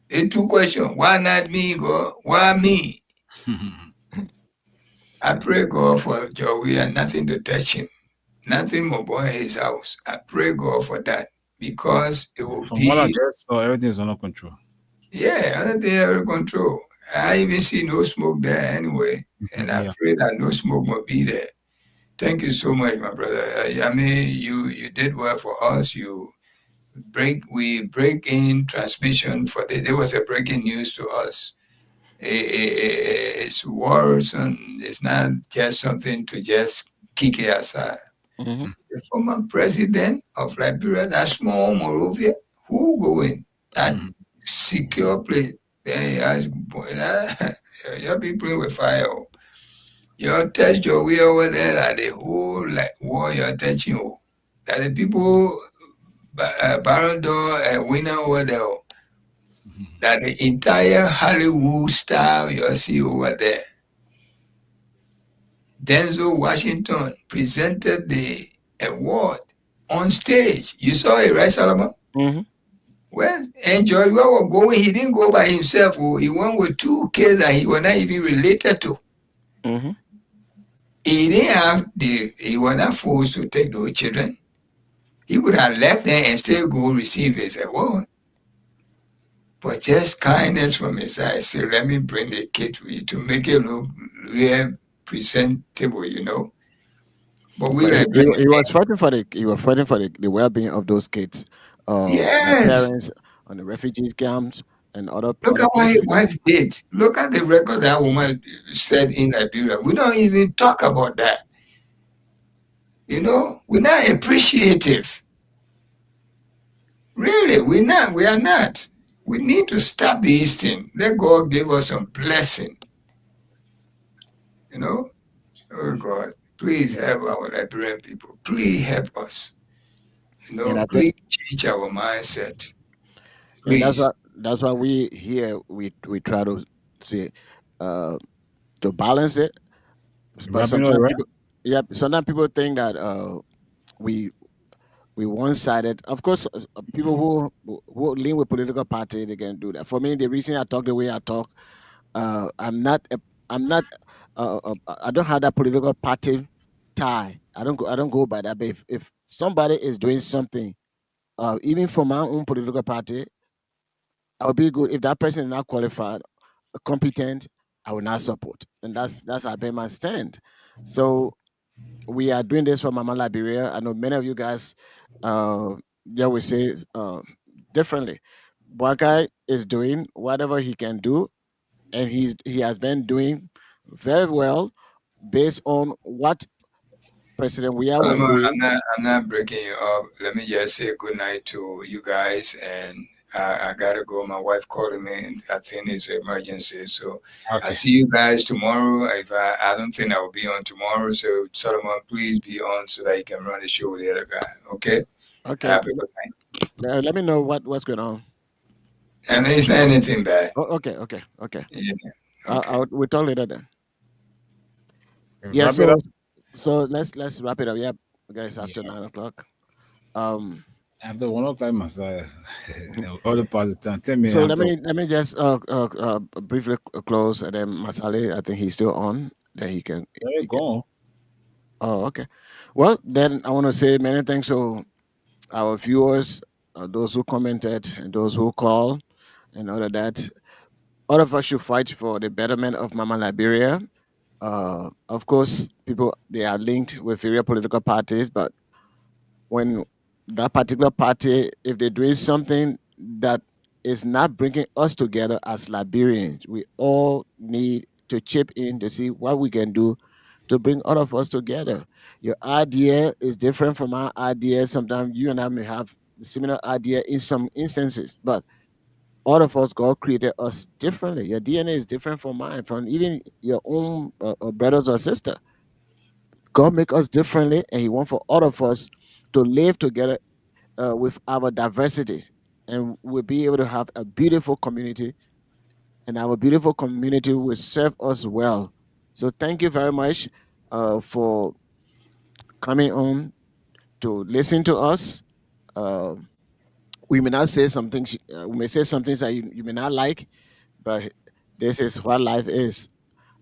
[SPEAKER 2] The two questions. Why not me, God? Why me? I pray God for Joe. We have nothing to touch him. Nothing more boy in his house. I pray God for that because it will
[SPEAKER 1] From what I
[SPEAKER 2] be,
[SPEAKER 1] just saw, everything is under control.
[SPEAKER 2] yeah, under their control. I even see no smoke there anyway. And I
[SPEAKER 1] Yeah.
[SPEAKER 2] pray that no smoke will be there. Thank you so much, my brother. I mean, you did well for us. We break in transmission for there was a breaking news to us. It's worrisome. It's not just something to just kick it aside.
[SPEAKER 4] Mhm.
[SPEAKER 2] The former president of Liberia, that small Morovia, who go in that secure place? You'll be playing with fire. You'll touch your way over there that the whole war you're touching. That the people, Baron Door and winner over there. That the entire Hollywood style you see over there. Denzel Washington presented the award on stage. You saw it, right, Solomon?
[SPEAKER 4] Mhm.
[SPEAKER 2] Well, and George was going, he didn't go by himself. He went with two kids that he was not even related to.
[SPEAKER 4] Mhm.
[SPEAKER 2] He didn't have he was not forced to take those children. He could have left them and still go receive his award. But just kindness from his side, say, let me bring the kid to you to make it look real presentable, you know. But we
[SPEAKER 4] But
[SPEAKER 2] like,
[SPEAKER 4] he was fighting for the well being of those kids, the
[SPEAKER 2] yes,
[SPEAKER 4] parents on the refugees camps. and other
[SPEAKER 2] Look at what his
[SPEAKER 4] places.
[SPEAKER 2] wife did. Look at the record that woman set in Liberia. We don't even talk about that. You know, we're not appreciative. Really, we're not. We are not. We need to stop these things. Let God give us a blessing. You know? Oh God, please help our Liberian people. Please help us. You
[SPEAKER 4] And
[SPEAKER 2] know,
[SPEAKER 4] I think,
[SPEAKER 2] please change our mindset.
[SPEAKER 4] and
[SPEAKER 2] Please.
[SPEAKER 4] that's why we here we try to say uh to balance it. But
[SPEAKER 1] Wrapping up,
[SPEAKER 4] sometimes
[SPEAKER 1] right?
[SPEAKER 4] people, yeah, sometimes people think that we we one sided. Of course, people who lean with political party, they can do that. For me, the reason I talk the way I talk, I'm not I'm not I don't have that political party tie. I don't go by that. But if somebody is doing something, even from my own political party, I'll be good. If that person is not qualified, competent, I will not support. And that's I been my stand. So we are doing this for Mama Liberia. I know many of you guys, they will say differently. Boakai is doing whatever he can do, and he has been doing very well based on what President Weah was
[SPEAKER 2] Solomon,
[SPEAKER 4] doing.
[SPEAKER 2] I'm not breaking you up. Let me just say good night to you guys, and I gotta go. My wife calling me, and I think it's an emergency. So I
[SPEAKER 1] Okay.
[SPEAKER 2] see you guys tomorrow. If I don't think I will be on tomorrow, so Solomon, please be on so that you can run the show with the other guy. Okay?
[SPEAKER 4] Okay,
[SPEAKER 2] Have a good night.
[SPEAKER 4] let me know what's going on.
[SPEAKER 2] And it's not anything bad.
[SPEAKER 4] Oh, okay.
[SPEAKER 2] Yeah. Okay.
[SPEAKER 4] We'll talk later then. Yeah.
[SPEAKER 1] Wrap it up.
[SPEAKER 4] So let's wrap it up. Yeah, guys, after
[SPEAKER 1] Yeah.
[SPEAKER 4] 9 o'clock. Um.
[SPEAKER 1] After 1 o'clock, Messiah. All the part of the time. 10 minutes
[SPEAKER 4] So
[SPEAKER 1] after.
[SPEAKER 4] let me just briefly close, and then Masale, I think he's still on. Then
[SPEAKER 1] There you
[SPEAKER 4] he can.
[SPEAKER 1] go.
[SPEAKER 4] Oh, okay. Well, then I want to say many thanks to our viewers, those who commented, and those who called, and all of that. All of us should fight for the betterment of Mama Liberia. Of course, people they are linked with various political parties, but when that particular party, if they're doing something that is not bringing us together as Liberians, we all need to chip in to see what we can do to bring all of us together. Your idea is different from our idea. Sometimes you and I may have a similar idea in some instances, but all of us, God created us differently. Your DNA is different from mine, from even your own brothers or sister. God make us differently, and He wants for all of us to live together with our diversities, and we'll be able to have a beautiful community, and our beautiful community will serve us well. So thank you very much for coming on to listen to us. Uh, we may not say some things, we may say some things that you may not like, but this is what life is.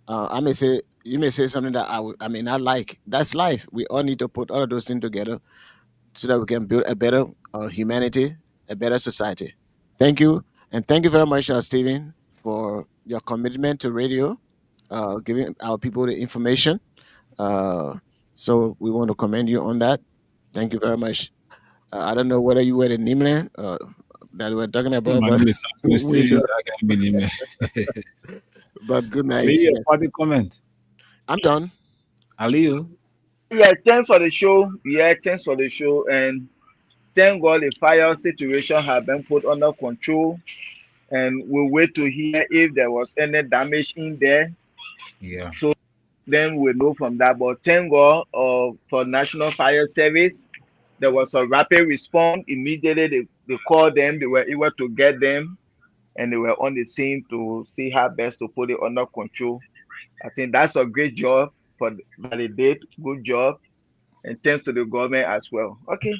[SPEAKER 4] I may say you may say something that I may not like. That's life. We all need to put all of those things together so that we can build a better humanity, a better society. Thank you. And thank you very much, Stephen, for your commitment to radio, giving our people the information. Uh, so we want to commend you on that. Thank you very much. I don't know whether you were the Nimle that we're talking about,
[SPEAKER 1] My
[SPEAKER 4] but
[SPEAKER 1] name is Anthony
[SPEAKER 4] we
[SPEAKER 1] Stevens. I can't be named.
[SPEAKER 4] but good night.
[SPEAKER 1] Ali,
[SPEAKER 4] Yes.
[SPEAKER 1] a party comment.
[SPEAKER 4] I'm done.
[SPEAKER 1] Ali,
[SPEAKER 6] Yeah, thanks for the show. Yeah, thanks for the show. And thank God the fire situation has been put under control. And we'll wait to hear if there was any damage in there.
[SPEAKER 1] yeah.
[SPEAKER 6] So then we'll know from that. But thank God for National Fire Service. There was a rapid response. Immediately they called them, they were able to get them, and they were on the scene to see how best to put it under control. I think that's a great job that they did. Good job. And thanks to the government as well. Okay.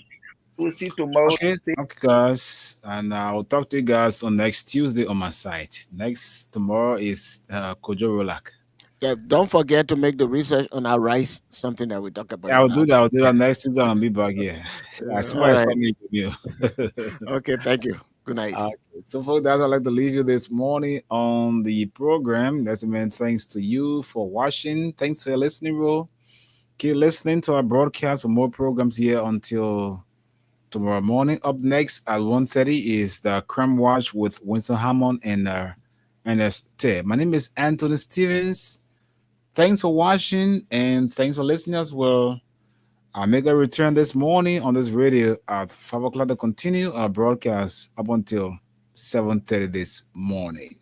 [SPEAKER 6] We'll see tomorrow.
[SPEAKER 1] Okay, guys. And I'll talk to you guys on next Tuesday on my site. Next, tomorrow is Kojo Rolak.
[SPEAKER 4] Yeah, don't forget to make the research on our rice, something that we talk about.
[SPEAKER 1] Yeah, I'll do that. I'll do that next Tuesday. I'll be back here. As
[SPEAKER 4] All
[SPEAKER 1] far as
[SPEAKER 4] right.
[SPEAKER 1] something you.
[SPEAKER 4] Okay, thank you. Good night.
[SPEAKER 1] Okay. So for that, I'd like to leave you this morning on the program. That's a man. Thanks to you for watching. Thanks for listening, bro. Keep listening to our broadcast for more programs here until tomorrow morning. Up next at 1:30 is the Crime Watch with Winston Hammond and Ernest Tay. My name is Anthony Stevens. Thanks for watching and thanks for listening as well. I'll make a return this morning on this radio at 5 o'clock to continue our broadcast up until 7:30 this morning.